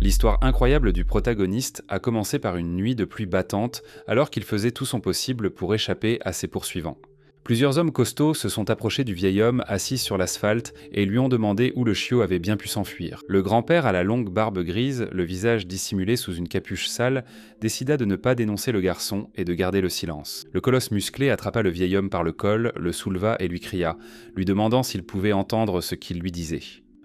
L'histoire incroyable du protagoniste a commencé par une nuit de pluie battante alors qu'il faisait tout son possible pour échapper à ses poursuivants. Plusieurs hommes costauds se sont approchés du vieil homme assis sur l'asphalte et lui ont demandé où le chiot avait bien pu s'enfuir. Le grand-père à la longue barbe grise, le visage dissimulé sous une capuche sale, décida de ne pas dénoncer le garçon et de garder le silence. Le colosse musclé attrapa le vieil homme par le col, le souleva et lui cria, lui demandant s'il pouvait entendre ce qu'il lui disait.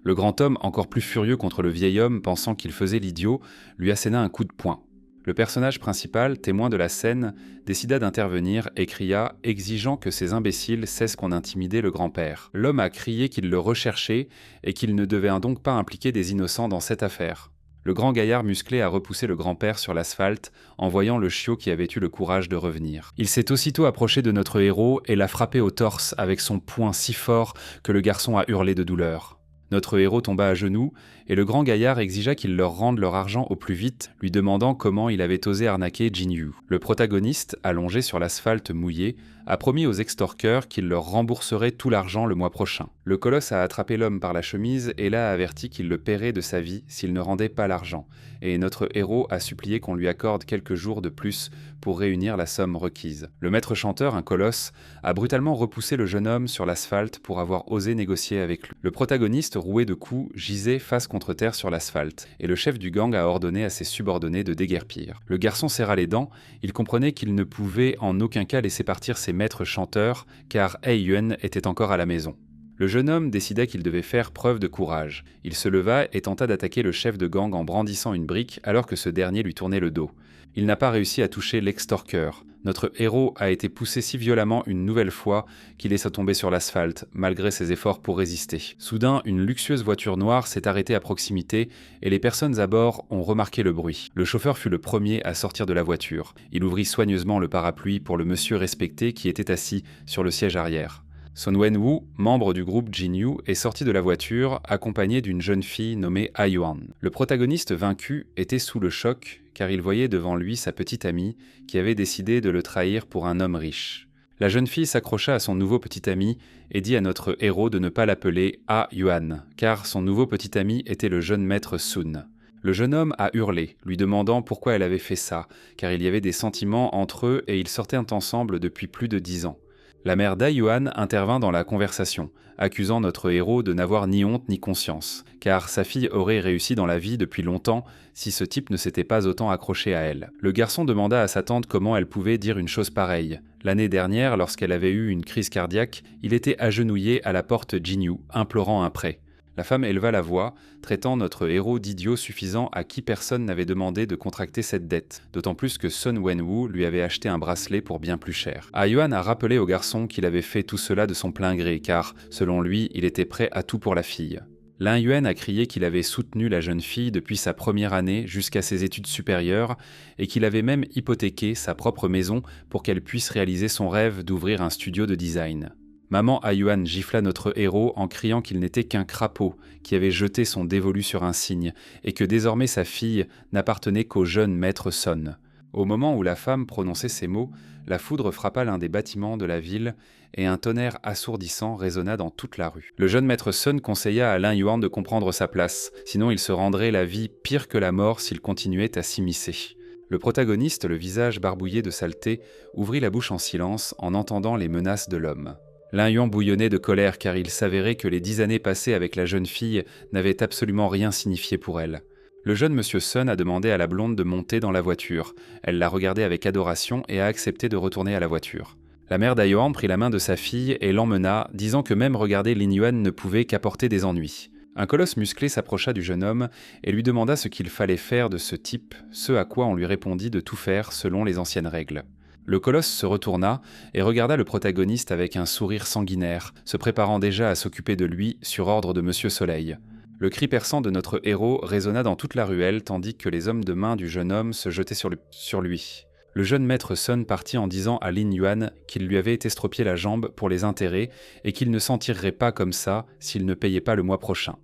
Le grand homme, encore plus furieux contre le vieil homme, pensant qu'il faisait l'idiot, lui asséna un coup de poing. Le personnage principal, témoin de la scène, décida d'intervenir et cria, exigeant que ces imbéciles cessent qu'on intimidait le grand-père. L'homme a crié qu'il le recherchait et qu'il ne devait donc pas impliquer des innocents dans cette affaire. Le grand gaillard musclé a repoussé le grand-père sur l'asphalte en voyant le chiot qui avait eu le courage de revenir. Il s'est aussitôt approché de notre héros et l'a frappé au torse avec son poing si fort que le garçon a hurlé de douleur. Notre héros tomba à genoux, et le grand gaillard exigea qu'il leur rende leur argent au plus vite, lui demandant comment il avait osé arnaquer Jinyu. Le protagoniste, allongé sur l'asphalte mouillé, a promis aux extorqueurs qu'il leur rembourserait tout l'argent le mois prochain. Le colosse a attrapé l'homme par la chemise et l'a averti qu'il le paierait de sa vie s'il ne rendait pas l'argent, et notre héros a supplié qu'on lui accorde quelques jours de plus pour réunir la somme requise. Le maître chanteur, un colosse, a brutalement repoussé le jeune homme sur l'asphalte pour avoir osé négocier avec lui. Le protagoniste, roué de coups, gisait face contre terre sur l'asphalte, et le chef du gang a ordonné à ses subordonnés de déguerpir. Le garçon serra les dents, il comprenait qu'il ne pouvait en aucun cas laisser partir ses maîtres chanteurs, car Hei Yuan était encore à la maison. Le jeune homme décida qu'il devait faire preuve de courage. Il se leva et tenta d'attaquer le chef de gang en brandissant une brique alors que ce dernier lui tournait le dos. Il n'a pas réussi à toucher l'extorqueur. Notre héros a été poussé si violemment une nouvelle fois qu'il laissa tomber sur l'asphalte, malgré ses efforts pour résister. Soudain, une luxueuse voiture noire s'est arrêtée à proximité et les personnes à bord ont remarqué le bruit. Le chauffeur fut le premier à sortir de la voiture. Il ouvrit soigneusement le parapluie pour le monsieur respecté qui était assis sur le siège arrière. Sun Wenwu, membre du groupe Jinyu, est sorti de la voiture, accompagné d'une jeune fille nommée Ai Yuan. Le protagoniste vaincu était sous le choc, car il voyait devant lui sa petite amie, qui avait décidé de le trahir pour un homme riche. La jeune fille s'accrocha à son nouveau petit ami et dit à notre héros de ne pas l'appeler Ai Yuan, car son nouveau petit ami était le jeune maître Sun. Le jeune homme a hurlé, lui demandant pourquoi elle avait fait ça, car il y avait des sentiments entre eux et ils sortaient ensemble depuis plus de 10 ans. La mère d'Ai Yuan intervint dans la conversation, accusant notre héros de n'avoir ni honte ni conscience, car sa fille aurait réussi dans la vie depuis longtemps si ce type ne s'était pas autant accroché à elle. Le garçon demanda à sa tante comment elle pouvait dire une chose pareille. L'année dernière, lorsqu'elle avait eu une crise cardiaque, il était agenouillé à la porte Jinyu, implorant un prêt. La femme éleva la voix, traitant notre héros d'idiot suffisant à qui personne n'avait demandé de contracter cette dette, d'autant plus que Sun Wenwu lui avait acheté un bracelet pour bien plus cher. Ai Yuan a rappelé au garçon qu'il avait fait tout cela de son plein gré, car, selon lui, il était prêt à tout pour la fille. Lin Yuan a crié qu'il avait soutenu la jeune fille depuis sa première année jusqu'à ses études supérieures et qu'il avait même hypothéqué sa propre maison pour qu'elle puisse réaliser son rêve d'ouvrir un studio de design. Maman Ai Yuan gifla notre héros en criant qu'il n'était qu'un crapaud qui avait jeté son dévolu sur un cygne et que désormais sa fille n'appartenait qu'au jeune maître Sun. Au moment où la femme prononçait ces mots, la foudre frappa l'un des bâtiments de la ville et un tonnerre assourdissant résonna dans toute la rue. Le jeune maître Sun conseilla à Lin Yuan de comprendre sa place, sinon il se rendrait la vie pire que la mort s'il continuait à s'immiscer. Le protagoniste, le visage barbouillé de saleté, ouvrit la bouche en silence en entendant les menaces de l'homme. Lin Yuan bouillonnait de colère car il s'avérait que les 10 années passées avec la jeune fille n'avaient absolument rien signifié pour elle. Le jeune monsieur Sun a demandé à la blonde de monter dans la voiture. Elle l'a regardé avec adoration et a accepté de retourner à la voiture. La mère d'Ai Yuan prit la main de sa fille et l'emmena, disant que même regarder Lin Yuan ne pouvait qu'apporter des ennuis. Un colosse musclé s'approcha du jeune homme et lui demanda ce qu'il fallait faire de ce type, ce à quoi on lui répondit de tout faire selon les anciennes règles. Le colosse se retourna et regarda le protagoniste avec un sourire sanguinaire, se préparant déjà à s'occuper de lui sur ordre de Monsieur Soleil. Le cri perçant de notre héros résonna dans toute la ruelle tandis que les hommes de main du jeune homme se jetaient sur lui. Le jeune maître Sun partit en disant à Lin Yuan qu'il lui avait estropié la jambe pour les intérêts et qu'il ne s'en tirerait pas comme ça s'il ne payait pas le mois prochain.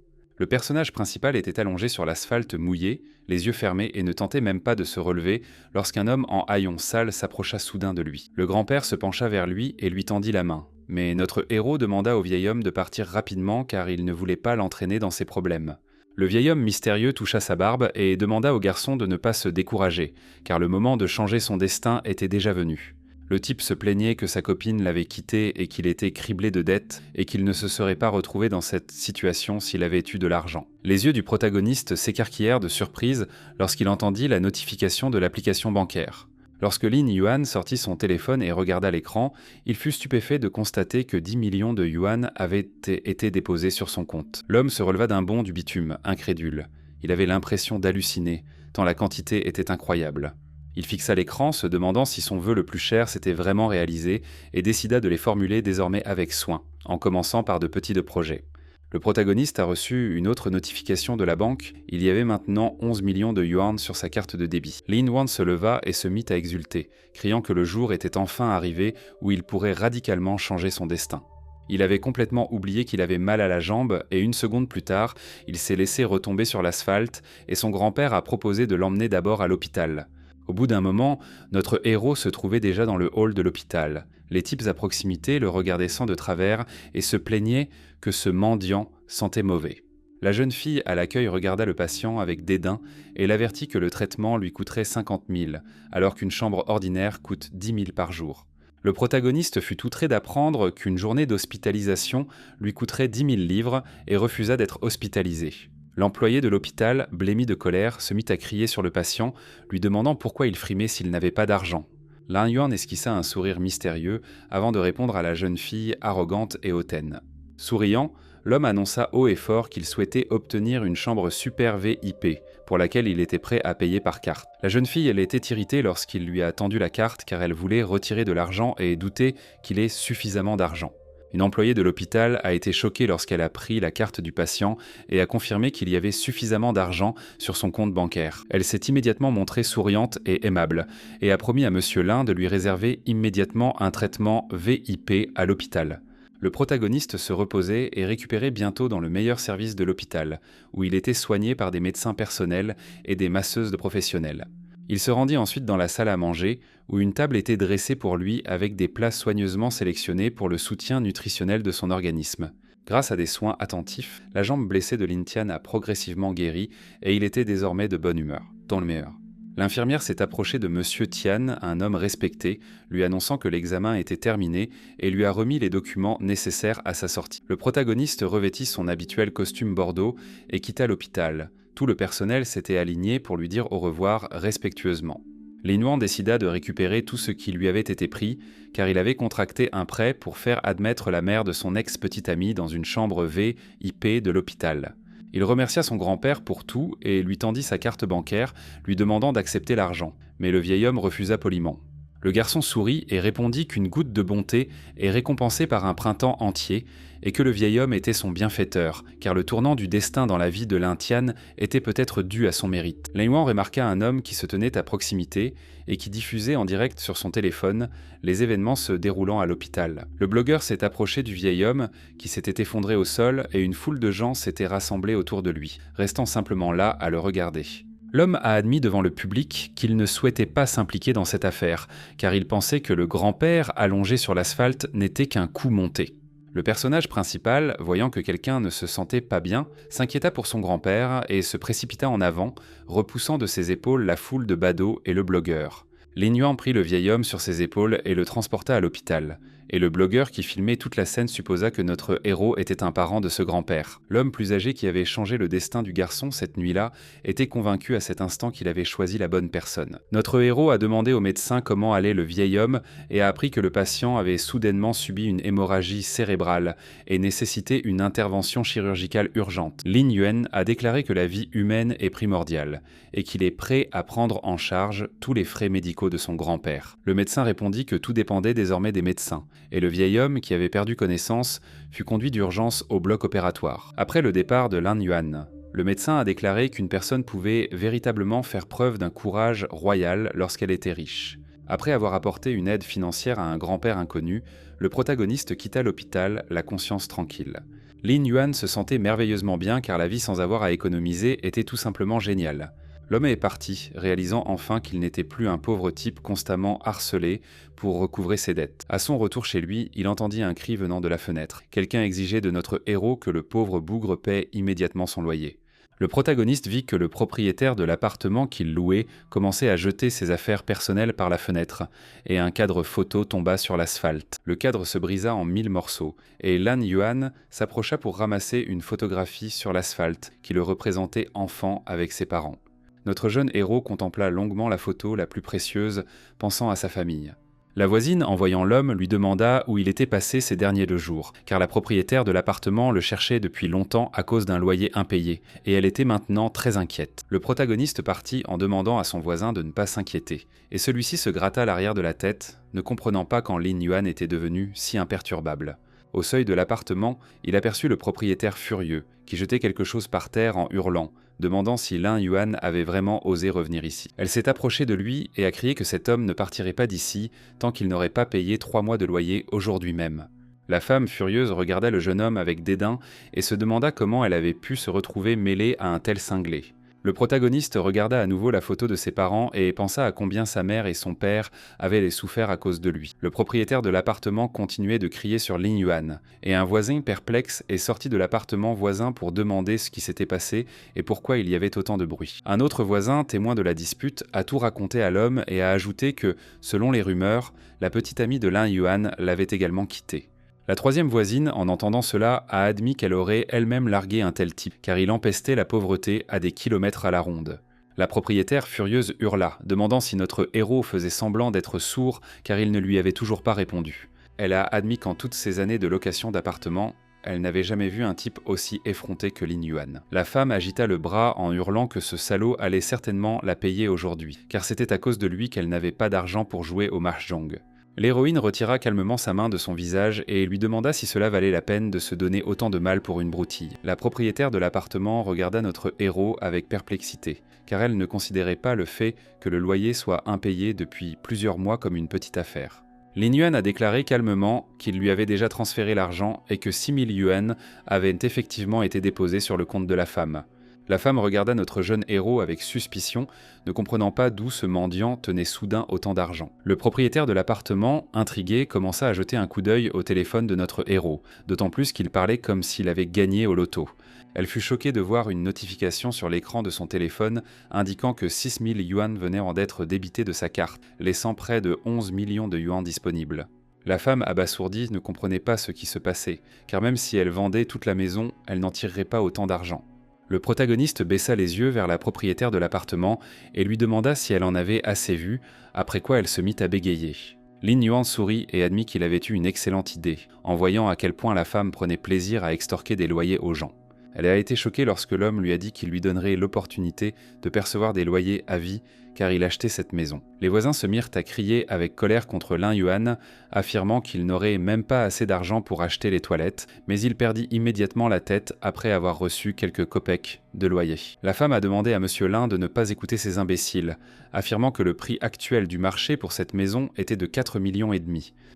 Le personnage principal était allongé sur l'asphalte mouillé, les yeux fermés et ne tentait même pas de se relever lorsqu'un homme en haillons sales s'approcha soudain de lui. Le grand-père se pencha vers lui et lui tendit la main. Mais notre héros demanda au vieil homme de partir rapidement car il ne voulait pas l'entraîner dans ses problèmes. Le vieil homme mystérieux toucha sa barbe et demanda au garçon de ne pas se décourager, car le moment de changer son destin était déjà venu. Le type se plaignait que sa copine l'avait quitté et qu'il était criblé de dettes et qu'il ne se serait pas retrouvé dans cette situation s'il avait eu de l'argent. Les yeux du protagoniste s'écarquillèrent de surprise lorsqu'il entendit la notification de l'application bancaire. Lorsque Lin Yuan sortit son téléphone et regarda l'écran, il fut stupéfait de constater que 10 millions de yuan avaient été déposés sur son compte. L'homme se releva d'un bond du bitume, incrédule. Il avait l'impression d'halluciner, tant la quantité était incroyable. Il fixa l'écran, se demandant si son vœu le plus cher s'était vraiment réalisé, et décida de les formuler désormais avec soin, en commençant par de petits projets. Le protagoniste a reçu une autre notification de la banque, il y avait maintenant 11 millions de yuan sur sa carte de débit. Lin Yuan se leva et se mit à exulter, criant que le jour était enfin arrivé où il pourrait radicalement changer son destin. Il avait complètement oublié qu'il avait mal à la jambe et une seconde plus tard, il s'est laissé retomber sur l'asphalte et son grand-père a proposé de l'emmener d'abord à l'hôpital. Au bout d'un moment, notre héros se trouvait déjà dans le hall de l'hôpital. Les types à proximité le regardaient sans de travers et se plaignaient que ce mendiant sentait mauvais. La jeune fille à l'accueil regarda le patient avec dédain et l'avertit que le traitement lui coûterait 50 000, alors qu'une chambre ordinaire coûte 10 000 par jour. Le protagoniste fut outré d'apprendre qu'une journée d'hospitalisation lui coûterait 10 000 livres et refusa d'être hospitalisé. L'employé de l'hôpital, blêmi de colère, se mit à crier sur le patient, lui demandant pourquoi il frimait s'il n'avait pas d'argent. Lin Yuan esquissa un sourire mystérieux avant de répondre à la jeune fille arrogante et hautaine. Souriant, l'homme annonça haut et fort qu'il souhaitait obtenir une chambre super VIP, pour laquelle il était prêt à payer par carte. La jeune fille, elle était irritée lorsqu'il lui a tendu la carte car elle voulait retirer de l'argent et doutait qu'il ait suffisamment d'argent. Une employée de l'hôpital a été choquée lorsqu'elle a pris la carte du patient et a confirmé qu'il y avait suffisamment d'argent sur son compte bancaire. Elle s'est immédiatement montrée souriante et aimable et a promis à Monsieur Lin de lui réserver immédiatement un traitement VIP à l'hôpital. Le protagoniste se reposait et récupérait bientôt dans le meilleur service de l'hôpital, où il était soigné par des médecins personnels et des masseuses de professionnels. Il se rendit ensuite dans la salle à manger, où une table était dressée pour lui avec des plats soigneusement sélectionnés pour le soutien nutritionnel de son organisme. Grâce à des soins attentifs, la jambe blessée de Lin Tian a progressivement guéri et il était désormais de bonne humeur, dans le meilleur. L'infirmière s'est approchée de Monsieur Tian, un homme respecté, lui annonçant que l'examen était terminé et lui a remis les documents nécessaires à sa sortie. Le protagoniste revêtit son habituel costume bordeaux et quitta l'hôpital. Tout le personnel s'était aligné pour lui dire au revoir respectueusement. Lin Yuan décida de récupérer tout ce qui lui avait été pris, car il avait contracté un prêt pour faire admettre la mère de son ex-petite amie dans une chambre VIP de l'hôpital. Il remercia son grand-père pour tout et lui tendit sa carte bancaire, lui demandant d'accepter l'argent, mais le vieil homme refusa poliment. Le garçon sourit et répondit qu'une goutte de bonté est récompensée par un printemps entier et que le vieil homme était son bienfaiteur, car le tournant du destin dans la vie de Lin Tian était peut-être dû à son mérite. Lin Yuan remarqua un homme qui se tenait à proximité et qui diffusait en direct sur son téléphone les événements se déroulant à l'hôpital. Le blogueur s'est approché du vieil homme qui s'était effondré au sol et une foule de gens s'était rassemblée autour de lui, restant simplement là à le regarder. L'homme a admis devant le public qu'il ne souhaitait pas s'impliquer dans cette affaire, car il pensait que le grand-père allongé sur l'asphalte n'était qu'un coup monté. Le personnage principal, voyant que quelqu'un ne se sentait pas bien, s'inquiéta pour son grand-père et se précipita en avant, repoussant de ses épaules la foule de badauds et le blogueur. Lin Yuan prit le vieil homme sur ses épaules et le transporta à l'hôpital. Et le blogueur qui filmait toute la scène supposa que notre héros était un parent de ce grand-père. L'homme plus âgé qui avait changé le destin du garçon cette nuit-là était convaincu à cet instant qu'il avait choisi la bonne personne. Notre héros a demandé au médecin comment allait le vieil homme et a appris que le patient avait soudainement subi une hémorragie cérébrale et nécessitait une intervention chirurgicale urgente. Lin Yuan a déclaré que la vie humaine est primordiale et qu'il est prêt à prendre en charge tous les frais médicaux de son grand-père. Le médecin répondit que tout dépendait désormais des médecins. Et le vieil homme, qui avait perdu connaissance, fut conduit d'urgence au bloc opératoire. Après le départ de Lin Yuan, le médecin a déclaré qu'une personne pouvait véritablement faire preuve d'un courage royal lorsqu'elle était riche. Après avoir apporté une aide financière à un grand-père inconnu, le protagoniste quitta l'hôpital, la conscience tranquille. Lin Yuan se sentait merveilleusement bien car la vie sans avoir à économiser était tout simplement géniale. L'homme est parti, réalisant enfin qu'il n'était plus un pauvre type constamment harcelé pour recouvrer ses dettes. À son retour chez lui, il entendit un cri venant de la fenêtre. Quelqu'un exigeait de notre héros que le pauvre bougre paie immédiatement son loyer. Le protagoniste vit que le propriétaire de l'appartement qu'il louait commençait à jeter ses affaires personnelles par la fenêtre, et un cadre photo tomba sur l'asphalte. Le cadre se brisa en 1000 morceaux, et Lan Yuan s'approcha pour ramasser une photographie sur l'asphalte qui le représentait enfant avec ses parents. Notre jeune héros contempla longuement la photo la plus précieuse, pensant à sa famille. La voisine, en voyant l'homme, lui demanda où il était passé ces derniers 2 jours, car la propriétaire de l'appartement le cherchait depuis longtemps à cause d'un loyer impayé, et elle était maintenant très inquiète. Le protagoniste partit en demandant à son voisin de ne pas s'inquiéter, et celui-ci se gratta l'arrière de la tête, ne comprenant pas quand Lin Yuan était devenu si imperturbable. Au seuil de l'appartement, il aperçut le propriétaire furieux, qui jetait quelque chose par terre en hurlant, demandant si Lin Yuan avait vraiment osé revenir ici. Elle s'est approchée de lui et a crié que cet homme ne partirait pas d'ici tant qu'il n'aurait pas payé 3 mois de loyer aujourd'hui même. La femme, furieuse, regarda le jeune homme avec dédain et se demanda comment elle avait pu se retrouver mêlée à un tel cinglé. Le protagoniste regarda à nouveau la photo de ses parents et pensa à combien sa mère et son père avaient souffert à cause de lui. Le propriétaire de l'appartement continuait de crier sur Lin Yuan, et un voisin perplexe est sorti de l'appartement voisin pour demander ce qui s'était passé et pourquoi il y avait autant de bruit. Un autre voisin, témoin de la dispute, a tout raconté à l'homme et a ajouté que, selon les rumeurs, la petite amie de Lin Yuan l'avait également quitté. La troisième voisine, en entendant cela, a admis qu'elle aurait elle-même largué un tel type, car il empestait la pauvreté à des kilomètres à la ronde. La propriétaire, furieuse, hurla, demandant si notre héros faisait semblant d'être sourd, car il ne lui avait toujours pas répondu. Elle a admis qu'en toutes ces années de location d'appartements, elle n'avait jamais vu un type aussi effronté que Lin Yuan. La femme agita le bras en hurlant que ce salaud allait certainement la payer aujourd'hui, car c'était à cause de lui qu'elle n'avait pas d'argent pour jouer au mahjong. L'héroïne retira calmement sa main de son visage et lui demanda si cela valait la peine de se donner autant de mal pour une broutille. La propriétaire de l'appartement regarda notre héros avec perplexité, car elle ne considérait pas le fait que le loyer soit impayé depuis plusieurs mois comme une petite affaire. Lin Yuan a déclaré calmement qu'il lui avait déjà transféré l'argent et que 6000 yuan avaient effectivement été déposés sur le compte de la femme. La femme regarda notre jeune héros avec suspicion, ne comprenant pas d'où ce mendiant tenait soudain autant d'argent. Le propriétaire de l'appartement, intrigué, commença à jeter un coup d'œil au téléphone de notre héros, d'autant plus qu'il parlait comme s'il avait gagné au loto. Elle fut choquée de voir une notification sur l'écran de son téléphone indiquant que 6000 yuan venaient en d'être débités de sa carte, laissant près de 11 millions de yuan disponibles. La femme abasourdie ne comprenait pas ce qui se passait, car même si elle vendait toute la maison, elle n'en tirerait pas autant d'argent. Le protagoniste baissa les yeux vers la propriétaire de l'appartement et lui demanda si elle en avait assez vu, après quoi elle se mit à bégayer. Lin Yuan sourit et admit qu'il avait eu une excellente idée, en voyant à quel point la femme prenait plaisir à extorquer des loyers aux gens. Elle a été choquée lorsque l'homme lui a dit qu'il lui donnerait l'opportunité de percevoir des loyers à vie car il achetait cette maison. Les voisins se mirent à crier avec colère contre Lin Yuan, affirmant qu'il n'aurait même pas assez d'argent pour acheter les toilettes, mais il perdit immédiatement la tête après avoir reçu quelques kopecks de loyer. La femme a demandé à Monsieur Lin de ne pas écouter ces imbéciles, affirmant que le prix actuel du marché pour cette maison était de 4,5 millions.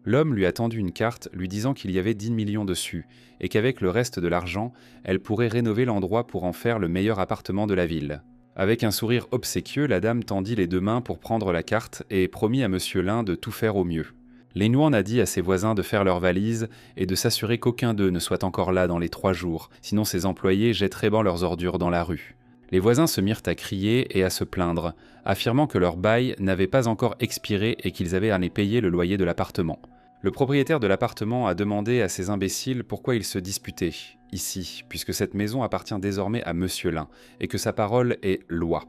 L'homme lui a tendu une carte lui disant qu'il y avait 10 millions dessus, et qu'avec le reste de l'argent, elle pourrait rénover l'endroit pour en faire le meilleur appartement de la ville. Avec un sourire obséquieux, la dame tendit les 2 mains pour prendre la carte et promit à Monsieur Lin de tout faire au mieux. Lin Yuan a dit à ses voisins de faire leurs valises et de s'assurer qu'aucun d'eux ne soit encore là dans les 3 jours, sinon ses employés jetteraient leurs ordures dans la rue. Les voisins se mirent à crier et à se plaindre, affirmant que leur bail n'avait pas encore expiré et qu'ils avaient à les payer le loyer de l'appartement. Le propriétaire de l'appartement a demandé à ces imbéciles pourquoi ils se disputaient, ici, puisque cette maison appartient désormais à Monsieur Lin, et que sa parole est loi.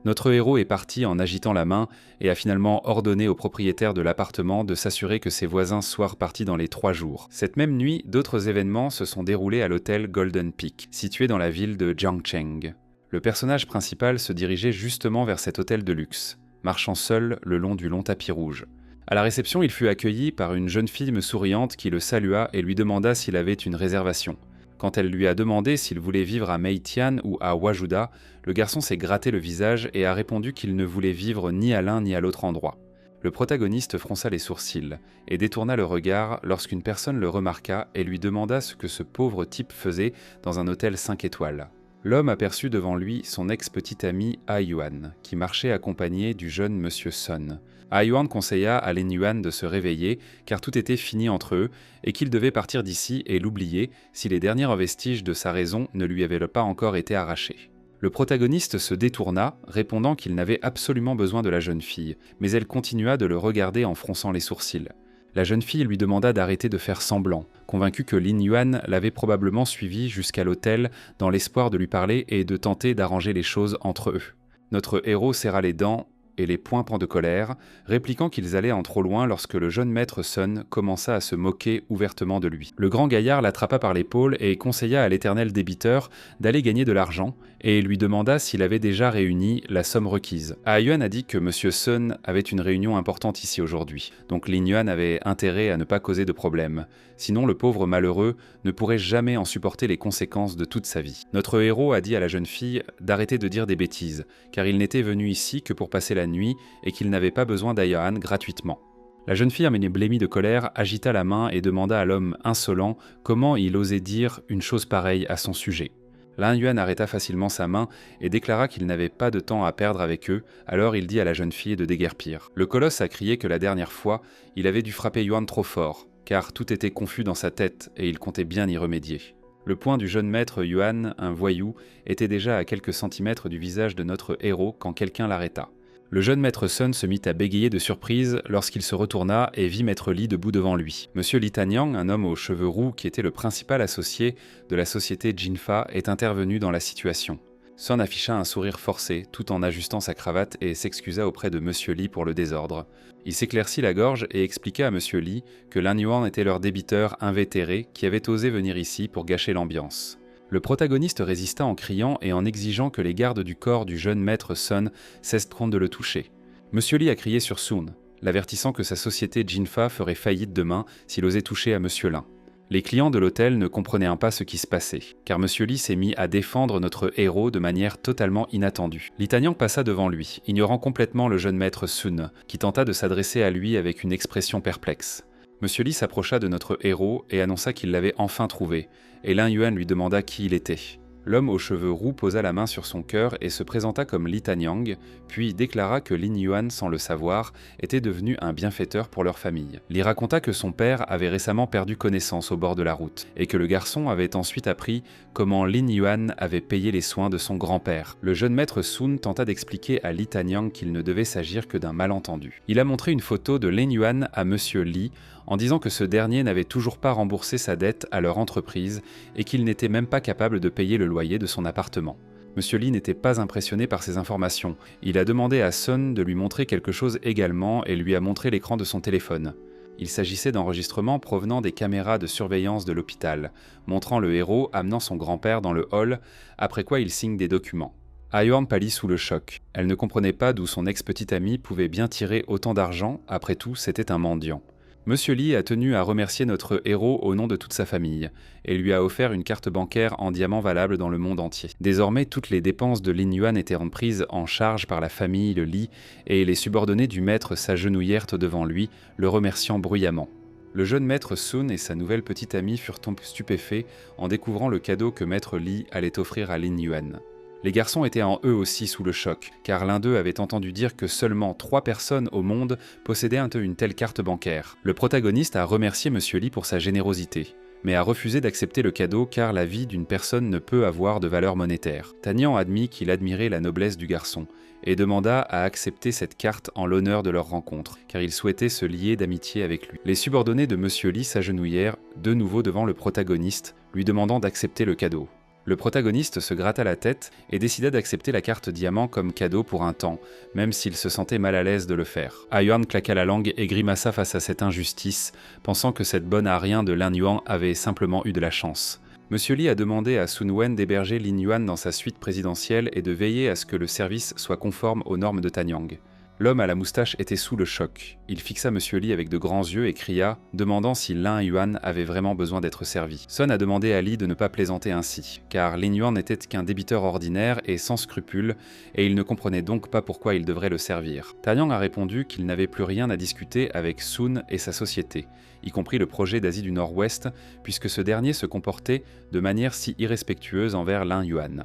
Notre héros est parti en agitant la main et a finalement ordonné au propriétaire de l'appartement de s'assurer que ses voisins soient repartis dans les 3 jours. Cette même nuit, d'autres événements se sont déroulés à l'hôtel Golden Peak, situé dans la ville de Jiangcheng. Le personnage principal se dirigeait justement vers cet hôtel de luxe, marchant seul le long du long tapis rouge. À la réception, il fut accueilli par une jeune fille souriante qui le salua et lui demanda s'il avait une réservation. Quand elle lui a demandé s'il voulait vivre à Meitian ou à Wajuda, le garçon s'est gratté le visage et a répondu qu'il ne voulait vivre ni à l'un ni à l'autre endroit. Le protagoniste fronça les sourcils et détourna le regard lorsqu'une personne le remarqua et lui demanda ce que ce pauvre type faisait dans un hôtel 5 étoiles. L'homme aperçut devant lui son ex-petite amie A-Yuan, qui marchait accompagnée du jeune monsieur Sun. A-Yuan conseilla à Lin Yuan de se réveiller, car tout était fini entre eux, et qu'il devait partir d'ici et l'oublier si les derniers vestiges de sa raison ne lui avaient pas encore été arrachés. Le protagoniste se détourna, répondant qu'il n'avait absolument besoin de la jeune fille, mais elle continua de le regarder en fronçant les sourcils. La jeune fille lui demanda d'arrêter de faire semblant, convaincue que Lin Yuan l'avait probablement suivi jusqu'à l'hôtel dans l'espoir de lui parler et de tenter d'arranger les choses entre eux. Notre héros serra les dents et les poings pans de colère, répliquant qu'ils allaient en trop loin lorsque le jeune maître Sun commença à se moquer ouvertement de lui. Le grand gaillard l'attrapa par l'épaule et conseilla à l'éternel débiteur d'aller gagner de l'argent, et lui demanda s'il avait déjà réuni la somme requise. Ah Yuan a dit que Monsieur Sun avait une réunion importante ici aujourd'hui, donc Lin Yuan avait intérêt à ne pas causer de problème, sinon le pauvre malheureux ne pourrait jamais en supporter les conséquences de toute sa vie. Notre héros a dit à la jeune fille d'arrêter de dire des bêtises, car il n'était venu ici que pour passer la nuit et qu'il n'avait pas besoin d'Ayahan gratuitement. La jeune fille, blêmie de colère, agita la main et demanda à l'homme insolent comment il osait dire une chose pareille à son sujet. Lin Yuan arrêta facilement sa main et déclara qu'il n'avait pas de temps à perdre avec eux, alors il dit à la jeune fille de déguerpir. Le colosse a crié que la dernière fois, il avait dû frapper Yuan trop fort, car tout était confus dans sa tête et il comptait bien y remédier. Le poing du jeune maître Yuan, un voyou, était déjà à quelques centimètres du visage de notre héros quand quelqu'un l'arrêta. Le jeune maître Sun se mit à bégayer de surprise lorsqu'il se retourna et vit maître Li debout devant lui. Monsieur Li Tanyang, un homme aux cheveux roux qui était le principal associé de la société Jinfa, est intervenu dans la situation. Sun afficha un sourire forcé tout en ajustant sa cravate et s'excusa auprès de Monsieur Li pour le désordre. Il s'éclaircit la gorge et expliqua à Monsieur Li que Lin Yuan était leur débiteur invétéré qui avait osé venir ici pour gâcher l'ambiance. Le protagoniste résista en criant et en exigeant que les gardes du corps du jeune maître Sun cessent de le toucher. Monsieur Li a crié sur Sun, l'avertissant que sa société Jinfa ferait faillite demain s'il osait toucher à Monsieur Lin. Les clients de l'hôtel ne comprenaient pas ce qui se passait, car Monsieur Li s'est mis à défendre notre héros de manière totalement inattendue. Li Tanyang passa devant lui, ignorant complètement le jeune maître Sun, qui tenta de s'adresser à lui avec une expression perplexe. Monsieur Li s'approcha de notre héros et annonça qu'il l'avait enfin trouvé, et Lin Yuan lui demanda qui il était. L'homme aux cheveux roux posa la main sur son cœur et se présenta comme Li Tanyang, puis déclara que Lin Yuan, sans le savoir, était devenu un bienfaiteur pour leur famille. Li raconta que son père avait récemment perdu connaissance au bord de la route, et que le garçon avait ensuite appris comment Lin Yuan avait payé les soins de son grand-père. Le jeune maître Sun tenta d'expliquer à Li Tanyang qu'il ne devait s'agir que d'un malentendu. Il a montré une photo de Lin Yuan à Monsieur Li, en disant que ce dernier n'avait toujours pas remboursé sa dette à leur entreprise et qu'il n'était même pas capable de payer le loyer de son appartement. Monsieur Li n'était pas impressionné par ces informations. Il a demandé à Sun de lui montrer quelque chose également et lui a montré l'écran de son téléphone. Il s'agissait d'enregistrements provenant des caméras de surveillance de l'hôpital, montrant le héros amenant son grand-père dans le hall, après quoi il signe des documents. Ayorn pâlit sous le choc. Elle ne comprenait pas d'où son ex-petite amie pouvait bien tirer autant d'argent, après tout c'était un mendiant. Monsieur Li a tenu à remercier notre héros au nom de toute sa famille, et lui a offert une carte bancaire en diamant valable dans le monde entier. Désormais, toutes les dépenses de Lin Yuan étaient prises en charge par la famille Li, et les subordonnés du maître s'agenouillèrent devant lui, le remerciant bruyamment. Le jeune maître Sun et sa nouvelle petite amie furent stupéfaits en découvrant le cadeau que maître Li allait offrir à Lin Yuan. Les garçons étaient en eux aussi sous le choc, car l'un d'eux avait entendu dire que seulement 3 personnes au monde possédaient une telle carte bancaire. Le protagoniste a remercié Monsieur Li pour sa générosité, mais a refusé d'accepter le cadeau car la vie d'une personne ne peut avoir de valeur monétaire. Tanyang admit qu'il admirait la noblesse du garçon, et demanda à accepter cette carte en l'honneur de leur rencontre, car il souhaitait se lier d'amitié avec lui. Les subordonnés de Monsieur Li s'agenouillèrent de nouveau devant le protagoniste, lui demandant d'accepter le cadeau. Le protagoniste se gratta la tête et décida d'accepter la carte diamant comme cadeau pour un temps, même s'il se sentait mal à l'aise de le faire. Ayorn claqua la langue et grimaça face à cette injustice, pensant que cette bonne à rien de Lin Yuan avait simplement eu de la chance. Monsieur Li a demandé à Sun Wen d'héberger Lin Yuan dans sa suite présidentielle et de veiller à ce que le service soit conforme aux normes de Tanyang. L'homme à la moustache était sous le choc. Il fixa Monsieur Li avec de grands yeux et cria, demandant si Lin Yuan avait vraiment besoin d'être servi. Sun a demandé à Li de ne pas plaisanter ainsi, car Lin Yuan n'était qu'un débiteur ordinaire et sans scrupules, et il ne comprenait donc pas pourquoi il devrait le servir. Tanyang a répondu qu'il n'avait plus rien à discuter avec Sun et sa société, y compris le projet d'Asie du Nord-Ouest, puisque ce dernier se comportait de manière si irrespectueuse envers Lin Yuan.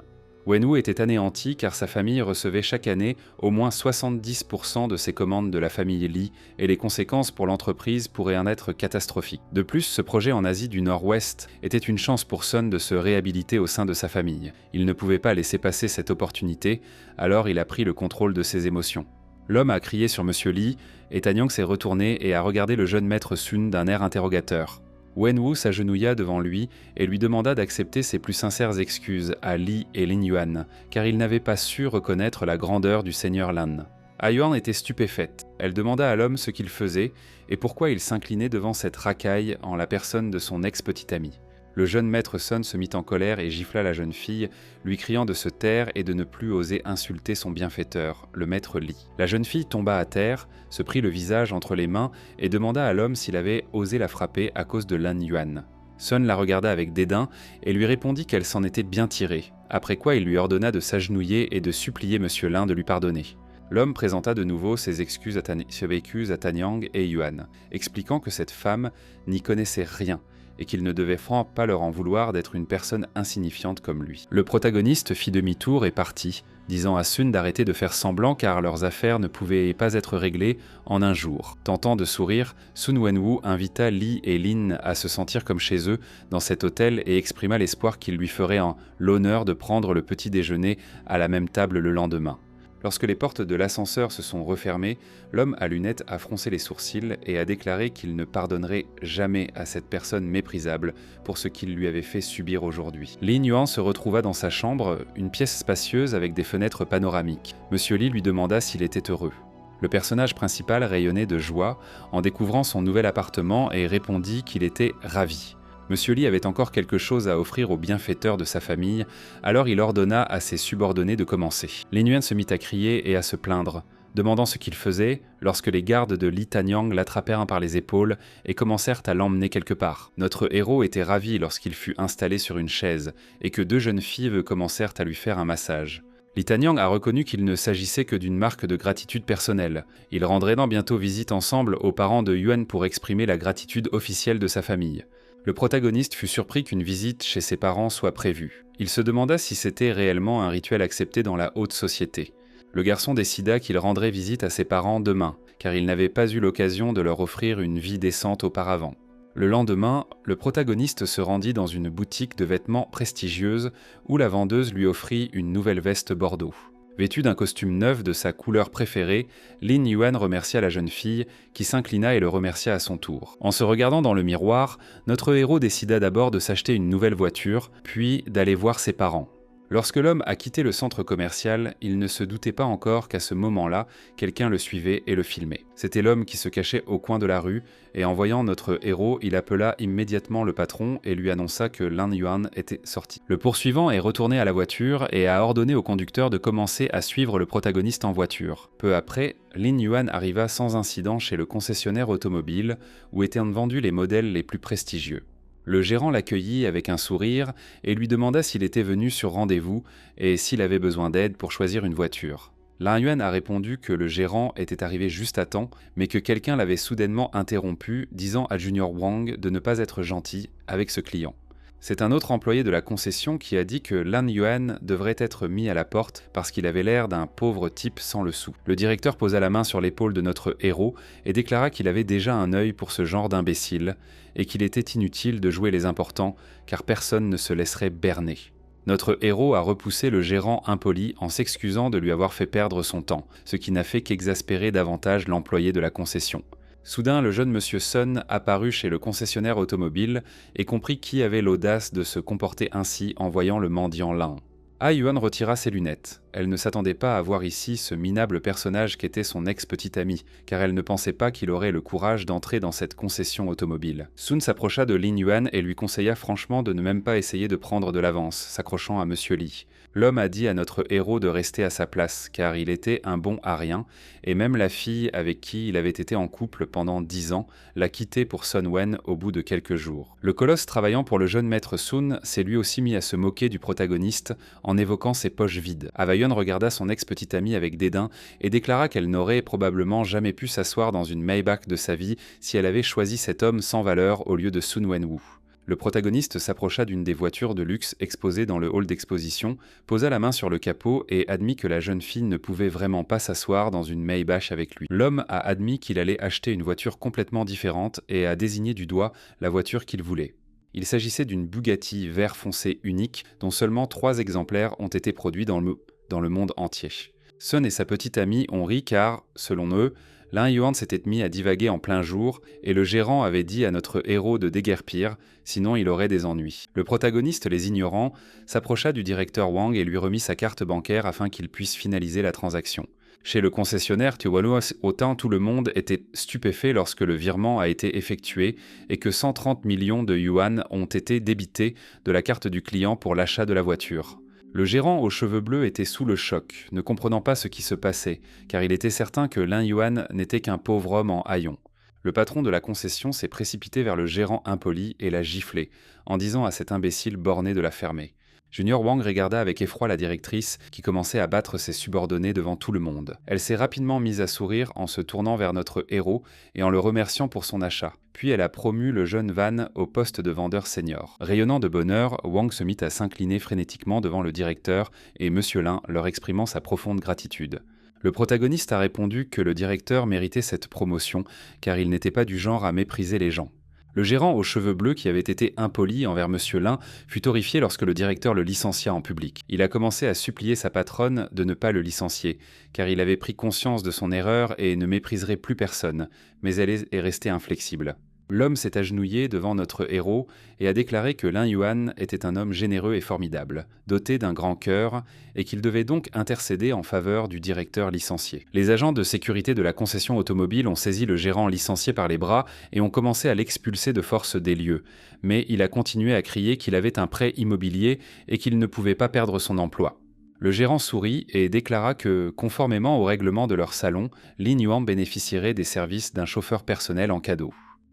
Wenwu était anéanti car sa famille recevait chaque année au moins 70% de ses commandes de la famille Li et les conséquences pour l'entreprise pourraient en être catastrophiques. De plus, ce projet en Asie du Nord-Ouest était une chance pour Sun de se réhabiliter au sein de sa famille. Il ne pouvait pas laisser passer cette opportunité, alors il a pris le contrôle de ses émotions. L'homme a crié sur Monsieur Li et Tanyang s'est retourné et a regardé le jeune maître Sun d'un air interrogateur. Wenwu s'agenouilla devant lui et lui demanda d'accepter ses plus sincères excuses à Li et Lin Yuan, car il n'avait pas su reconnaître la grandeur du seigneur Lan. Yuan était stupéfaite. Elle demanda à l'homme ce qu'il faisait et pourquoi il s'inclinait devant cette racaille en la personne de son ex-petit ami. Le jeune maître Sun se mit en colère et gifla la jeune fille, lui criant de se taire et de ne plus oser insulter son bienfaiteur, le maître Li. La jeune fille tomba à terre, se prit le visage entre les mains et demanda à l'homme s'il avait osé la frapper à cause de Lan Yuan. Sun la regarda avec dédain et lui répondit qu'elle s'en était bien tirée, après quoi il lui ordonna de s'agenouiller et de supplier Monsieur Lin de lui pardonner. L'homme présenta de nouveau ses excuses à Tanyang et Yuan, expliquant que cette femme n'y connaissait rien et qu'il ne devait pas leur en vouloir d'être une personne insignifiante comme lui. Le protagoniste fit demi-tour et partit, disant à Sun d'arrêter de faire semblant car leurs affaires ne pouvaient pas être réglées en un jour. Tentant de sourire, Sun Wenwu invita Li et Lin à se sentir comme chez eux dans cet hôtel et exprima l'espoir qu'il lui ferait l'honneur de prendre le petit déjeuner à la même table le lendemain. Lorsque les portes de l'ascenseur se sont refermées, l'homme à lunettes a froncé les sourcils et a déclaré qu'il ne pardonnerait jamais à cette personne méprisable pour ce qu'il lui avait fait subir aujourd'hui. Lin Yuan se retrouva dans sa chambre, une pièce spacieuse avec des fenêtres panoramiques. Monsieur Li lui demanda s'il était heureux. Le personnage principal rayonnait de joie en découvrant son nouvel appartement et répondit qu'il était ravi. Monsieur Li avait encore quelque chose à offrir aux bienfaiteurs de sa famille, alors il ordonna à ses subordonnés de commencer. Lin Yuan se mit à crier et à se plaindre, demandant ce qu'il faisait lorsque les gardes de Li Tanyang l'attrapèrent par les épaules et commencèrent à l'emmener quelque part. Notre héros était ravi lorsqu'il fut installé sur une chaise et que deux jeunes filles commencèrent à lui faire un massage. Li Tanyang a reconnu qu'il ne s'agissait que d'une marque de gratitude personnelle. Ils rendraient bientôt visite ensemble aux parents de Yuan pour exprimer la gratitude officielle de sa famille. Le protagoniste fut surpris qu'une visite chez ses parents soit prévue. Il se demanda si c'était réellement un rituel accepté dans la haute société. Le garçon décida qu'il rendrait visite à ses parents demain, car il n'avait pas eu l'occasion de leur offrir une vie décente auparavant. Le lendemain, le protagoniste se rendit dans une boutique de vêtements prestigieuse où la vendeuse lui offrit une nouvelle veste bordeaux. Vêtue d'un costume neuf de sa couleur préférée, Lin Yuan remercia la jeune fille, qui s'inclina et le remercia à son tour. En se regardant dans le miroir, notre héros décida d'abord de s'acheter une nouvelle voiture, puis d'aller voir ses parents. Lorsque l'homme a quitté le centre commercial, il ne se doutait pas encore qu'à ce moment-là, quelqu'un le suivait et le filmait. C'était l'homme qui se cachait au coin de la rue, et en voyant notre héros, il appela immédiatement le patron et lui annonça que Lan Yuan était sorti. Le poursuivant est retourné à la voiture et a ordonné au conducteur de commencer à suivre le protagoniste en voiture. Peu après, Lin Yuan arriva sans incident chez le concessionnaire automobile, où étaient vendus les modèles les plus prestigieux. Le gérant l'accueillit avec un sourire et lui demanda s'il était venu sur rendez-vous et s'il avait besoin d'aide pour choisir une voiture. Lin Yuan a répondu que le gérant était arrivé juste à temps, mais que quelqu'un l'avait soudainement interrompu, disant à Junior Wang de ne pas être gentil avec ce client. C'est un autre employé de la concession qui a dit que Lan Yuan devrait être mis à la porte parce qu'il avait l'air d'un pauvre type sans le sou. Le directeur posa la main sur l'épaule de notre héros et déclara qu'il avait déjà un œil pour ce genre d'imbécile et qu'il était inutile de jouer les importants car personne ne se laisserait berner. Notre héros a repoussé le gérant impoli en s'excusant de lui avoir fait perdre son temps, ce qui n'a fait qu'exaspérer davantage l'employé de la concession. Soudain, le jeune monsieur Sun apparut chez le concessionnaire automobile et comprit qui avait l'audace de se comporter ainsi en voyant le mendiant Lin. Yuan retira ses lunettes. Elle ne s'attendait pas à voir ici ce minable personnage qu'était son ex-petit ami, car elle ne pensait pas qu'il aurait le courage d'entrer dans cette concession automobile. Sun s'approcha de Lin Yuan et lui conseilla franchement de ne même pas essayer de prendre de l'avance, s'accrochant à Monsieur Li. L'homme a dit à notre héros de rester à sa place, car il était un bon à rien, et même la fille avec qui il avait été en couple pendant 10 ans l'a quitté pour Sun Wen au bout de quelques jours. Le colosse travaillant pour le jeune maître Sun s'est lui aussi mis à se moquer du protagoniste en évoquant ses poches vides. Yuan regarda son ex-petite amie avec dédain et déclara qu'elle n'aurait probablement jamais pu s'asseoir dans une Maybach de sa vie si elle avait choisi cet homme sans valeur au lieu de Sun Wenwu. Le protagoniste s'approcha d'une des voitures de luxe exposées dans le hall d'exposition, posa la main sur le capot et admit que la jeune fille ne pouvait vraiment pas s'asseoir dans une Maybach avec lui. L'homme a admis qu'il allait acheter une voiture complètement différente et a désigné du doigt la voiture qu'il voulait. Il s'agissait d'une Bugatti vert foncé unique dont seulement 3 exemplaires ont été produits dans le monde entier. Sun et sa petite amie ont ri car, selon eux, Lin Yuan s'était mis à divaguer en plein jour et le gérant avait dit à notre héros de déguerpir, sinon il aurait des ennuis. Le protagoniste, les ignorant, s'approcha du directeur Wang et lui remit sa carte bancaire afin qu'il puisse finaliser la transaction. Chez le concessionnaire Tuono Autant, tout le monde était stupéfait lorsque le virement a été effectué et que 130 millions de yuan ont été débités de la carte du client pour l'achat de la voiture. Le gérant aux cheveux bleus était sous le choc, ne comprenant pas ce qui se passait, car il était certain que Lin Yuan n'était qu'un pauvre homme en haillons. Le patron de la concession s'est précipité vers le gérant impoli et l'a giflé, en disant à cet imbécile borné de la fermer. Junior Wang regarda avec effroi la directrice qui commençait à battre ses subordonnés devant tout le monde. Elle s'est rapidement mise à sourire en se tournant vers notre héros et en le remerciant pour son achat. Puis elle a promu le jeune Van au poste de vendeur senior. Rayonnant de bonheur, Wang se mit à s'incliner frénétiquement devant le directeur et Monsieur Lin leur exprimant sa profonde gratitude. Le protagoniste a répondu que le directeur méritait cette promotion car il n'était pas du genre à mépriser les gens. Le gérant aux cheveux bleus qui avait été impoli envers Monsieur Lin fut horrifié lorsque le directeur le licencia en public. Il a commencé à supplier sa patronne de ne pas le licencier, car il avait pris conscience de son erreur et ne mépriserait plus personne, mais elle est restée inflexible. L'homme s'est agenouillé devant notre héros et a déclaré que Lin Yuan était un homme généreux et formidable, doté d'un grand cœur, et qu'il devait donc intercéder en faveur du directeur licencié. Les agents de sécurité de la concession automobile ont saisi le gérant licencié par les bras et ont commencé à l'expulser de force des lieux, mais il a continué à crier qu'il avait un prêt immobilier et qu'il ne pouvait pas perdre son emploi. Le gérant sourit et déclara que, conformément au règlement de leur salon, Lin Yuan bénéficierait des services d'un chauffeur personnel en cadeau.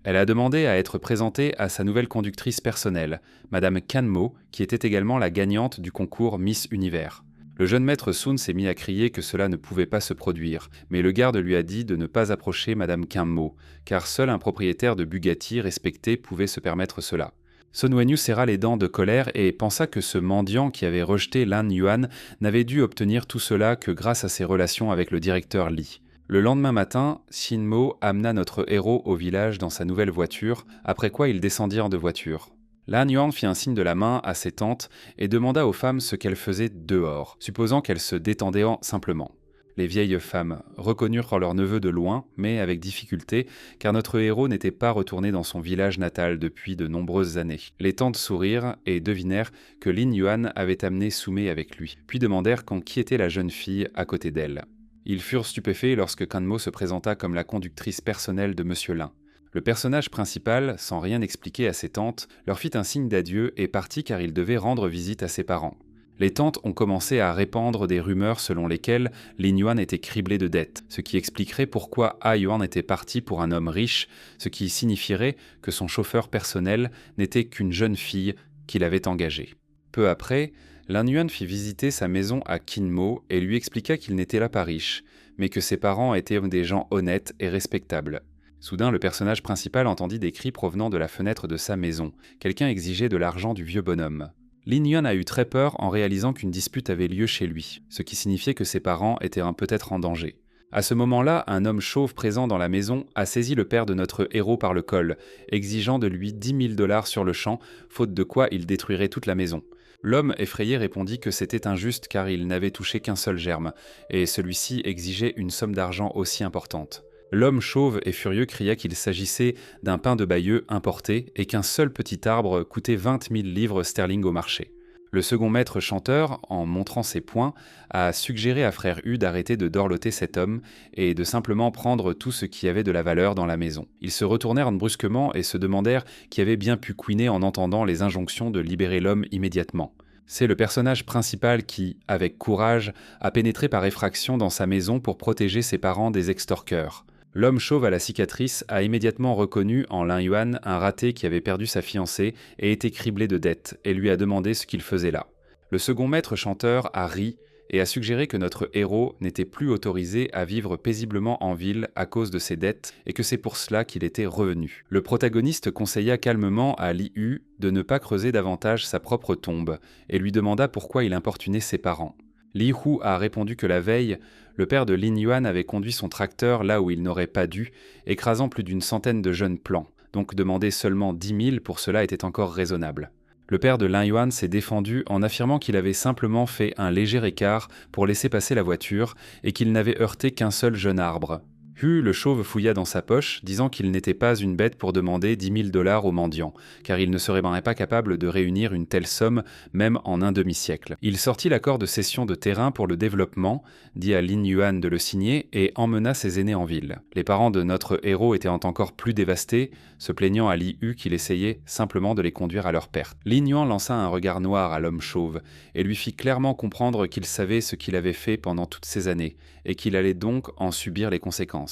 Elle a demandé à être présentée à sa nouvelle conductrice personnelle, Madame Kanmo, qui était également la gagnante du concours Miss Univers. Le jeune maître Sun s'est mis à crier que cela ne pouvait pas se produire, mais le garde lui a dit de ne pas approcher Madame Kanmo, car seul un propriétaire de Bugatti respecté pouvait se permettre cela. Sun Wenyu serra les dents de colère et pensa que ce mendiant qui avait rejeté Lin Yuan n'avait dû obtenir tout cela que grâce à ses relations avec le directeur Li. Le lendemain matin, Shinmo amena notre héros au village dans sa nouvelle voiture, après quoi ils descendirent de voiture. Lin Yuan fit un signe de la main à ses tantes et demanda aux femmes ce qu'elles faisaient dehors, supposant qu'elles se détendaient simplement. Les vieilles femmes reconnurent leur neveu de loin, mais avec difficulté, car notre héros n'était pas retourné dans son village natal depuis de nombreuses années. Les tantes sourirent et devinèrent que Lin Yuan avait amené Sumé avec lui, puis demandèrent qui était la jeune fille à côté d'elle. Ils furent stupéfaits lorsque Kanmo se présenta comme la conductrice personnelle de Monsieur Lin. Le personnage principal, sans rien expliquer à ses tantes, leur fit un signe d'adieu et partit car il devait rendre visite à ses parents. Les tantes ont commencé à répandre des rumeurs selon lesquelles Lin Yuan était criblé de dettes, ce qui expliquerait pourquoi Ah Yuan était parti pour un homme riche, ce qui signifierait que son chauffeur personnel n'était qu'une jeune fille qu'il avait engagée. Peu après, Lin Yuan fit visiter sa maison à Kinmo et lui expliqua qu'il n'était là pas riche, mais que ses parents étaient des gens honnêtes et respectables. Soudain, le personnage principal entendit des cris provenant de la fenêtre de sa maison. Quelqu'un exigeait de l'argent du vieux bonhomme. Lin Yuan a eu très peur en réalisant qu'une dispute avait lieu chez lui, ce qui signifiait que ses parents étaient peut-être en danger. À ce moment-là, un homme chauve présent dans la maison a saisi le père de notre héros par le col, exigeant de lui 10 000 $ sur le champ, faute de quoi il détruirait toute la maison. L'homme effrayé répondit que c'était injuste car il n'avait touché qu'un seul germe, et celui-ci exigeait une somme d'argent aussi importante. L'homme chauve et furieux cria qu'il s'agissait d'un pin de Bayeux importé et qu'un seul petit arbre coûtait 20 000 livres sterling au marché. Le second maître chanteur, en montrant ses poings, a suggéré à frère Hu d'arrêter de dorloter cet homme et de simplement prendre tout ce qui avait de la valeur dans la maison. Ils se retournèrent brusquement et se demandèrent qui avait bien pu couiner en entendant les injonctions de libérer l'homme immédiatement. C'est le personnage principal qui, avec courage, a pénétré par effraction dans sa maison pour protéger ses parents des extorqueurs. L'homme chauve à la cicatrice a immédiatement reconnu en Lin Yuan un raté qui avait perdu sa fiancée et était criblé de dettes, et lui a demandé ce qu'il faisait là. Le second maître chanteur a ri et a suggéré que notre héros n'était plus autorisé à vivre paisiblement en ville à cause de ses dettes et que c'est pour cela qu'il était revenu. Le protagoniste conseilla calmement à Li Yu de ne pas creuser davantage sa propre tombe et lui demanda pourquoi il importunait ses parents. Li Hu a répondu que la veille, le père de Lin Yuan avait conduit son tracteur là où il n'aurait pas dû, écrasant plus d'une centaine de jeunes plants, donc demander seulement 10 000 pour cela était encore raisonnable. Le père de Lin Yuan s'est défendu en affirmant qu'il avait simplement fait un léger écart pour laisser passer la voiture et qu'il n'avait heurté qu'un seul jeune arbre. Hu, le chauve, fouilla dans sa poche, disant qu'il n'était pas une bête pour demander 10 000 $ aux mendiants, car il ne serait pas capable de réunir une telle somme, même en un demi-siècle. Il sortit l'accord de cession de terrain pour le développement, dit à Lin Yuan de le signer, et emmena ses aînés en ville. Les parents de notre héros étaient encore plus dévastés, se plaignant à Li Yu qu'il essayait simplement de les conduire à leur perte. Lin Yuan lança un regard noir à l'homme chauve, et lui fit clairement comprendre qu'il savait ce qu'il avait fait pendant toutes ces années, et qu'il allait donc en subir les conséquences.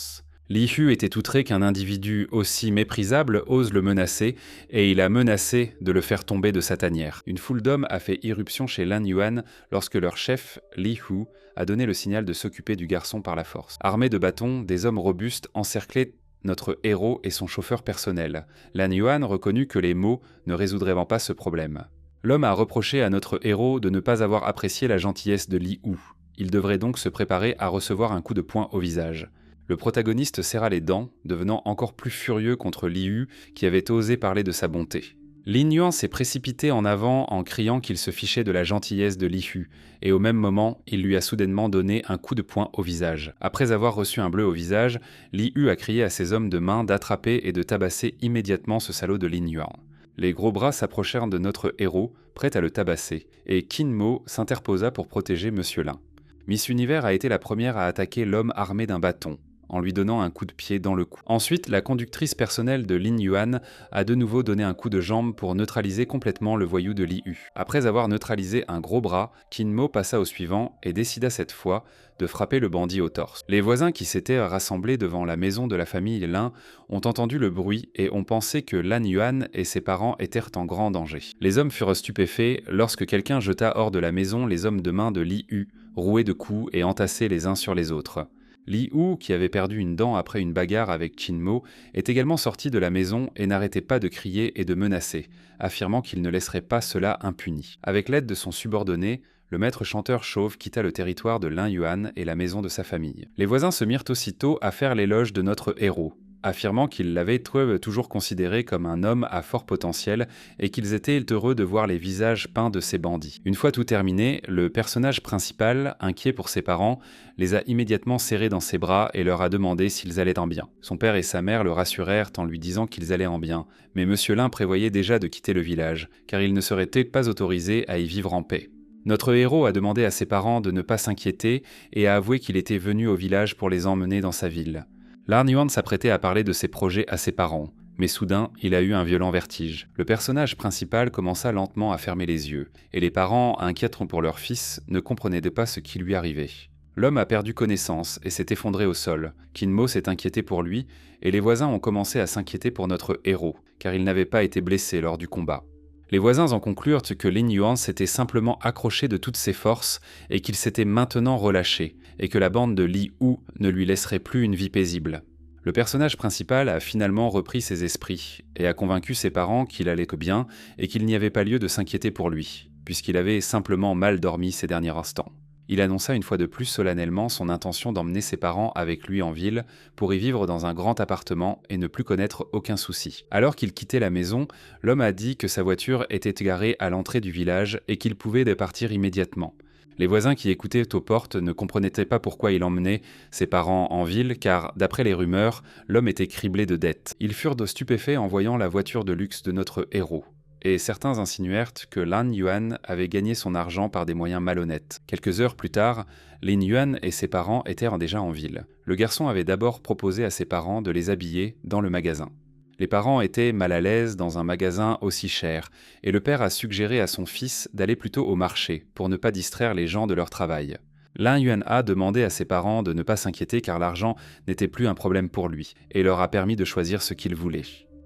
Li Hu était outré qu'un individu aussi méprisable ose le menacer, et il a menacé de le faire tomber de sa tanière. Une foule d'hommes a fait irruption chez Lin Yuan lorsque leur chef, Li Hu, a donné le signal de s'occuper du garçon par la force. Armés de bâtons, des hommes robustes encerclaient notre héros et son chauffeur personnel. Lin Yuan reconnut que les mots ne résoudraient pas ce problème. L'homme a reproché à notre héros de ne pas avoir apprécié la gentillesse de Li Hu. Il devrait donc se préparer à recevoir un coup de poing au visage. Le protagoniste serra les dents, devenant encore plus furieux contre Li Yu qui avait osé parler de sa bonté. Lin Yuan s'est précipité en avant en criant qu'il se fichait de la gentillesse de Li Hu, et au même moment, il lui a soudainement donné un coup de poing au visage. Après avoir reçu un bleu au visage, Li Yu a crié à ses hommes de main d'attraper et de tabasser immédiatement ce salaud de Lin Yuan. Les gros bras s'approchèrent de notre héros, prêts à le tabasser, et Qin Mo s'interposa pour protéger Monsieur Lin. Miss Univers a été la première à attaquer l'homme armé d'un bâton, en lui donnant un coup de pied dans le cou. Ensuite, la conductrice personnelle de Lin Yuan a de nouveau donné un coup de jambe pour neutraliser complètement le voyou de Li Yu. Après avoir neutralisé un gros bras, Qin Mo passa au suivant et décida cette fois de frapper le bandit au torse. Les voisins qui s'étaient rassemblés devant la maison de la famille Lin ont entendu le bruit et ont pensé que Lin Yuan et ses parents étaient en grand danger. Les hommes furent stupéfaits lorsque quelqu'un jeta hors de la maison les hommes de main de Li Yu, roués de coups et entassés les uns sur les autres. Li Yu, qui avait perdu une dent après une bagarre avec Qin Mo, est également sorti de la maison et n'arrêtait pas de crier et de menacer, affirmant qu'il ne laisserait pas cela impuni. Avec l'aide de son subordonné, le maître chanteur chauve quitta le territoire de Lin Yuan et la maison de sa famille. Les voisins se mirent aussitôt à faire l'éloge de notre héros, affirmant qu'ils l'avaient toujours considéré comme un homme à fort potentiel et qu'ils étaient heureux de voir les visages peints de ces bandits. Une fois tout terminé, le personnage principal, inquiet pour ses parents, les a immédiatement serrés dans ses bras et leur a demandé s'ils allaient en bien. Son père et sa mère le rassurèrent en lui disant qu'ils allaient en bien, mais Monsieur Lin prévoyait déjà de quitter le village, car il ne serait pas autorisé à y vivre en paix. Notre héros a demandé à ses parents de ne pas s'inquiéter et a avoué qu'il était venu au village pour les emmener dans sa ville. Lin Yuan s'apprêtait à parler de ses projets à ses parents, mais soudain, il a eu un violent vertige. Le personnage principal commença lentement à fermer les yeux, et les parents, inquiets pour leur fils, ne comprenaient pas ce qui lui arrivait. L'homme a perdu connaissance et s'est effondré au sol. Qin Mo s'est inquiété pour lui, et les voisins ont commencé à s'inquiéter pour notre héros, car il n'avait pas été blessé lors du combat. Les voisins en conclurent que Lin Yuan s'était simplement accroché de toutes ses forces et qu'il s'était maintenant relâché, et que la bande de Li Yu ne lui laisserait plus une vie paisible. Le personnage principal a finalement repris ses esprits et a convaincu ses parents qu'il allait bien et qu'il n'y avait pas lieu de s'inquiéter pour lui, puisqu'il avait simplement mal dormi ces derniers instants. Il annonça une fois de plus solennellement son intention d'emmener ses parents avec lui en ville pour y vivre dans un grand appartement et ne plus connaître aucun souci. Alors qu'il quittait la maison, l'homme a dit que sa voiture était garée à l'entrée du village et qu'il pouvait partir immédiatement. Les voisins qui écoutaient aux portes ne comprenaient pas pourquoi il emmenait ses parents en ville, car, d'après les rumeurs, l'homme était criblé de dettes. Ils furent stupéfaits en voyant la voiture de luxe de notre héros. Et certains insinuèrent que Lin Yuan avait gagné son argent par des moyens malhonnêtes. Quelques heures plus tard, Lin Yuan et ses parents étaient déjà en ville. Le garçon avait d'abord proposé à ses parents de les habiller dans le magasin. Les parents étaient mal à l'aise dans un magasin aussi cher, et le père a suggéré à son fils d'aller plutôt au marché, pour ne pas distraire les gens de leur travail. Lin Yuan a demandé à ses parents de ne pas s'inquiéter car l'argent n'était plus un problème pour lui, et leur a permis de choisir ce qu'ils voulaient.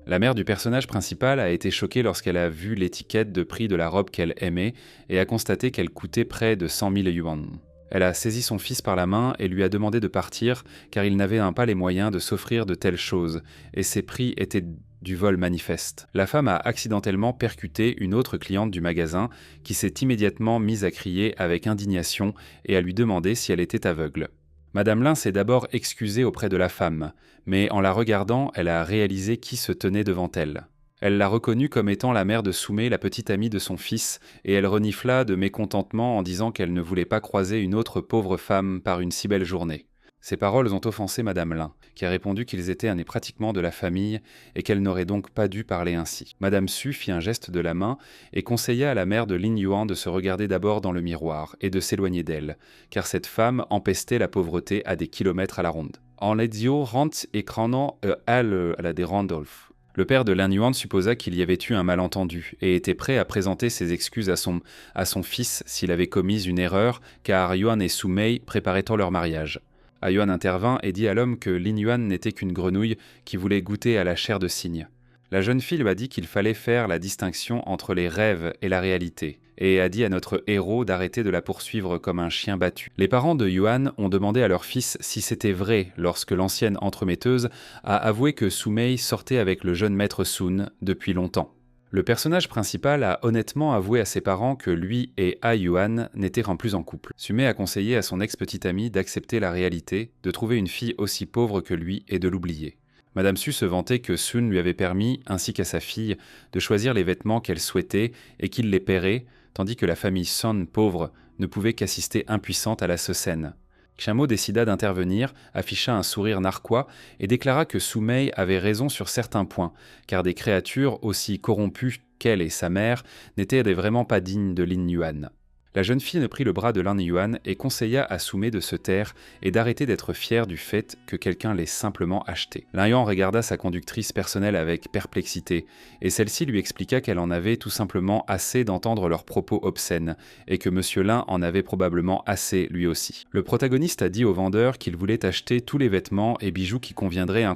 La mère du personnage principal a été choquée lorsqu'elle a vu l'étiquette de prix de la robe qu'elle aimait et a constaté qu'elle coûtait près de 100 000 yuan. Elle a saisi son fils par la main et lui a demandé de partir car il n'avait pas les moyens de s'offrir de telles choses, et ses prix étaient du vol manifeste. La femme a accidentellement percuté une autre cliente du magasin qui s'est immédiatement mise à crier avec indignation et à lui demander si elle était aveugle. Madame Lin s'est d'abord excusée auprès de la femme, mais en la regardant, elle a réalisé qui se tenait devant elle. Elle l'a reconnue comme étant la mère de Soumei, la petite amie de son fils, et elle renifla de mécontentement en disant qu'elle ne voulait pas croiser une autre pauvre femme par une si belle journée. Ces paroles ont offensé Madame Lin, qui a répondu qu'ils étaient nés pratiquement de la famille et qu'elle n'aurait donc pas dû parler ainsi. Madame Su fit un geste de la main et conseilla à la mère de Lin Yuan de se regarder d'abord dans le miroir et de s'éloigner d'elle, car cette femme empestait la pauvreté à des kilomètres à la ronde. En ledio rant et cranant à la de Randolph. Le père de Lin Yuan supposa qu'il y avait eu un malentendu et était prêt à présenter ses excuses à son fils s'il avait commis une erreur, car Yuan et Soumei préparaient tant leur mariage. Yuan intervint et dit à l'homme que Lin Yuan n'était qu'une grenouille qui voulait goûter à la chair de cygne. La jeune fille lui a dit qu'il fallait faire la distinction entre les rêves et la réalité, et a dit à notre héros d'arrêter de la poursuivre comme un chien battu. Les parents de Yuan ont demandé à leur fils si c'était vrai lorsque l'ancienne entremetteuse a avoué que Soumei sortait avec le jeune maître Sun depuis longtemps. Le personnage principal a honnêtement avoué à ses parents que lui et Yuan n'étaient plus en couple. Soumei a conseillé à son ex-petite amie d'accepter la réalité, de trouver une fille aussi pauvre que lui et de l'oublier. Madame Su se vantait que Sun lui avait permis, ainsi qu'à sa fille, de choisir les vêtements qu'elle souhaitait et qu'il les paierait, tandis que la famille Son, pauvre, ne pouvait qu'assister impuissante à la scène. Xiamo décida d'intervenir, afficha un sourire narquois et déclara que Soumei avait raison sur certains points, car des créatures aussi corrompues qu'elle et sa mère n'étaient vraiment pas dignes de Lin Yuan. La jeune fille prit le bras de Lin Yuan et conseilla à Soumei de se taire et d'arrêter d'être fière du fait que quelqu'un l'ait simplement acheté. Lin Yuan regarda sa conductrice personnelle avec perplexité, et celle-ci lui expliqua qu'elle en avait tout simplement assez d'entendre leurs propos obscènes, et que Monsieur Lin en avait probablement assez lui aussi. Le protagoniste a dit au vendeur qu'il voulait acheter tous les vêtements et bijoux qui conviendraient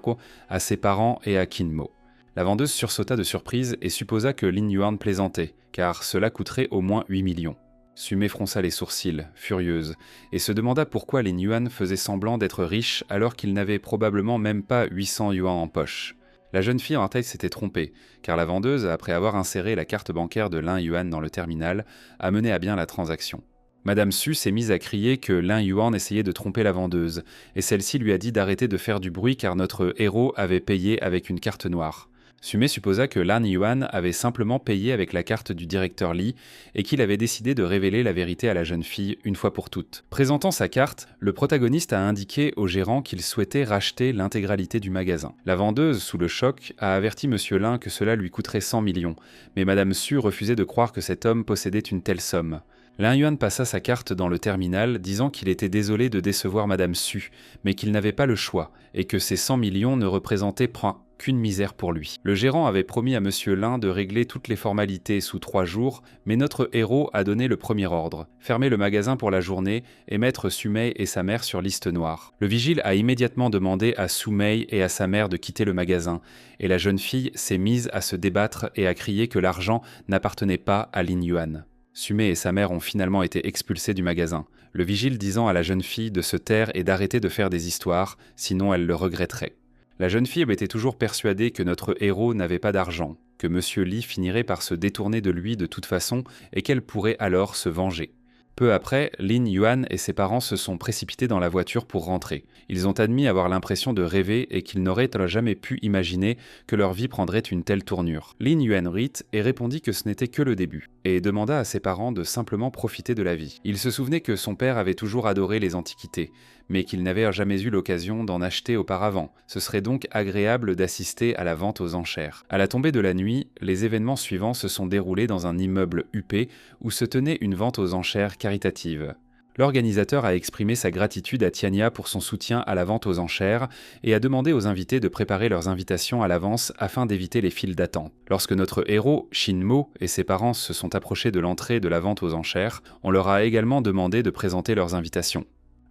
à ses parents et à Kinmo. La vendeuse sursauta de surprise et supposa que Lin Yuan plaisantait, car cela coûterait au moins 8 millions. Soumei fronça les sourcils, furieuse, et se demanda pourquoi Lin Yuan faisait semblant d'être riche alors qu'il n'avait probablement même pas 800 yuans en poche. La jeune fille en tête s'était trompée, car la vendeuse, après avoir inséré la carte bancaire de Lin Yuan dans le terminal, a mené à bien la transaction. Madame Su s'est mise à crier que Lin Yuan essayait de tromper la vendeuse, et celle-ci lui a dit d'arrêter de faire du bruit car notre héros avait payé avec une carte noire. Soumei supposa que Lin Yuan avait simplement payé avec la carte du directeur Li et qu'il avait décidé de révéler la vérité à la jeune fille une fois pour toutes. Présentant sa carte, le protagoniste a indiqué au gérant qu'il souhaitait racheter l'intégralité du magasin. La vendeuse, sous le choc, a averti Monsieur Lin que cela lui coûterait 100 millions, mais Madame Su refusait de croire que cet homme possédait une telle somme. Lin Yuan passa sa carte dans le terminal, disant qu'il était désolé de décevoir Madame Su, mais qu'il n'avait pas le choix, et que ces 100 millions ne représentaient qu'une misère pour lui. Le gérant avait promis à Monsieur Lin de régler toutes les formalités sous 3 jours, mais notre héros a donné le premier ordre, fermer le magasin pour la journée et mettre Soumei et sa mère sur liste noire. Le vigile a immédiatement demandé à Soumei et à sa mère de quitter le magasin, et la jeune fille s'est mise à se débattre et à crier que l'argent n'appartenait pas à Lin Yuan. Soumei et sa mère ont finalement été expulsés du magasin, le vigile disant à la jeune fille de se taire et d'arrêter de faire des histoires, sinon elle le regretterait. La jeune fille était toujours persuadée que notre héros n'avait pas d'argent, que Monsieur Li finirait par se détourner de lui de toute façon et qu'elle pourrait alors se venger. Peu après, Lin Yuan et ses parents se sont précipités dans la voiture pour rentrer. Ils ont admis avoir l'impression de rêver et qu'ils n'auraient jamais pu imaginer que leur vie prendrait une telle tournure. Lin Yuan rit et répondit que ce n'était que le début, et demanda à ses parents de simplement profiter de la vie. Il se souvenait que son père avait toujours adoré les antiquités, mais qu'il n'avait jamais eu l'occasion d'en acheter auparavant. Ce serait donc agréable d'assister à la vente aux enchères. À la tombée de la nuit, les événements suivants se sont déroulés dans un immeuble huppé où se tenait une vente aux enchères caritative. L'organisateur a exprimé sa gratitude à Tiania pour son soutien à la vente aux enchères et a demandé aux invités de préparer leurs invitations à l'avance afin d'éviter les files d'attente. Lorsque notre héros, Shinmo, et ses parents se sont approchés de l'entrée de la vente aux enchères, on leur a également demandé de présenter leurs invitations.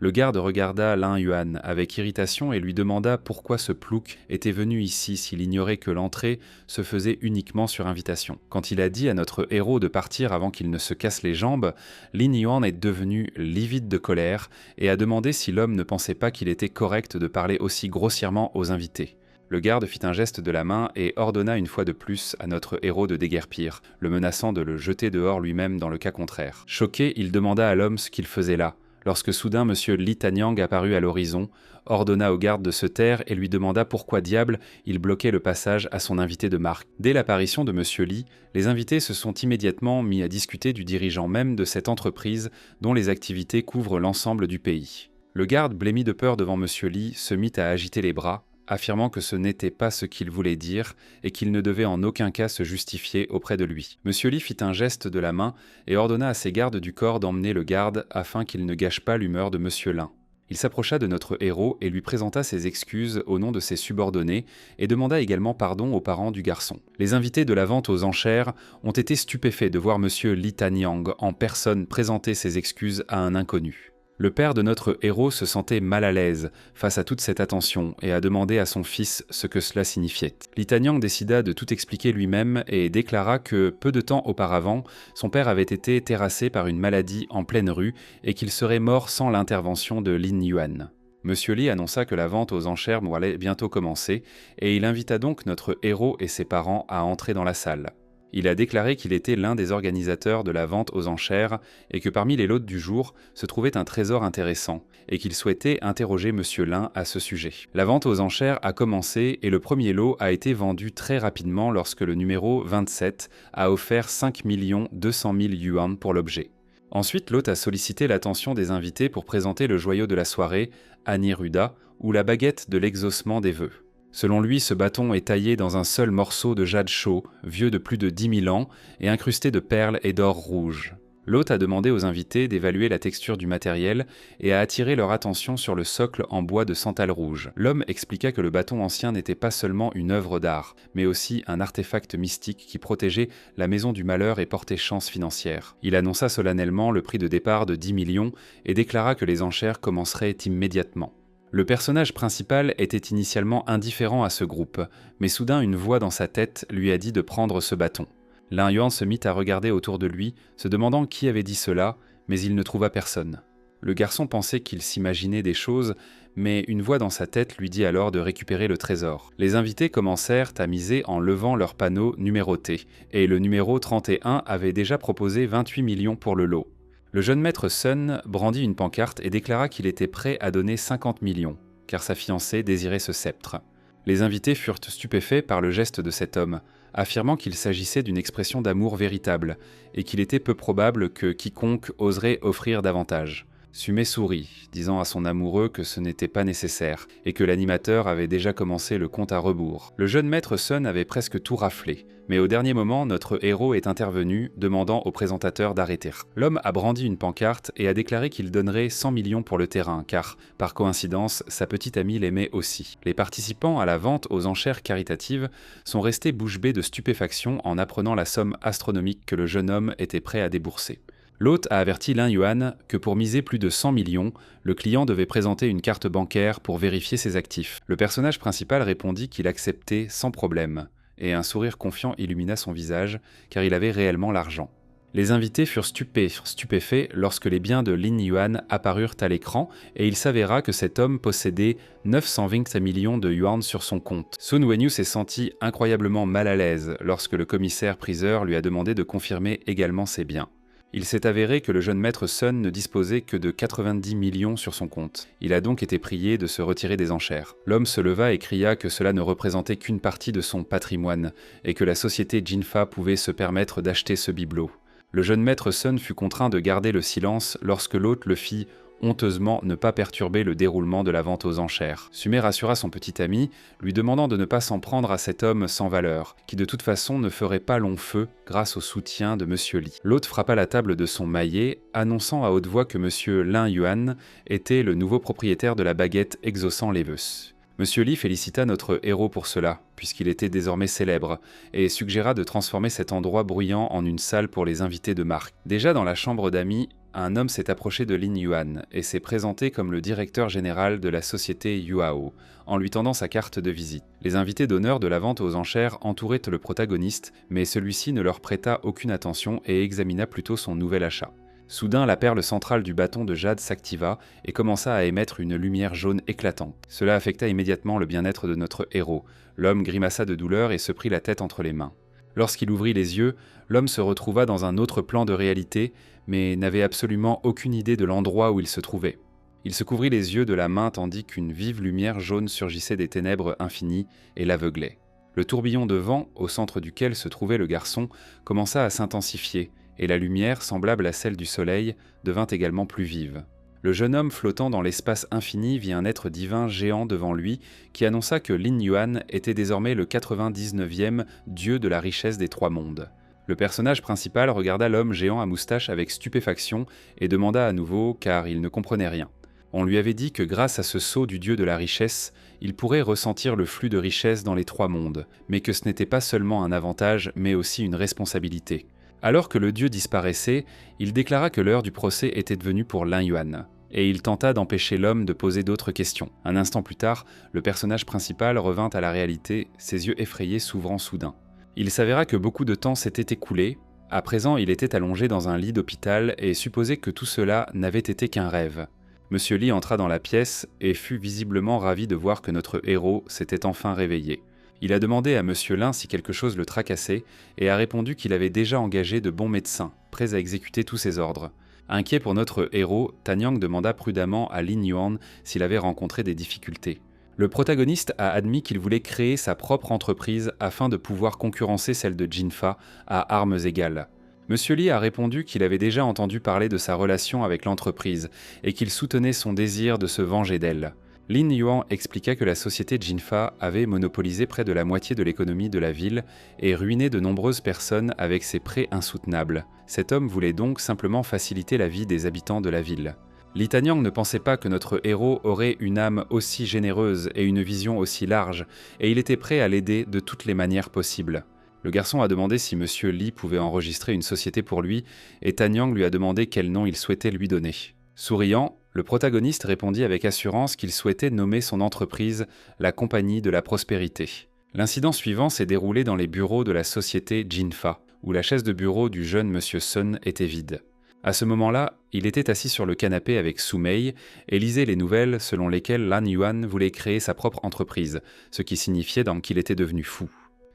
Le garde regarda Lin Yuan avec irritation et lui demanda pourquoi ce plouc était venu ici s'il ignorait que l'entrée se faisait uniquement sur invitation. Quand il a dit à notre héros de partir avant qu'il ne se casse les jambes, Lin Yuan est devenu livide de colère et a demandé si l'homme ne pensait pas qu'il était correct de parler aussi grossièrement aux invités. Le garde fit un geste de la main et ordonna une fois de plus à notre héros de déguerpir, le menaçant de le jeter dehors lui-même dans le cas contraire. Choqué, il demanda à l'homme ce qu'il faisait là, lorsque soudain M. Li Tanyang apparut à l'horizon, ordonna au garde de se taire et lui demanda pourquoi diable il bloquait le passage à son invité de marque. Dès l'apparition de M. Li, les invités se sont immédiatement mis à discuter du dirigeant même de cette entreprise dont les activités couvrent l'ensemble du pays. Le garde, blêmi de peur devant M. Li, se mit à agiter les bras, affirmant que ce n'était pas ce qu'il voulait dire et qu'il ne devait en aucun cas se justifier auprès de lui. Monsieur Li fit un geste de la main et ordonna à ses gardes du corps d'emmener le garde afin qu'il ne gâche pas l'humeur de Monsieur Lin. Il s'approcha de notre héros et lui présenta ses excuses au nom de ses subordonnés et demanda également pardon aux parents du garçon. Les invités de la vente aux enchères ont été stupéfaits de voir Monsieur Li Tanyang en personne présenter ses excuses à un inconnu. Le père de notre héros se sentait mal à l'aise face à toute cette attention et a demandé à son fils ce que cela signifiait. Li Tanyang décida de tout expliquer lui-même et déclara que, peu de temps auparavant, son père avait été terrassé par une maladie en pleine rue et qu'il serait mort sans l'intervention de Lin Yuan. Monsieur Li annonça que la vente aux enchères allait bientôt commencer et il invita donc notre héros et ses parents à entrer dans la salle. Il a déclaré qu'il était l'un des organisateurs de la vente aux enchères et que parmi les lots du jour se trouvait un trésor intéressant et qu'il souhaitait interroger Monsieur Lin à ce sujet. La vente aux enchères a commencé et le premier lot a été vendu très rapidement lorsque le numéro 27 a offert 5 200 000 yuan pour l'objet. Ensuite, l'hôte a sollicité l'attention des invités pour présenter le joyau de la soirée, Aniruda, ou la baguette de l'exaucement des vœux. Selon lui, ce bâton est taillé dans un seul morceau de jade chaud, vieux de plus de 10 000 ans, et incrusté de perles et d'or rouge. L'hôte a demandé aux invités d'évaluer la texture du matériel et a attiré leur attention sur le socle en bois de santal rouge. L'homme expliqua que le bâton ancien n'était pas seulement une œuvre d'art, mais aussi un artefact mystique qui protégeait la maison du malheur et portait chance financière. Il annonça solennellement le prix de départ de 10 millions et déclara que les enchères commenceraient immédiatement. Le personnage principal était initialement indifférent à ce groupe, mais soudain une voix dans sa tête lui a dit de prendre ce bâton. Lin Yuan se mit à regarder autour de lui, se demandant qui avait dit cela, mais il ne trouva personne. Le garçon pensait qu'il s'imaginait des choses, mais une voix dans sa tête lui dit alors de récupérer le trésor. Les invités commencèrent à miser en levant leurs panneaux numérotés, et le numéro 31 avait déjà proposé 28 millions pour le lot. Le jeune maître Sun brandit une pancarte et déclara qu'il était prêt à donner 50 millions, car sa fiancée désirait ce sceptre. Les invités furent stupéfaits par le geste de cet homme, affirmant qu'il s'agissait d'une expression d'amour véritable, et qu'il était peu probable que quiconque oserait offrir davantage. Sumé sourit, disant à son amoureux que ce n'était pas nécessaire, et que l'animateur avait déjà commencé le compte à rebours. Le jeune maître Sun avait presque tout raflé, mais au dernier moment, notre héros est intervenu, demandant au présentateur d'arrêter. L'homme a brandi une pancarte et a déclaré qu'il donnerait 100 millions pour le terrain, car, par coïncidence, sa petite amie l'aimait aussi. Les participants à la vente aux enchères caritatives sont restés bouche bée de stupéfaction en apprenant la somme astronomique que le jeune homme était prêt à débourser. L'hôte a averti Lin Yuan que pour miser plus de 100 millions, le client devait présenter une carte bancaire pour vérifier ses actifs. Le personnage principal répondit qu'il acceptait sans problème, et un sourire confiant illumina son visage, car il avait réellement l'argent. Les invités furent stupéfaits lorsque les biens de Lin Yuan apparurent à l'écran, et il s'avéra que cet homme possédait 920 millions de yuan sur son compte. Sun Wenyu s'est senti incroyablement mal à l'aise lorsque le commissaire-priseur lui a demandé de confirmer également ses biens. Il s'est avéré que le jeune maître Sun ne disposait que de 90 millions sur son compte. Il a donc été prié de se retirer des enchères. L'homme se leva et cria que cela ne représentait qu'une partie de son patrimoine, et que la société Jinfa pouvait se permettre d'acheter ce bibelot. Le jeune maître Sun fut contraint de garder le silence lorsque l'hôte le fit honteusement ne pas perturber le déroulement de la vente aux enchères. Sumé rassura son petit ami, lui demandant de ne pas s'en prendre à cet homme sans valeur, qui de toute façon ne ferait pas long feu grâce au soutien de Monsieur Li. L'hôte frappa la table de son maillet, annonçant à haute voix que Monsieur Lin Yuan était le nouveau propriétaire de la baguette exaucant les vœux. Monsieur Li félicita notre héros pour cela, puisqu'il était désormais célèbre, et suggéra de transformer cet endroit bruyant en une salle pour les invités de marque. Déjà dans la chambre d'amis, un homme s'est approché de Lin Yuan et s'est présenté comme le directeur général de la société Yuao, en lui tendant sa carte de visite. Les invités d'honneur de la vente aux enchères entouraient le protagoniste, mais celui-ci ne leur prêta aucune attention et examina plutôt son nouvel achat. Soudain, la perle centrale du bâton de jade s'activa et commença à émettre une lumière jaune éclatante. Cela affecta immédiatement le bien-être de notre héros. L'homme grimaça de douleur et se prit la tête entre les mains. Lorsqu'il ouvrit les yeux, l'homme se retrouva dans un autre plan de réalité, mais n'avait absolument aucune idée de l'endroit où il se trouvait. Il se couvrit les yeux de la main tandis qu'une vive lumière jaune surgissait des ténèbres infinies et l'aveuglait. Le tourbillon de vent, au centre duquel se trouvait le garçon, commença à s'intensifier, et la lumière, semblable à celle du soleil, devint également plus vive. Le jeune homme flottant dans l'espace infini vit un être divin géant devant lui qui annonça que Lin Yuan était désormais le 99e dieu de la richesse des trois mondes. Le personnage principal regarda l'homme géant à moustache avec stupéfaction et demanda à nouveau car il ne comprenait rien. On lui avait dit que grâce à ce sceau du dieu de la richesse, il pourrait ressentir le flux de richesse dans les trois mondes, mais que ce n'était pas seulement un avantage mais aussi une responsabilité. Alors que le dieu disparaissait, il déclara que l'heure du procès était devenue pour Lin Yuan, et il tenta d'empêcher l'homme de poser d'autres questions. Un instant plus tard, le personnage principal revint à la réalité, ses yeux effrayés s'ouvrant soudain. Il s'avéra que beaucoup de temps s'était écoulé. À présent, il était allongé dans un lit d'hôpital et supposait que tout cela n'avait été qu'un rêve. Monsieur Lee entra dans la pièce et fut visiblement ravi de voir que notre héros s'était enfin réveillé. Il a demandé à Monsieur Lin si quelque chose le tracassait et a répondu qu'il avait déjà engagé de bons médecins, prêts à exécuter tous ses ordres. Inquiet pour notre héros, Tan Yang demanda prudemment à Lin Yuan s'il avait rencontré des difficultés. Le protagoniste a admis qu'il voulait créer sa propre entreprise afin de pouvoir concurrencer celle de Jinfa à armes égales. Monsieur Lee a répondu qu'il avait déjà entendu parler de sa relation avec l'entreprise et qu'il soutenait son désir de se venger d'elle. Lin Yuan expliqua que la société Jinfa avait monopolisé près de la moitié de l'économie de la ville et ruiné de nombreuses personnes avec ses prêts insoutenables. Cet homme voulait donc simplement faciliter la vie des habitants de la ville. Li Tanyang ne pensait pas que notre héros aurait une âme aussi généreuse et une vision aussi large, et il était prêt à l'aider de toutes les manières possibles. Le garçon a demandé si Monsieur Li pouvait enregistrer une société pour lui, et Tanyang lui a demandé quel nom il souhaitait lui donner. Souriant, le protagoniste répondit avec assurance qu'il souhaitait nommer son entreprise la Compagnie de la Prospérité. L'incident suivant s'est déroulé dans les bureaux de la société Jinfa, où la chaise de bureau du jeune Monsieur Sun était vide. À ce moment-là, il était assis sur le canapé avec Su Mei et lisait les nouvelles selon lesquelles Lin Yuan voulait créer sa propre entreprise, ce qui signifiait donc qu'il était devenu fou.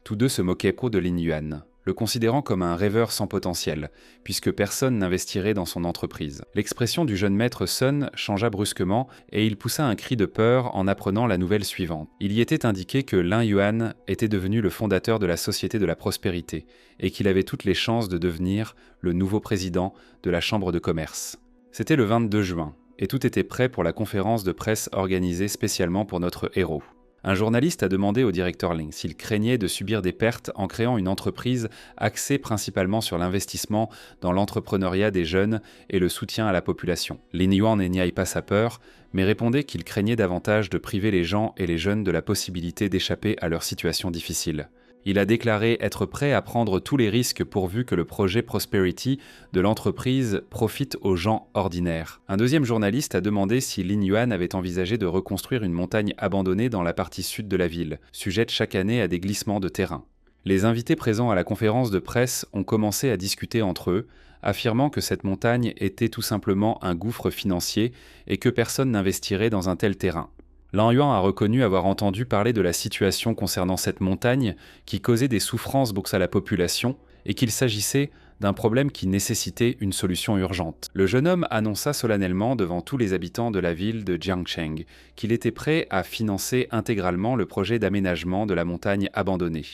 Tous deux se moquaient pro de Lin Yuan, le considérant comme un rêveur sans potentiel, puisque personne n'investirait dans son entreprise. L'expression du jeune maître Sun changea brusquement et il poussa un cri de peur en apprenant la nouvelle suivante. Il y était indiqué que Lin Yuan était devenu le fondateur de la Société de la Prospérité et qu'il avait toutes les chances de devenir le nouveau président de la Chambre de commerce. C'était le 22 juin, et tout était prêt pour la conférence de presse organisée spécialement pour notre héros. Un journaliste a demandé au directeur Ling s'il craignait de subir des pertes en créant une entreprise axée principalement sur l'investissement dans l'entrepreneuriat des jeunes et le soutien à la population. Lin Yuan n'y pas sa peur, mais répondait qu'il craignait davantage de priver les gens et les jeunes de la possibilité d'échapper à leur situation difficile. Il a déclaré être prêt à prendre tous les risques pourvu que le projet Prosperity de l'entreprise profite aux gens ordinaires. Un deuxième journaliste a demandé si Lin Yuan avait envisagé de reconstruire une montagne abandonnée dans la partie sud de la ville, sujette chaque année à des glissements de terrain. Les invités présents à la conférence de presse ont commencé à discuter entre eux, affirmant que cette montagne était tout simplement un gouffre financier et que personne n'investirait dans un tel terrain. Lin Yuan a reconnu avoir entendu parler de la situation concernant cette montagne qui causait des souffrances à la population et qu'il s'agissait d'un problème qui nécessitait une solution urgente. Le jeune homme annonça solennellement devant tous les habitants de la ville de Jiangcheng qu'il était prêt à financer intégralement le projet d'aménagement de la montagne abandonnée.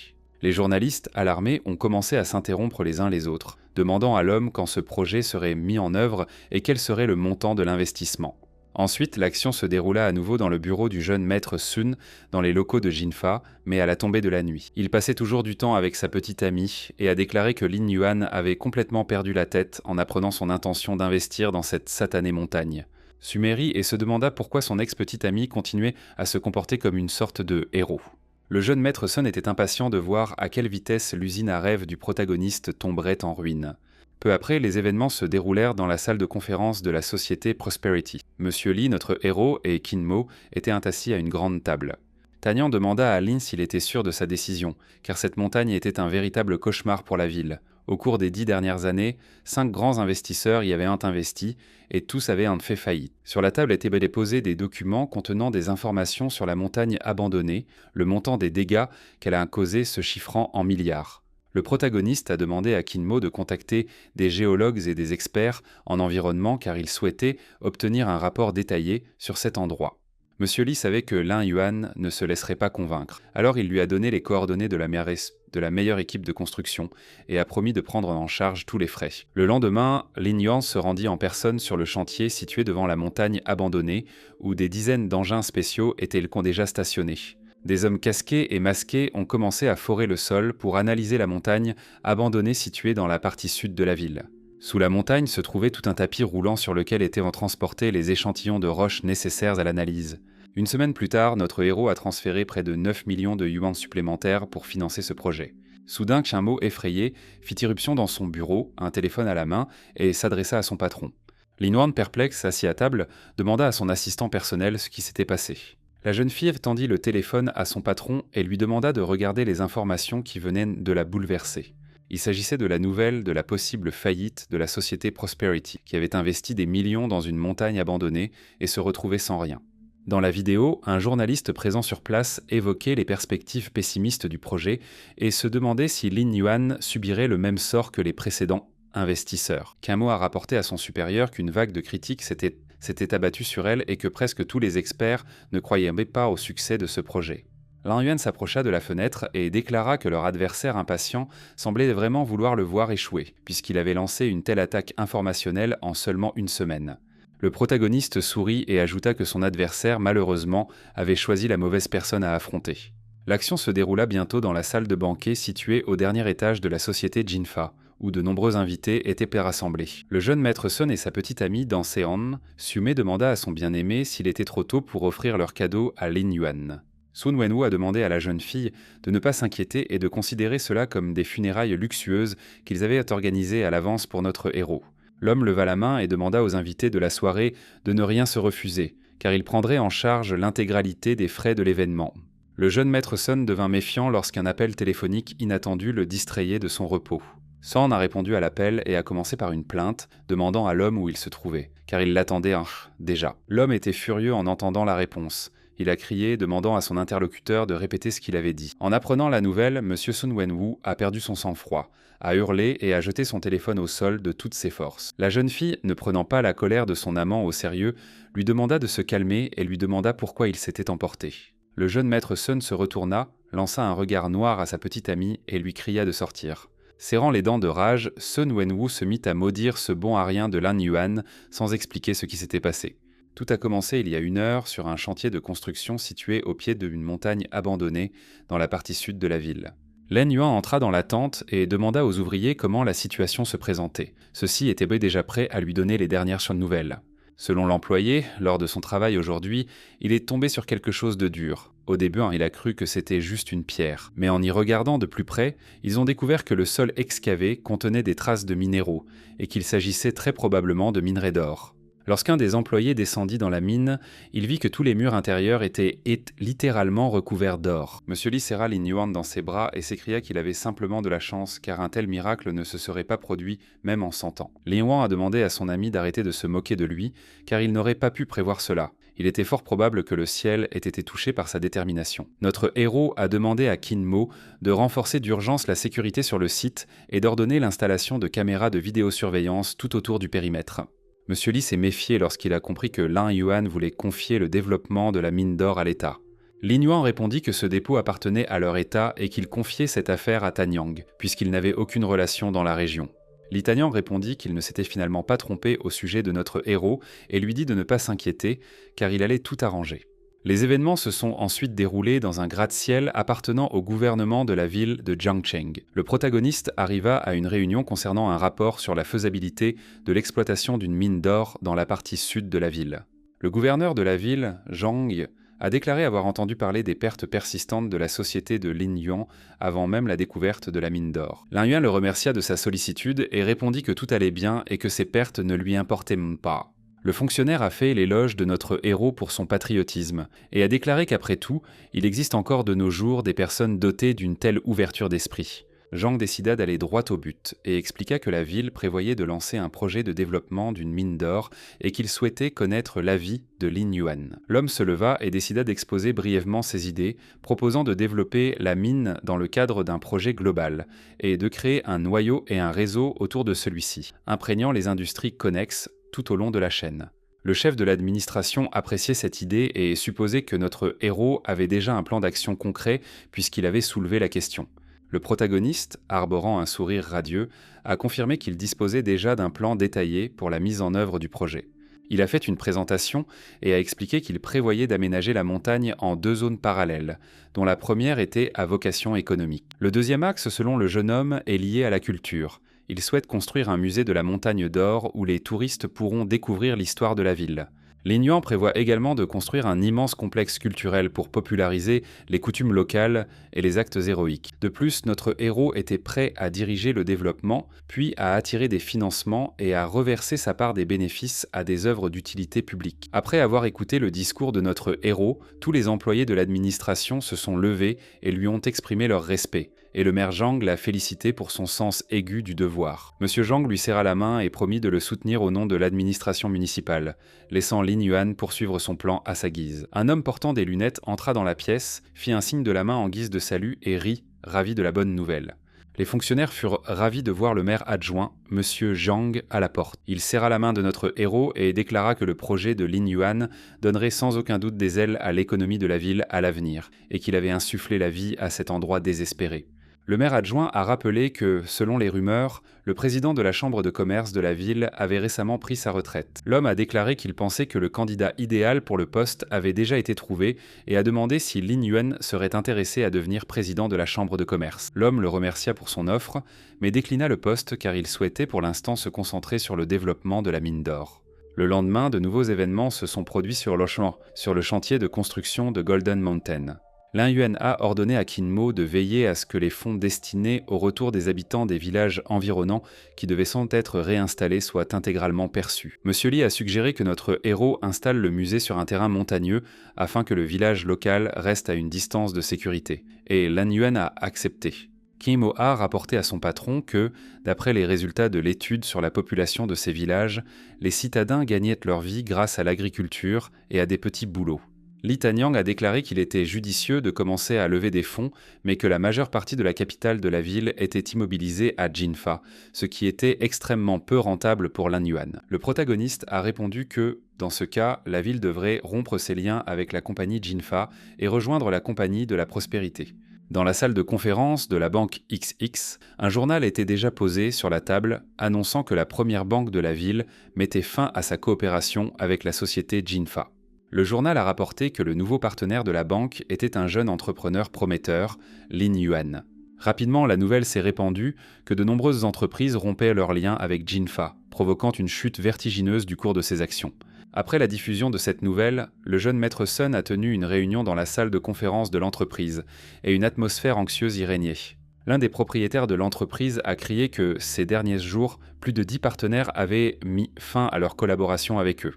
Les journalistes, alarmés, ont commencé à s'interrompre les uns les autres, demandant à l'homme quand ce projet serait mis en œuvre et quel serait le montant de l'investissement. Ensuite, l'action se déroula à nouveau dans le bureau du jeune maître Sun, dans les locaux de Jinfa, mais à la tombée de la nuit. Il passait toujours du temps avec sa petite amie et a déclaré que Lin Yuan avait complètement perdu la tête en apprenant son intention d'investir dans cette satanée montagne. Suméri et se demanda pourquoi son ex-petite amie continuait à se comporter comme une sorte de héros. Le jeune maître Sun était impatient de voir à quelle vitesse l'usine à rêve du protagoniste tomberait en ruine. Peu après, les événements se déroulèrent dans la salle de conférence de la société Prosperity. Monsieur Lee, notre héros, et Kin Mo étaient assis à une grande table. Tanyang demanda à Lin s'il était sûr de sa décision, car cette montagne était un véritable cauchemar pour la ville. Au cours des 10 dernières années, 5 grands investisseurs y avaient investi, et tous avaient fait faillite. Sur la table étaient déposés des documents contenant des informations sur la montagne abandonnée, le montant des dégâts qu'elle a causés se chiffrant en milliards. Le protagoniste a demandé à Kin Mo de contacter des géologues et des experts en environnement car il souhaitait obtenir un rapport détaillé sur cet endroit. Monsieur Lee savait que Lin Yuan ne se laisserait pas convaincre, alors il lui a donné les coordonnées de la meilleure équipe de construction et a promis de prendre en charge tous les frais. Le lendemain, Lin Yuan se rendit en personne sur le chantier situé devant la montagne abandonnée où des dizaines d'engins spéciaux étaient déjà stationnés. Des hommes casqués et masqués ont commencé à forer le sol pour analyser la montagne abandonnée située dans la partie sud de la ville. Sous la montagne se trouvait tout un tapis roulant sur lequel étaient transportés les échantillons de roches nécessaires à l'analyse. Une semaine plus tard, notre héros a transféré près de 9 millions de yuans supplémentaires pour financer ce projet. Soudain, Kin Mo, effrayé, fit irruption dans son bureau, un téléphone à la main, et s'adressa à son patron. Lin Yuan, perplexe, assis à table, demanda à son assistant personnel ce qui s'était passé. La jeune fille tendit le téléphone à son patron et lui demanda de regarder les informations qui venaient de la bouleverser. Il s'agissait de la nouvelle de la possible faillite de la société Prosperity, qui avait investi des millions dans une montagne abandonnée et se retrouvait sans rien. Dans la vidéo, un journaliste présent sur place évoquait les perspectives pessimistes du projet et se demandait si Lin Yuan subirait le même sort que les précédents investisseurs. Kin Mo a rapporté à son supérieur qu'une vague de critiques s'était abattue sur elle et que presque tous les experts ne croyaient pas au succès de ce projet. Lin Yuan s'approcha de la fenêtre et déclara que leur adversaire impatient semblait vraiment vouloir le voir échouer, puisqu'il avait lancé une telle attaque informationnelle en seulement une semaine. Le protagoniste sourit et ajouta que son adversaire, malheureusement, avait choisi la mauvaise personne à affronter. L'action se déroula bientôt dans la salle de banquet située au dernier étage de la société Jinfa, où de nombreux invités étaient rassemblés. Le jeune maître Sun et sa petite amie Dan Seon, Sume demanda à son bien-aimé s'il était trop tôt pour offrir leur cadeau à Lin Yuan. Sun Wenwu a demandé à la jeune fille de ne pas s'inquiéter et de considérer cela comme des funérailles luxueuses qu'ils avaient organisées à l'avance pour notre héros. L'homme leva la main et demanda aux invités de la soirée de ne rien se refuser, car il prendrait en charge l'intégralité des frais de l'événement. Le jeune maître Sun devint méfiant lorsqu'un appel téléphonique inattendu le distrayait de son repos. Sun a répondu à l'appel et a commencé par une plainte, demandant à l'homme où il se trouvait, car il l'attendait déjà. L'homme était furieux en entendant la réponse. Il a crié, demandant à son interlocuteur de répéter ce qu'il avait dit. En apprenant la nouvelle, M. Sun Wenwu a perdu son sang-froid, a hurlé et a jeté son téléphone au sol de toutes ses forces. La jeune fille, ne prenant pas la colère de son amant au sérieux, lui demanda de se calmer et lui demanda pourquoi il s'était emporté. Le jeune maître Sun se retourna, lança un regard noir à sa petite amie et lui cria de sortir. Serrant les dents de rage, Sun Wenwu se mit à maudire ce bon à rien de Lin Yuan sans expliquer ce qui s'était passé. Tout a commencé il y a 1 heure sur un chantier de construction situé au pied d'une montagne abandonnée dans la partie sud de la ville. Lin Yuan entra dans la tente et demanda aux ouvriers comment la situation se présentait. Ceux-ci étaient déjà prêts à lui donner les dernières nouvelles. Selon l'employé, lors de son travail aujourd'hui, il est tombé sur quelque chose de dur. Au début, il a cru que c'était juste une pierre, mais en y regardant de plus près, ils ont découvert que le sol excavé contenait des traces de minéraux et qu'il s'agissait très probablement de minerais d'or. Lorsqu'un des employés descendit dans la mine, il vit que tous les murs intérieurs étaient littéralement recouverts d'or. Monsieur Lee serra Lin Yuan dans ses bras et s'écria qu'il avait simplement de la chance, car un tel miracle ne se serait pas produit même en 100 ans. Lin Yuan a demandé à son ami d'arrêter de se moquer de lui, car il n'aurait pas pu prévoir cela. Il était fort probable que le ciel ait été touché par sa détermination. Notre héros a demandé à Kin Mo de renforcer d'urgence la sécurité sur le site et d'ordonner l'installation de caméras de vidéosurveillance tout autour du périmètre. Monsieur Lee s'est méfié lorsqu'il a compris que Lin Yuan voulait confier le développement de la mine d'or à l'État. Lin Yuan répondit que ce dépôt appartenait à leur État et qu'il confiait cette affaire à Tanyang, puisqu'il n'avait aucune relation dans la région. Li Tanyang répondit qu'il ne s'était finalement pas trompé au sujet de notre héros et lui dit de ne pas s'inquiéter, car il allait tout arranger. Les événements se sont ensuite déroulés dans un gratte-ciel appartenant au gouvernement de la ville de Jiangcheng. Le protagoniste arriva à une réunion concernant un rapport sur la faisabilité de l'exploitation d'une mine d'or dans la partie sud de la ville. Le gouverneur de la ville, Zhang, a déclaré avoir entendu parler des pertes persistantes de la société de Lin Yuan avant même la découverte de la mine d'or. Lin Yuan le remercia de sa sollicitude et répondit que tout allait bien et que ces pertes ne lui importaient pas. Le fonctionnaire a fait l'éloge de notre héros pour son patriotisme et a déclaré qu'après tout, il existe encore de nos jours des personnes dotées d'une telle ouverture d'esprit. Zhang décida d'aller droit au but et expliqua que la ville prévoyait de lancer un projet de développement d'une mine d'or et qu'il souhaitait connaître l'avis de Lin Yuan. L'homme se leva et décida d'exposer brièvement ses idées, proposant de développer la mine dans le cadre d'un projet global et de créer un noyau et un réseau autour de celui-ci, imprégnant les industries connexes tout au long de la chaîne. Le chef de l'administration appréciait cette idée et supposait que notre héros avait déjà un plan d'action concret puisqu'il avait soulevé la question. Le protagoniste, arborant un sourire radieux, a confirmé qu'il disposait déjà d'un plan détaillé pour la mise en œuvre du projet. Il a fait une présentation et a expliqué qu'il prévoyait d'aménager la montagne en 2 zones parallèles, dont la première était à vocation économique. Le deuxième axe, selon le jeune homme, est lié à la culture. Il souhaite construire un musée de la montagne d'or où les touristes pourront découvrir l'histoire de la ville. Lin Yuan prévoit également de construire un immense complexe culturel pour populariser les coutumes locales et les actes héroïques. De plus, notre héros était prêt à diriger le développement, puis à attirer des financements et à reverser sa part des bénéfices à des œuvres d'utilité publique. Après avoir écouté le discours de notre héros, tous les employés de l'administration se sont levés et lui ont exprimé leur respect. Et le maire Zhang l'a félicité pour son sens aigu du devoir. Monsieur Zhang lui serra la main et promit de le soutenir au nom de l'administration municipale, laissant Lin Yuan poursuivre son plan à sa guise. Un homme portant des lunettes entra dans la pièce, fit un signe de la main en guise de salut et rit, ravi de la bonne nouvelle. Les fonctionnaires furent ravis de voir le maire adjoint, Monsieur Zhang, à la porte. Il serra la main de notre héros et déclara que le projet de Lin Yuan donnerait sans aucun doute des ailes à l'économie de la ville à l'avenir, et qu'il avait insufflé la vie à cet endroit désespéré. Le maire adjoint a rappelé que, selon les rumeurs, le président de la chambre de commerce de la ville avait récemment pris sa retraite. L'homme a déclaré qu'il pensait que le candidat idéal pour le poste avait déjà été trouvé et a demandé si Lin Yuan serait intéressé à devenir président de la chambre de commerce. L'homme le remercia pour son offre, mais déclina le poste car il souhaitait pour l'instant se concentrer sur le développement de la mine d'or. Le lendemain, de nouveaux événements se sont produits sur le chantier de construction de Golden Mountain. Lin Yuan a ordonné à Qin Mo de veiller à ce que les fonds destinés au retour des habitants des villages environnants qui devaient sans être réinstallés soient intégralement perçus. Monsieur Li a suggéré que notre héros installe le musée sur un terrain montagneux afin que le village local reste à une distance de sécurité, et Lin Yuan a accepté. Qin Mo a rapporté à son patron que, d'après les résultats de l'étude sur la population de ces villages, les citadins gagnaient leur vie grâce à l'agriculture et à des petits boulots. Li Tanyang a déclaré qu'il était judicieux de commencer à lever des fonds, mais que la majeure partie de la capitale de la ville était immobilisée à Jinfa, ce qui était extrêmement peu rentable pour Lin Yuan. Le protagoniste a répondu que, dans ce cas, la ville devrait rompre ses liens avec la compagnie Jinfa et rejoindre la compagnie de la prospérité. Dans la salle de conférence de la banque XX, un journal était déjà posé sur la table annonçant que la première banque de la ville mettait fin à sa coopération avec la société Jinfa. Le journal a rapporté que le nouveau partenaire de la banque était un jeune entrepreneur prometteur, Lin Yuan. Rapidement, la nouvelle s'est répandue que de nombreuses entreprises rompaient leurs liens avec Jinfa, provoquant une chute vertigineuse du cours de ses actions. Après la diffusion de cette nouvelle, le jeune maître Sun a tenu une réunion dans la salle de conférence de l'entreprise, et une atmosphère anxieuse y régnait. L'un des propriétaires de l'entreprise a crié que, ces derniers jours, plus de 10 partenaires avaient mis fin à leur collaboration avec eux.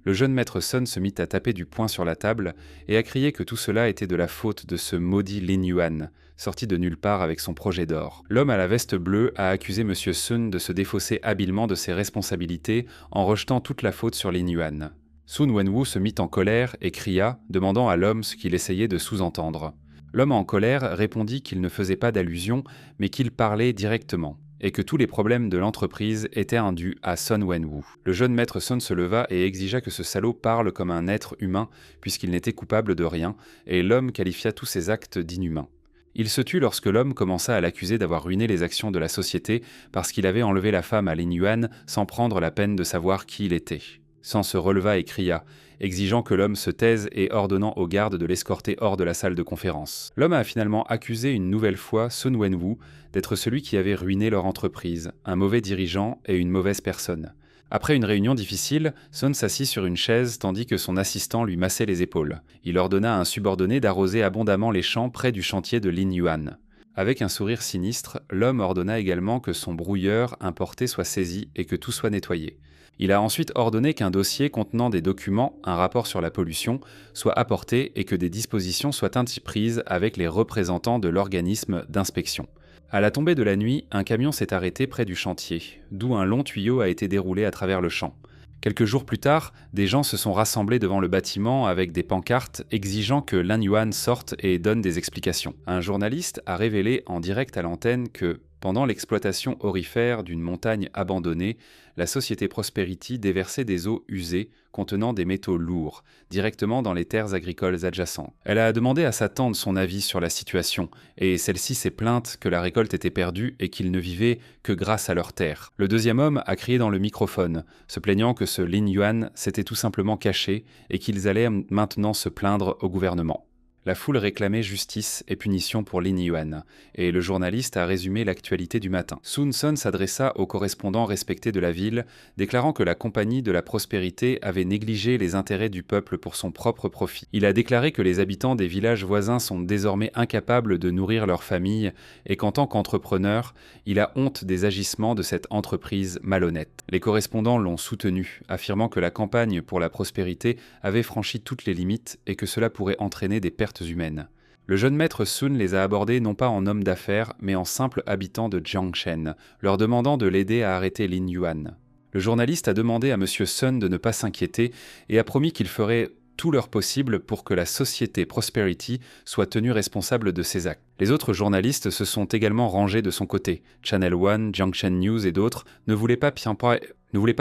Le jeune maître Sun se mit à taper du poing sur la table et a crié que tout cela était de la faute de ce maudit Lin Yuan, sorti de nulle part avec son projet d'or. L'homme à la veste bleue a accusé M. Sun de se défausser habilement de ses responsabilités en rejetant toute la faute sur Lin Yuan. Sun Wenwu se mit en colère et cria, demandant à l'homme ce qu'il essayait de sous-entendre. L'homme en colère répondit qu'il ne faisait pas d'allusion, mais qu'il parlait directement, et que tous les problèmes de l'entreprise étaient indus à Sun Wenwu. Le jeune maître Sun se leva et exigea que ce salaud parle comme un être humain, puisqu'il n'était coupable de rien, et l'homme qualifia tous ses actes d'inhumains. Il se tut lorsque l'homme commença à l'accuser d'avoir ruiné les actions de la société parce qu'il avait enlevé la femme à Lin Yuan sans prendre la peine de savoir qui il était. Sun se releva et cria, exigeant que l'homme se taise et ordonnant aux gardes de l'escorter hors de la salle de conférence. L'homme a finalement accusé une nouvelle fois Sun Wenwu d'être celui qui avait ruiné leur entreprise, un mauvais dirigeant et une mauvaise personne. Après une réunion difficile, Sun s'assit sur une chaise tandis que son assistant lui massait les épaules. Il ordonna à un subordonné d'arroser abondamment les champs près du chantier de Lin Yuan. Avec un sourire sinistre, l'homme ordonna également que son brouilleur importé soit saisi et que tout soit nettoyé. Il a ensuite ordonné qu'un dossier contenant des documents, un rapport sur la pollution, soit apporté et que des dispositions soient ainsi prises avec les représentants de l'organisme d'inspection. À la tombée de la nuit, un camion s'est arrêté près du chantier, d'où un long tuyau a été déroulé à travers le champ. Quelques jours plus tard, des gens se sont rassemblés devant le bâtiment avec des pancartes exigeant que Lin Yuan sorte et donne des explications. Un journaliste a révélé en direct à l'antenne que, pendant l'exploitation aurifère d'une montagne abandonnée, la société Prosperity déversait des eaux usées contenant des métaux lourds, directement dans les terres agricoles adjacentes. Elle a demandé à sa tante son avis sur la situation, et celle-ci s'est plainte que la récolte était perdue et qu'ils ne vivaient que grâce à leurs terres. Le deuxième homme a crié dans le microphone, se plaignant que ce Lin Yuan s'était tout simplement caché et qu'ils allaient maintenant se plaindre au gouvernement. La foule réclamait justice et punition pour Lin Yuan, et le journaliste a résumé l'actualité du matin. Sun Sun s'adressa aux correspondants respectés de la ville, déclarant que la compagnie de la prospérité avait négligé les intérêts du peuple pour son propre profit. Il a déclaré que les habitants des villages voisins sont désormais incapables de nourrir leurs familles et qu'en tant qu'entrepreneur, il a honte des agissements de cette entreprise malhonnête. Les correspondants l'ont soutenu, affirmant que la campagne pour la prospérité avait franchi toutes les limites et que cela pourrait entraîner des pertes humaines. Le jeune maître Sun les a abordés non pas en homme d'affaires, mais en simple habitant de Jiangshen, leur demandant de l'aider à arrêter Lin Yuan. Le journaliste a demandé à M. Sun de ne pas s'inquiéter et a promis qu'il ferait tout leur possible pour que la société Prosperity soit tenue responsable de ses actes. Les autres journalistes se sont également rangés de son côté. Channel One, Jiangshen News et d'autres ne voulaient pas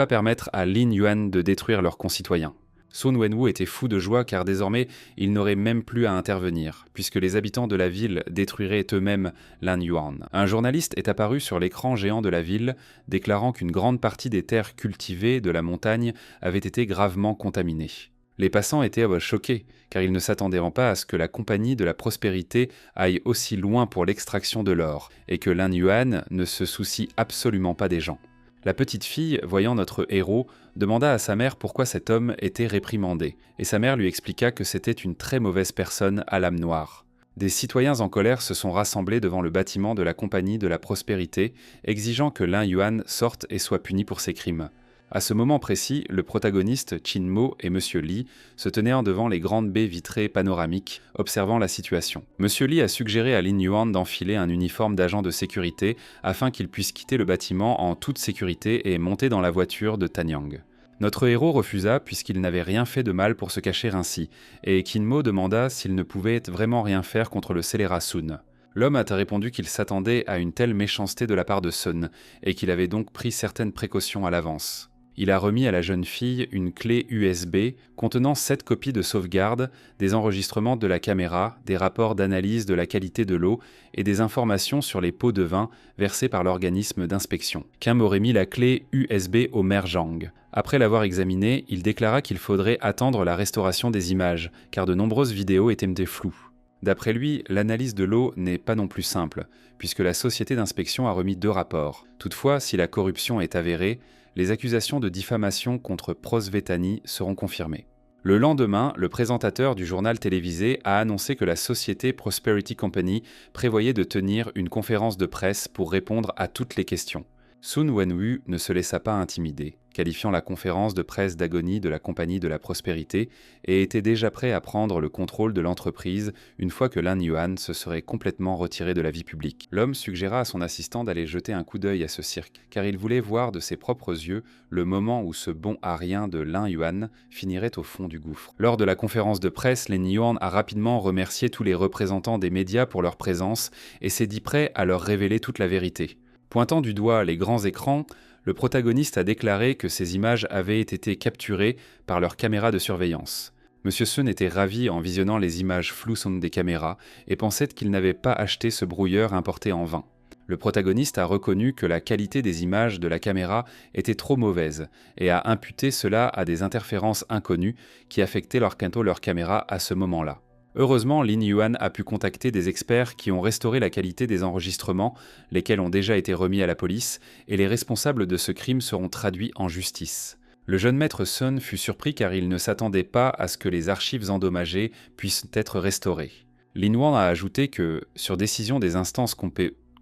permettre à Lin Yuan de détruire leurs concitoyens. Sun Wenwu était fou de joie car désormais il n'aurait même plus à intervenir, puisque les habitants de la ville détruiraient eux-mêmes Lin Yuan. Un journaliste est apparu sur l'écran géant de la ville, déclarant qu'une grande partie des terres cultivées de la montagne avait été gravement contaminée. Les passants étaient choqués, car ils ne s'attendaient pas à ce que la compagnie de la prospérité aille aussi loin pour l'extraction de l'or, et que Lin Yuan ne se soucie absolument pas des gens. La petite fille, voyant notre héros, demanda à sa mère pourquoi cet homme était réprimandé, et sa mère lui expliqua que c'était une très mauvaise personne à l'âme noire. Des citoyens en colère se sont rassemblés devant le bâtiment de la compagnie de la prospérité, exigeant que Lin Yuan sorte et soit puni pour ses crimes. À ce moment précis, le protagoniste Chin Mo et Monsieur Li se tenaient devant les grandes baies vitrées panoramiques, observant la situation. Monsieur Li a suggéré à Lin Yuan d'enfiler un uniforme d'agent de sécurité afin qu'il puisse quitter le bâtiment en toute sécurité et monter dans la voiture de Tanyang. Notre héros refusa puisqu'il n'avait rien fait de mal pour se cacher ainsi, et Chin Mo demanda s'il ne pouvait vraiment rien faire contre le scélérat Sun. L'homme a répondu qu'il s'attendait à une telle méchanceté de la part de Sun, et qu'il avait donc pris certaines précautions à l'avance. Il a remis à la jeune fille une clé USB contenant 7 copies de sauvegarde, des enregistrements de la caméra, des rapports d'analyse de la qualité de l'eau et des informations sur les pots de vin versés par l'organisme d'inspection. Kim aurait mis la clé USB au maire Zhang. Après l'avoir examinée, il déclara qu'il faudrait attendre la restauration des images, car de nombreuses vidéos étaient floues. D'après lui, l'analyse de l'eau n'est pas non plus simple, puisque la société d'inspection a remis 2 rapports. Toutefois, si la corruption est avérée, les accusations de diffamation contre Prosvetani seront confirmées. Le lendemain, le présentateur du journal télévisé a annoncé que la société Prosperity Company prévoyait de tenir une conférence de presse pour répondre à toutes les questions. Sun Wenwu ne se laissa pas intimider, qualifiant la conférence de presse d'agonie de la compagnie de la prospérité et était déjà prêt à prendre le contrôle de l'entreprise une fois que Lin Yuan se serait complètement retiré de la vie publique. L'homme suggéra à son assistant d'aller jeter un coup d'œil à ce cirque, car il voulait voir de ses propres yeux le moment où ce bon à rien de Lin Yuan finirait au fond du gouffre. Lors de la conférence de presse, Lin Yuan a rapidement remercié tous les représentants des médias pour leur présence et s'est dit prêt à leur révéler toute la vérité. Pointant du doigt les grands écrans, le protagoniste a déclaré que ces images avaient été capturées par leur caméra de surveillance. Monsieur Sun était ravi en visionnant les images floues des caméras et pensait qu'il n'avait pas acheté ce brouilleur importé en vain. Le protagoniste a reconnu que la qualité des images de la caméra était trop mauvaise et a imputé cela à des interférences inconnues qui affectaient leur caméra à ce moment-là. Heureusement, Lin Yuan a pu contacter des experts qui ont restauré la qualité des enregistrements, lesquels ont déjà été remis à la police, et les responsables de ce crime seront traduits en justice. Le jeune maître Sun fut surpris car il ne s'attendait pas à ce que les archives endommagées puissent être restaurées. Lin Yuan a ajouté que, sur décision des instances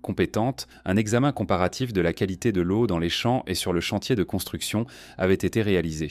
compétentes, un examen comparatif de la qualité de l'eau dans les champs et sur le chantier de construction avait été réalisé.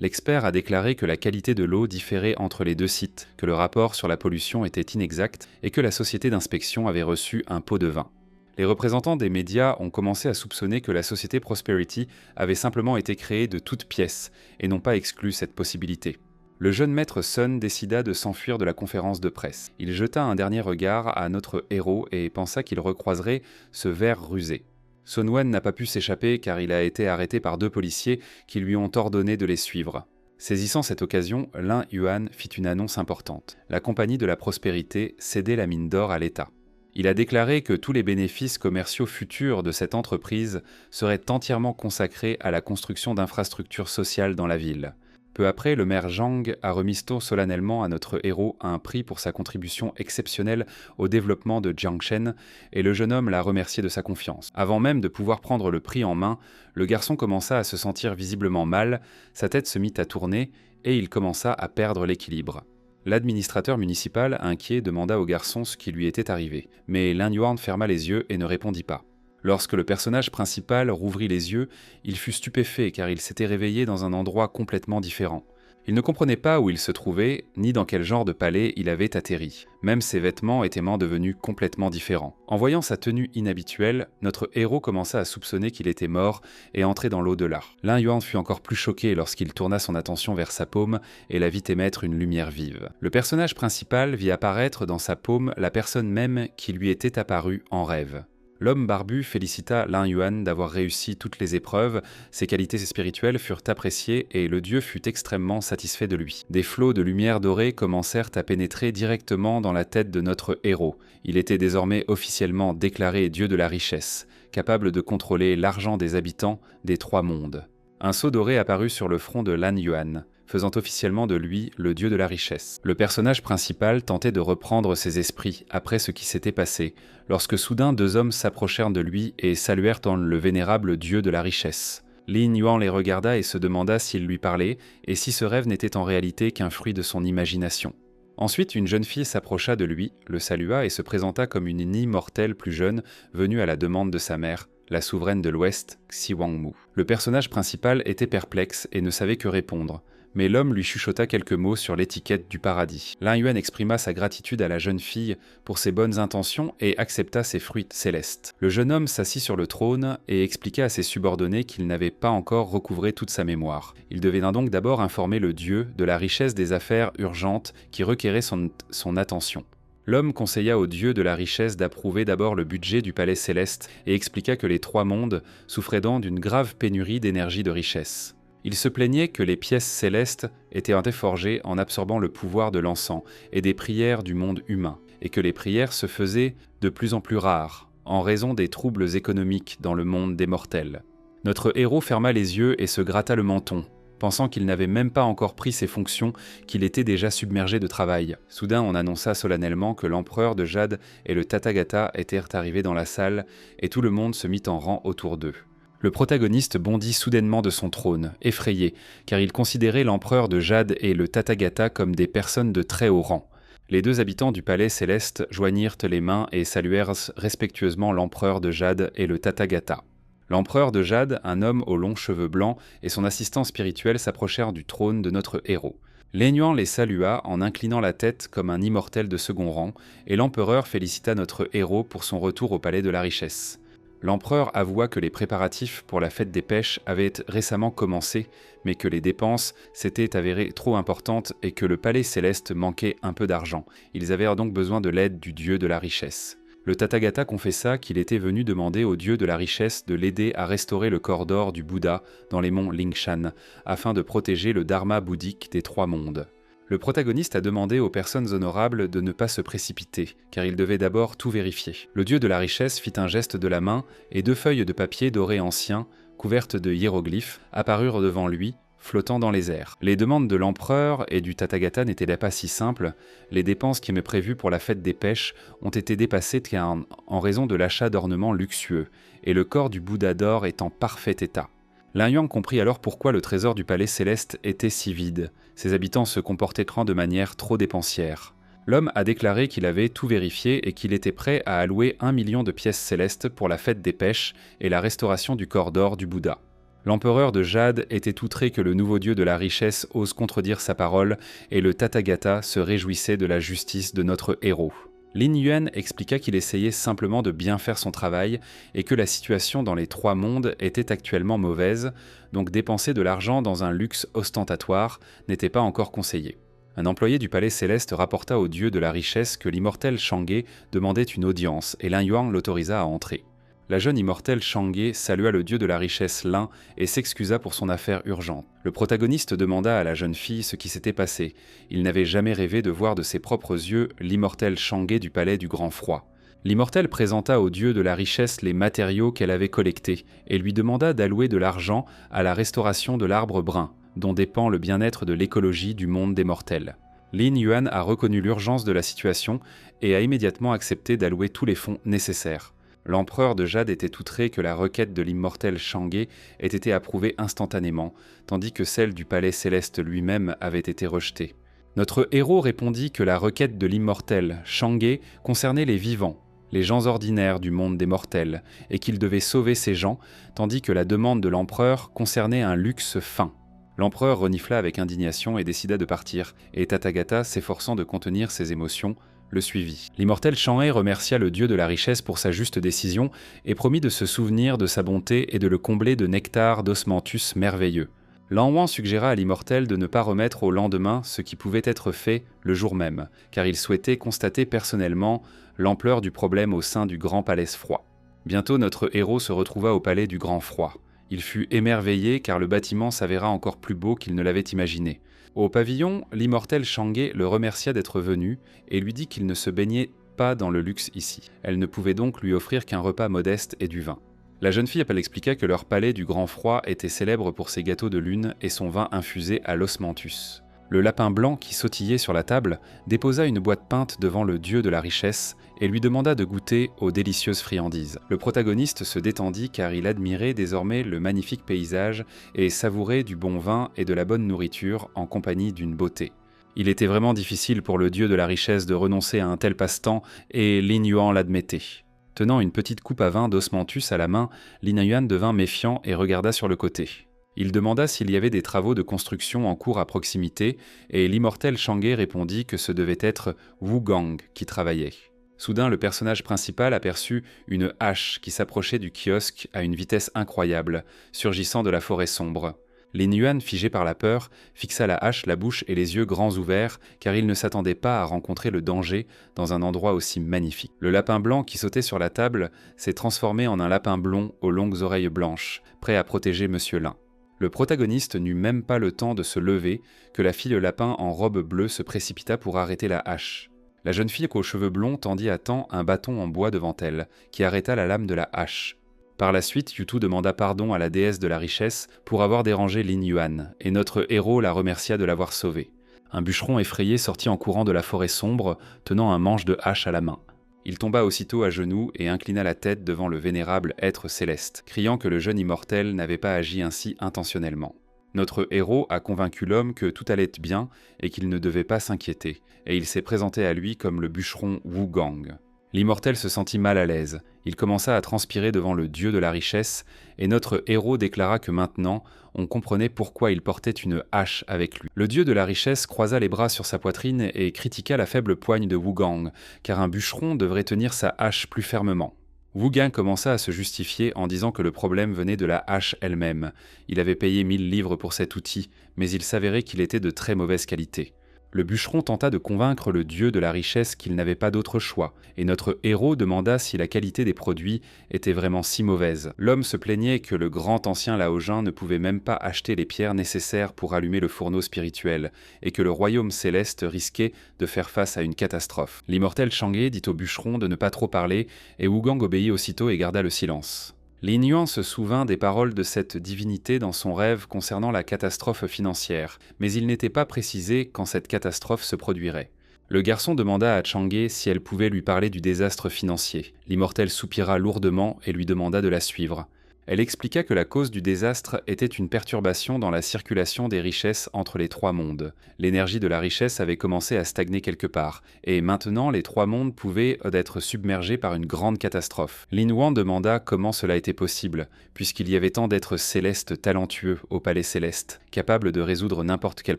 L'expert a déclaré que la qualité de l'eau différait entre les deux sites, que le rapport sur la pollution était inexact et que la société d'inspection avait reçu un pot de vin. Les représentants des médias ont commencé à soupçonner que la société Prosperity avait simplement été créée de toutes pièces et n'ont pas exclu cette possibilité. Le jeune maître Sun décida de s'enfuir de la conférence de presse. Il jeta un dernier regard à notre héros et pensa qu'il recroiserait ce ver rusé. Sun Wen n'a pas pu s'échapper car il a été arrêté par 2 policiers qui lui ont ordonné de les suivre. Saisissant cette occasion, Lin Yuan fit une annonce importante. La compagnie de la prospérité cédait la mine d'or à l'État. Il a déclaré que tous les bénéfices commerciaux futurs de cette entreprise seraient entièrement consacrés à la construction d'infrastructures sociales dans la ville. Peu après, le maire Zhang a remis solennellement à notre héros un prix pour sa contribution exceptionnelle au développement de Jiangshen, et le jeune homme l'a remercié de sa confiance. Avant même de pouvoir prendre le prix en main, le garçon commença à se sentir visiblement mal, sa tête se mit à tourner, et il commença à perdre l'équilibre. L'administrateur municipal, inquiet, demanda au garçon ce qui lui était arrivé, mais Lin Yuan ferma les yeux et ne répondit pas. Lorsque le personnage principal rouvrit les yeux, il fut stupéfait car il s'était réveillé dans un endroit complètement différent. Il ne comprenait pas où il se trouvait, ni dans quel genre de palais il avait atterri. Même ses vêtements étaient devenus complètement différents. En voyant sa tenue inhabituelle, notre héros commença à soupçonner qu'il était mort et entrait dans l'au-delà. Lin Yuan fut encore plus choqué lorsqu'il tourna son attention vers sa paume et la vit émettre une lumière vive. Le personnage principal vit apparaître dans sa paume la personne même qui lui était apparue en rêve. L'homme barbu félicita Lin Yuan d'avoir réussi toutes les épreuves, ses qualités spirituelles furent appréciées et le dieu fut extrêmement satisfait de lui. Des flots de lumière dorée commencèrent à pénétrer directement dans la tête de notre héros. Il était désormais officiellement déclaré dieu de la richesse, capable de contrôler l'argent des habitants des 3 mondes. Un sceau doré apparut sur le front de Lin Yuan, faisant officiellement de lui le dieu de la richesse. Le personnage principal tentait de reprendre ses esprits après ce qui s'était passé, lorsque soudain 2 hommes s'approchèrent de lui et saluèrent en le vénérable dieu de la richesse. Lin Yuan les regarda et se demanda s'il lui parlait, et si ce rêve n'était en réalité qu'un fruit de son imagination. Ensuite, une jeune fille s'approcha de lui, le salua et se présenta comme une immortelle plus jeune venue à la demande de sa mère, la souveraine de l'Ouest, Xi Wangmu. Le personnage principal était perplexe et ne savait que répondre, mais l'homme lui chuchota quelques mots sur l'étiquette du paradis. Lin Yuan exprima sa gratitude à la jeune fille pour ses bonnes intentions et accepta ses fruits célestes. Le jeune homme s'assit sur le trône et expliqua à ses subordonnés qu'il n'avait pas encore recouvré toute sa mémoire. Il devait donc d'abord informer le dieu de la richesse des affaires urgentes qui requéraient son attention. L'homme conseilla au dieu de la richesse d'approuver d'abord le budget du palais céleste et expliqua que les 3 mondes souffraient donc d'une grave pénurie d'énergie de richesse. Il se plaignait que les pièces célestes étaient forgées en absorbant le pouvoir de l'encens et des prières du monde humain, et que les prières se faisaient de plus en plus rares, en raison des troubles économiques dans le monde des mortels. Notre héros ferma les yeux et se gratta le menton, pensant qu'il n'avait même pas encore pris ses fonctions, qu'il était déjà submergé de travail. Soudain, on annonça solennellement que l'empereur de Jade et le Tathagata étaient arrivés dans la salle, et tout le monde se mit en rang autour d'eux. Le protagoniste bondit soudainement de son trône, effrayé, car il considérait l'empereur de Jade et le Tathagata comme des personnes de très haut rang. Les 2 habitants du palais céleste joignirent les mains et saluèrent respectueusement l'empereur de Jade et le Tathagata. L'empereur de Jade, un homme aux longs cheveux blancs, et son assistant spirituel s'approchèrent du trône de notre héros. Lin Yuan les salua en inclinant la tête comme un immortel de second rang, et l'empereur félicita notre héros pour son retour au palais de la richesse. L'empereur avoua que les préparatifs pour la fête des pêches avaient récemment commencé, mais que les dépenses s'étaient avérées trop importantes et que le palais céleste manquait un peu d'argent. Ils avaient donc besoin de l'aide du dieu de la richesse. Le Tathagata confessa qu'il était venu demander au dieu de la richesse de l'aider à restaurer le corps d'or du Bouddha dans les monts Lingshan, afin de protéger le dharma bouddhique des 3 mondes. Le protagoniste a demandé aux personnes honorables de ne pas se précipiter, car il devait d'abord tout vérifier. Le dieu de la richesse fit un geste de la main, et 2 feuilles de papier doré ancien, couvertes de hiéroglyphes, apparurent devant lui, flottant dans les airs. Les demandes de l'empereur et du Tathagata n'étaient pas si simples. Les dépenses qui étaient prévues pour la fête des pêches ont été dépassées en raison de l'achat d'ornements luxueux, et le corps du Bouddha d'or est en parfait état. Lin Yuan comprit alors pourquoi le trésor du palais céleste était si vide. Ses habitants se comportaient de manière trop dépensière. L'homme a déclaré qu'il avait tout vérifié et qu'il était prêt à allouer 1 million de pièces célestes pour la fête des pêches et la restauration du corps d'or du Bouddha. L'empereur de Jade était outré que le nouveau dieu de la richesse ose contredire sa parole et le Tathagata se réjouissait de la justice de notre héros. Lin Yuan expliqua qu'il essayait simplement de bien faire son travail et que la situation dans les 3 mondes était actuellement mauvaise, donc dépenser de l'argent dans un luxe ostentatoire n'était pas encore conseillé. Un employé du palais céleste rapporta au dieu de la richesse que l'immortel Chang'e demandait une audience et Lin Yuan l'autorisa à entrer. La jeune immortelle Chang'e salua le dieu de la richesse Lin et s'excusa pour son affaire urgente. Le protagoniste demanda à la jeune fille ce qui s'était passé. Il n'avait jamais rêvé de voir de ses propres yeux l'immortelle Chang'e du palais du Grand Froid. L'immortelle présenta au dieu de la richesse les matériaux qu'elle avait collectés et lui demanda d'allouer de l'argent à la restauration de l'arbre brun, dont dépend le bien-être de l'écologie du monde des mortels. Lin Yuan a reconnu l'urgence de la situation et a immédiatement accepté d'allouer tous les fonds nécessaires. L'empereur de Jade était outré que la requête de l'immortel Chang'e ait été approuvée instantanément, tandis que celle du palais céleste lui-même avait été rejetée. Notre héros répondit que la requête de l'immortel Chang'e concernait les vivants, les gens ordinaires du monde des mortels, et qu'il devait sauver ces gens, tandis que la demande de l'empereur concernait un luxe fin. L'empereur renifla avec indignation et décida de partir, et Tathagata, s'efforçant de contenir ses émotions, le suivit. L'immortel Chang'e remercia le dieu de la richesse pour sa juste décision et promit de se souvenir de sa bonté et de le combler de nectar d'osmanthus merveilleux. Lan Wang suggéra à l'immortel de ne pas remettre au lendemain ce qui pouvait être fait le jour même, car il souhaitait constater personnellement l'ampleur du problème au sein du Grand Palais Froid. Bientôt notre héros se retrouva au Palais du Grand Froid. Il fut émerveillé car le bâtiment s'avéra encore plus beau qu'il ne l'avait imaginé. Au pavillon, l'immortel Chang'e le remercia d'être venu et lui dit qu'il ne se baignait pas dans le luxe ici. Elle ne pouvait donc lui offrir qu'un repas modeste et du vin. La jeune fille expliqua que leur palais du Grand Froid était célèbre pour ses gâteaux de lune et son vin infusé à l'osmanthus. Le lapin blanc qui sautillait sur la table déposa une boîte peinte devant le dieu de la richesse et lui demanda de goûter aux délicieuses friandises. Le protagoniste se détendit car il admirait désormais le magnifique paysage et savourait du bon vin et de la bonne nourriture en compagnie d'une beauté. Il était vraiment difficile pour le dieu de la richesse de renoncer à un tel passe-temps et Lin Yuan l'admettait. Tenant une petite coupe à vin d'osmanthus à la main, Lin Yuan devint méfiant et regarda sur le côté. Il demanda s'il y avait des travaux de construction en cours à proximité, et l'immortel Chang'e répondit que ce devait être Wu Gang qui travaillait. Soudain, le personnage principal aperçut une hache qui s'approchait du kiosque à une vitesse incroyable, surgissant de la forêt sombre. Lin Yuan, figé par la peur, fixa la hache, la bouche et les yeux grands ouverts, car il ne s'attendait pas à rencontrer le danger dans un endroit aussi magnifique. Le lapin blanc qui sautait sur la table s'est transformé en un lapin blond aux longues oreilles blanches, prêt à protéger Monsieur Lin. Le protagoniste n'eut même pas le temps de se lever que la fille lapin en robe bleue se précipita pour arrêter la hache. La jeune fille aux cheveux blonds tendit à temps un bâton en bois devant elle, qui arrêta la lame de la hache. Par la suite, Yutu demanda pardon à la déesse de la richesse pour avoir dérangé Lin Yuan, et notre héros la remercia de l'avoir sauvée. Un bûcheron effrayé sortit en courant de la forêt sombre, tenant un manche de hache à la main. Il tomba aussitôt à genoux et inclina la tête devant le vénérable être céleste, criant que le jeune immortel n'avait pas agi ainsi intentionnellement. Notre héros a convaincu l'homme que tout allait bien et qu'il ne devait pas s'inquiéter, et il s'est présenté à lui comme le bûcheron Wu Gang. L'immortel se sentit mal à l'aise, il commença à transpirer devant le dieu de la richesse, et notre héros déclara que maintenant, on comprenait pourquoi il portait une hache avec lui. Le dieu de la richesse croisa les bras sur sa poitrine et critiqua la faible poigne de Wu Gang, car un bûcheron devrait tenir sa hache plus fermement. Wu Gang commença à se justifier en disant que le problème venait de la hache elle-même. Il avait payé 1000 livres pour cet outil, mais il s'avérait qu'il était de très mauvaise qualité. Le bûcheron tenta de convaincre le dieu de la richesse qu'il n'avait pas d'autre choix, et notre héros demanda si la qualité des produits était vraiment si mauvaise. L'homme se plaignait que le grand ancien Laojin ne pouvait même pas acheter les pierres nécessaires pour allumer le fourneau spirituel, et que le royaume céleste risquait de faire face à une catastrophe. L'immortel Chang'e dit au bûcheron de ne pas trop parler, et Wu Gang obéit aussitôt et garda le silence. Lin Yuan se souvint des paroles de cette divinité dans son rêve concernant la catastrophe financière, mais il n'était pas précisé quand cette catastrophe se produirait. Le garçon demanda à Chang'e si elle pouvait lui parler du désastre financier. L'immortel soupira lourdement et lui demanda de la suivre. Elle expliqua que la cause du désastre était une perturbation dans la circulation des richesses entre les trois mondes. L'énergie de la richesse avait commencé à stagner quelque part, et maintenant les trois mondes pouvaient être submergés par une grande catastrophe. Lin Yuan demanda comment cela était possible, puisqu'il y avait tant d'êtres célestes talentueux au palais céleste, capables de résoudre n'importe quel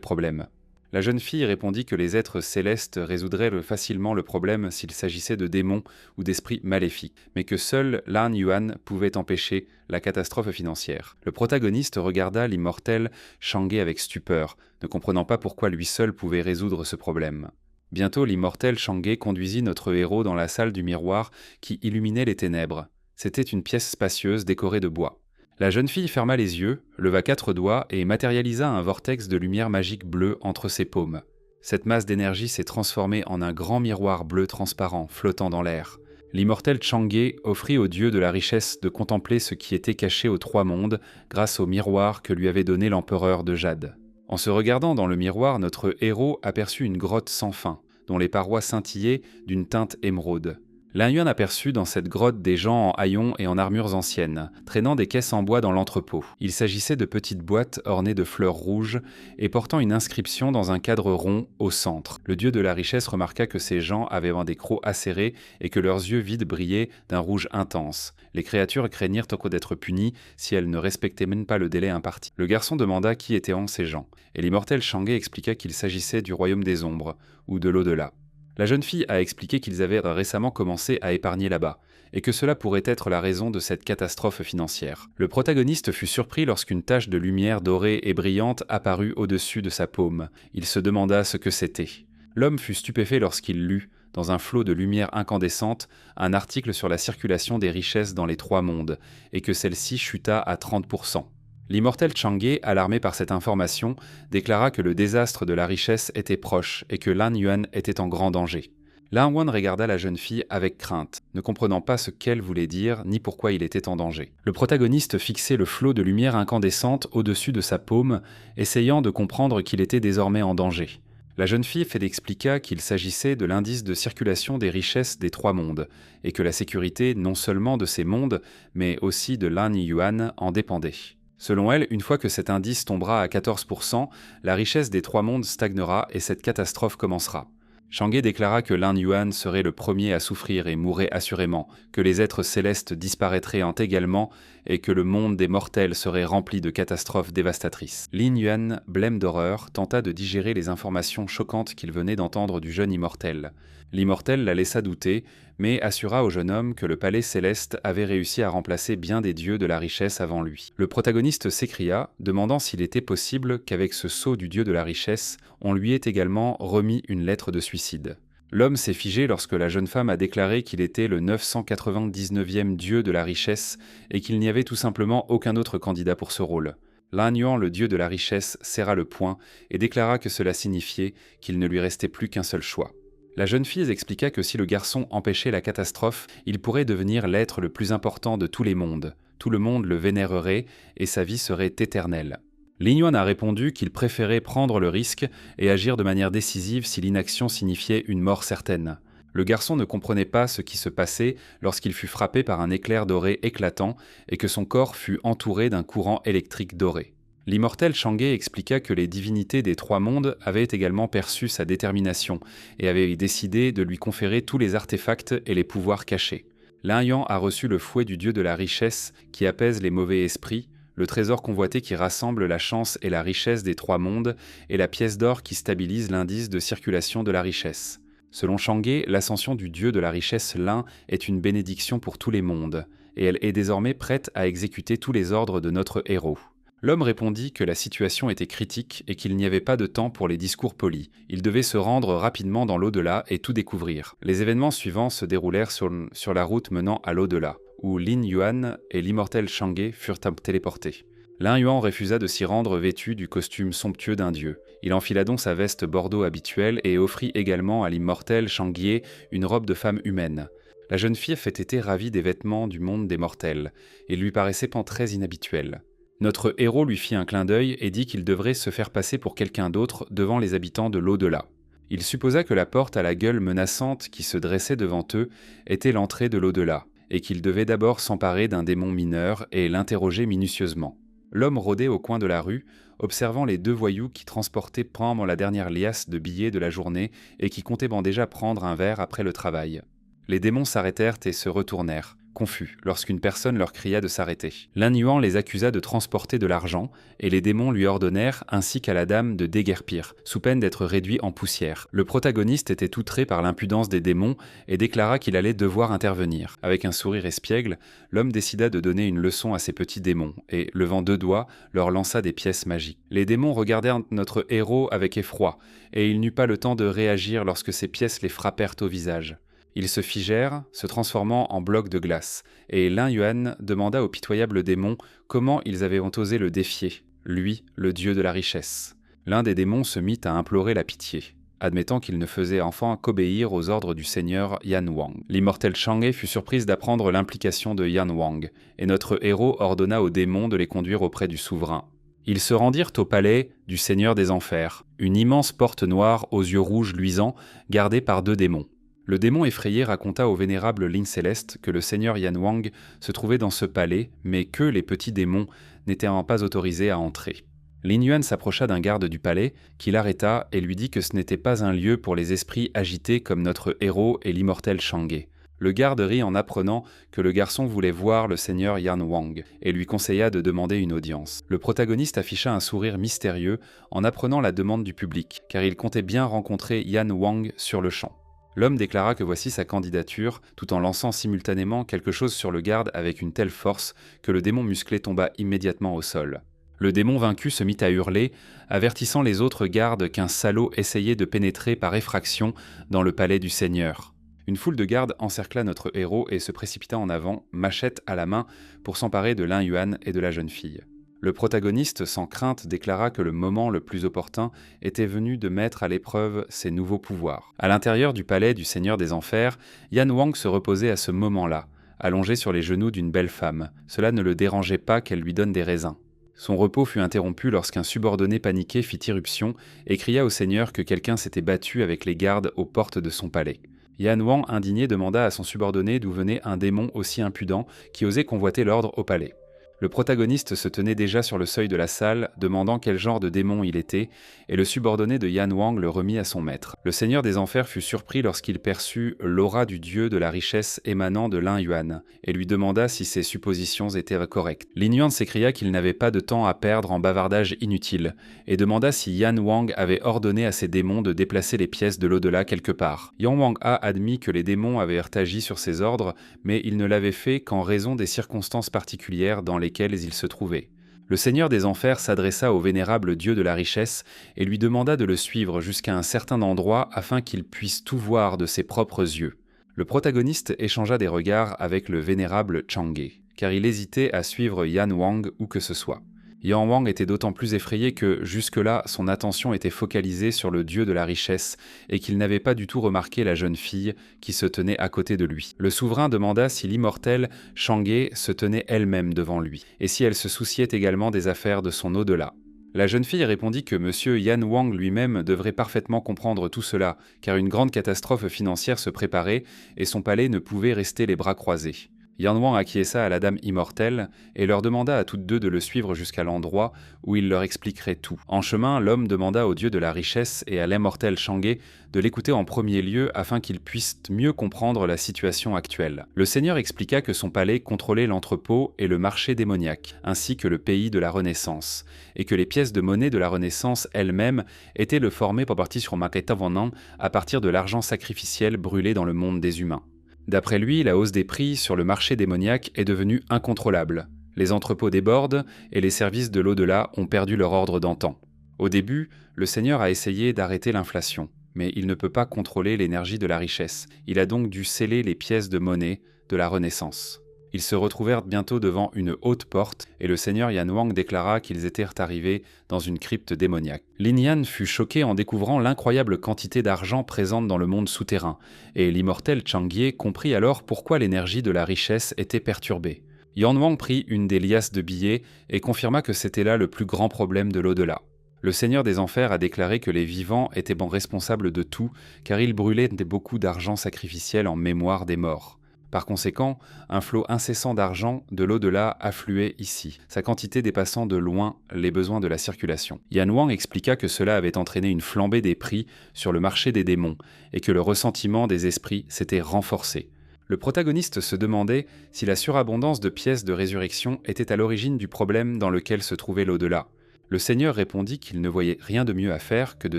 problème. La jeune fille répondit que les êtres célestes résoudraient facilement le problème s'il s'agissait de démons ou d'esprits maléfiques, mais que seul Lan Yuan pouvait empêcher la catastrophe financière. Le protagoniste regarda l'immortel Chang'e avec stupeur, ne comprenant pas pourquoi lui seul pouvait résoudre ce problème. Bientôt, l'immortel Chang'e conduisit notre héros dans la salle du miroir qui illuminait les ténèbres. C'était une pièce spacieuse décorée de bois. La jeune fille ferma les yeux, leva 4 doigts et matérialisa un vortex de lumière magique bleue entre ses paumes. Cette masse d'énergie s'est transformée en un grand miroir bleu transparent flottant dans l'air. L'immortel Chang'e offrit au dieu de la richesse de contempler ce qui était caché aux trois mondes grâce au miroir que lui avait donné l'empereur de Jade. En se regardant dans le miroir, notre héros aperçut une grotte sans fin, dont les parois scintillaient d'une teinte émeraude. Lin Yuan aperçut dans cette grotte des gens en haillons et en armures anciennes, traînant des caisses en bois dans l'entrepôt. Il s'agissait de petites boîtes ornées de fleurs rouges et portant une inscription dans un cadre rond au centre. Le dieu de la richesse remarqua que ces gens avaient des crocs acérés et que leurs yeux vides brillaient d'un rouge intense. Les créatures craignirent d'être punies si elles ne respectaient même pas le délai imparti. Le garçon demanda qui étaient ces gens, et l'immortel Chang'e expliqua qu'il s'agissait du royaume des ombres, ou de l'au-delà. La jeune fille a expliqué qu'ils avaient récemment commencé à épargner là-bas, et que cela pourrait être la raison de cette catastrophe financière. Le protagoniste fut surpris lorsqu'une tache de lumière dorée et brillante apparut au-dessus de sa paume. Il se demanda ce que c'était. L'homme fut stupéfait lorsqu'il lut, dans un flot de lumière incandescente, un article sur la circulation des richesses dans les trois mondes, et que celle-ci chuta à 30%. L'immortel Chang'e, alarmé par cette information, déclara que le désastre de la richesse était proche et que Lan Yuan était en grand danger. Lan Yuan regarda la jeune fille avec crainte, ne comprenant pas ce qu'elle voulait dire ni pourquoi il était en danger. Le protagoniste fixait le flot de lumière incandescente au-dessus de sa paume, essayant de comprendre qu'il était désormais en danger. La jeune fille expliqua qu'il s'agissait de l'indice de circulation des richesses des trois mondes, et que la sécurité non seulement de ces mondes, mais aussi de Lan Yuan en dépendait. Selon elle, une fois que cet indice tombera à 14%, la richesse des trois mondes stagnera et cette catastrophe commencera. Chang'e déclara que Lan Yuan serait le premier à souffrir et mourrait assurément, que les êtres célestes disparaîtraient également et que le monde des mortels serait rempli de catastrophes dévastatrices. Lin Yuan, blême d'horreur, tenta de digérer les informations choquantes qu'il venait d'entendre du jeune immortel. L'immortel la laissa douter, mais assura au jeune homme que le palais céleste avait réussi à remplacer bien des dieux de la richesse avant lui. Le protagoniste s'écria, demandant s'il était possible qu'avec ce sceau du dieu de la richesse, on lui ait également remis une lettre de suicide. L'homme s'est figé lorsque la jeune femme a déclaré qu'il était le 999e dieu de la richesse et qu'il n'y avait tout simplement aucun autre candidat pour ce rôle. Lan Yuan, le dieu de la richesse, serra le poing et déclara que cela signifiait qu'il ne lui restait plus qu'un seul choix. La jeune fille expliqua que si le garçon empêchait la catastrophe, il pourrait devenir l'être le plus important de tous les mondes. Tout le monde le vénérerait et sa vie serait éternelle. Lin Yuan a répondu qu'il préférait prendre le risque et agir de manière décisive si l'inaction signifiait une mort certaine. Le garçon ne comprenait pas ce qui se passait lorsqu'il fut frappé par un éclair doré éclatant et que son corps fut entouré d'un courant électrique doré. L'immortel Chang'e expliqua que les divinités des trois mondes avaient également perçu sa détermination et avaient décidé de lui conférer tous les artefacts et les pouvoirs cachés. Lin Yuan a reçu le fouet du dieu de la richesse qui apaise les mauvais esprits, le trésor convoité qui rassemble la chance et la richesse des trois mondes et la pièce d'or qui stabilise l'indice de circulation de la richesse. Selon Chang'e, l'ascension du dieu de la richesse Lin est une bénédiction pour tous les mondes, et elle est désormais prête à exécuter tous les ordres de notre héros. L'homme répondit que la situation était critique et qu'il n'y avait pas de temps pour les discours polis. Il devait se rendre rapidement dans l'au-delà et tout découvrir. Les événements suivants se déroulèrent sur la route menant à l'au-delà, où Lin Yuan et l'immortel Chang'e furent téléportés. Lin Yuan refusa de s'y rendre vêtu du costume somptueux d'un dieu. Il enfila donc sa veste bordeaux habituelle et offrit également à l'immortel Shangye une robe de femme humaine. La jeune fille était ravie des vêtements du monde des mortels, et lui paraissait très inhabituel. Notre héros lui fit un clin d'œil et dit qu'il devrait se faire passer pour quelqu'un d'autre devant les habitants de l'au-delà. Il supposa que la porte à la gueule menaçante qui se dressait devant eux était l'entrée de l'au-delà, et qu'il devait d'abord s'emparer d'un démon mineur et l'interroger minutieusement. L'homme rôdait au coin de la rue, observant les deux voyous qui transportaient prendre la dernière liasse de billets de la journée et qui comptaient déjà prendre un verre après le travail. Les démons s'arrêtèrent et se retournèrent, confus, lorsqu'une personne leur cria de s'arrêter. Lin Yuan les accusa de transporter de l'argent, et les démons lui ordonnèrent, ainsi qu'à la dame, de déguerpir, sous peine d'être réduit en poussière. Le protagoniste était outré par l'impudence des démons et déclara qu'il allait devoir intervenir. Avec un sourire espiègle, l'homme décida de donner une leçon à ces petits démons, et, levant deux doigts, leur lança des pièces magiques. Les démons regardèrent notre héros avec effroi, et il n'eut pas le temps de réagir lorsque ces pièces les frappèrent au visage. Ils se figèrent, se transformant en blocs de glace, et Lin Yuan demanda au pitoyable démon comment ils avaient osé le défier, lui, le dieu de la richesse. L'un des démons se mit à implorer la pitié, admettant qu'il ne faisait enfin qu'obéir aux ordres du seigneur Yan Wang. L'immortel Shangye fut surprise d'apprendre l'implication de Yan Wang, et notre héros ordonna aux démons de les conduire auprès du souverain. Ils se rendirent au palais du seigneur des enfers, une immense porte noire aux yeux rouges luisants, gardée par deux démons. Le démon effrayé raconta au vénérable Ligne Céleste que le seigneur Yan Wang se trouvait dans ce palais, mais que les petits démons n'étaient pas autorisés à entrer. Lin Yuan s'approcha d'un garde du palais, qui l'arrêta et lui dit que ce n'était pas un lieu pour les esprits agités comme notre héros et l'immortel Shangye. Le garde rit en apprenant que le garçon voulait voir le seigneur Yan Wang et lui conseilla de demander une audience. Le protagoniste afficha un sourire mystérieux en apprenant la demande du public, car il comptait bien rencontrer Yan Wang sur le champ. L'homme déclara que voici sa candidature, tout en lançant simultanément quelque chose sur le garde avec une telle force que le démon musclé tomba immédiatement au sol. Le démon vaincu se mit à hurler, avertissant les autres gardes qu'un salaud essayait de pénétrer par effraction dans le palais du seigneur. Une foule de gardes encercla notre héros et se précipita en avant, machette à la main, pour s'emparer de Lin Yuan et de la jeune fille. Le protagoniste, sans crainte, déclara que le moment le plus opportun était venu de mettre à l'épreuve ses nouveaux pouvoirs. À l'intérieur du palais du Seigneur des Enfers, Yan Wang se reposait à ce moment-là, allongé sur les genoux d'une belle femme. Cela ne le dérangeait pas qu'elle lui donne des raisins. Son repos fut interrompu lorsqu'un subordonné paniqué fit irruption et cria au Seigneur que quelqu'un s'était battu avec les gardes aux portes de son palais. Yan Wang, indigné, demanda à son subordonné d'où venait un démon aussi impudent qui osait convoiter l'ordre au palais. Le protagoniste se tenait déjà sur le seuil de la salle, demandant quel genre de démon il était, et le subordonné de Yan Wang le remit à son maître. Le seigneur des enfers fut surpris lorsqu'il perçut l'aura du dieu de la richesse émanant de Lin Yuan, et lui demanda si ses suppositions étaient correctes. Lin Yuan s'écria qu'il n'avait pas de temps à perdre en bavardage inutile, et demanda si Yan Wang avait ordonné à ses démons de déplacer les pièces de l'au-delà quelque part. Yan Wang a admis que les démons avaient agi sur ses ordres, mais il ne l'avait fait qu'en raison des circonstances particulières dans lesquels il se trouvait. Le seigneur des enfers s'adressa au vénérable dieu de la richesse et lui demanda de le suivre jusqu'à un certain endroit afin qu'il puisse tout voir de ses propres yeux. Le protagoniste échangea des regards avec le vénérable Shangye, car il hésitait à suivre Yan Wang où que ce soit. Yan Wang était d'autant plus effrayé que, jusque-là, son attention était focalisée sur le dieu de la richesse et qu'il n'avait pas du tout remarqué la jeune fille qui se tenait à côté de lui. Le souverain demanda si l'immortelle Shangye se tenait elle-même devant lui, et si elle se souciait également des affaires de son au-delà. La jeune fille répondit que monsieur Yan Wang lui-même devrait parfaitement comprendre tout cela, car une grande catastrophe financière se préparait et son palais ne pouvait rester les bras croisés. Yan Wang acquiesça à la dame immortelle et leur demanda à toutes deux de le suivre jusqu'à l'endroit où il leur expliquerait tout. En chemin, l'homme demanda au dieu de la richesse et à l'immortel Shangye de l'écouter en premier lieu afin qu'ils puissent mieux comprendre la situation actuelle. Le seigneur expliqua que son palais contrôlait l'entrepôt et le marché démoniaque, ainsi que le pays de la Renaissance, et que les pièces de monnaie de la Renaissance elles-mêmes étaient le formées par partie sur Maketa Vonan à partir de l'argent sacrificiel brûlé dans le monde des humains. D'après lui, la hausse des prix sur le marché démoniaque est devenue incontrôlable. Les entrepôts débordent et les services de l'au-delà ont perdu leur ordre d'antan. Au début, le Seigneur a essayé d'arrêter l'inflation, mais il ne peut pas contrôler l'énergie de la richesse. Il a donc dû sceller les pièces de monnaie de la Renaissance. Ils se retrouvèrent bientôt devant une haute porte et le seigneur Yan Wang déclara qu'ils étaient arrivés dans une crypte démoniaque. Lin Yan fut choqué en découvrant l'incroyable quantité d'argent présente dans le monde souterrain et l'immortel Changye comprit alors pourquoi l'énergie de la richesse était perturbée. Yan Wang prit une des liasses de billets et confirma que c'était là le plus grand problème de l'au-delà. Le Seigneur des Enfers a déclaré que les vivants étaient responsables de tout car ils brûlaient beaucoup d'argent sacrificiel en mémoire des morts. Par conséquent, un flot incessant d'argent de l'au-delà affluait ici, sa quantité dépassant de loin les besoins de la circulation. Yan Wang expliqua que cela avait entraîné une flambée des prix sur le marché des démons et que le ressentiment des esprits s'était renforcé. Le protagoniste se demandait si la surabondance de pièces de résurrection était à l'origine du problème dans lequel se trouvait l'au-delà. Le Seigneur répondit qu'il ne voyait rien de mieux à faire que de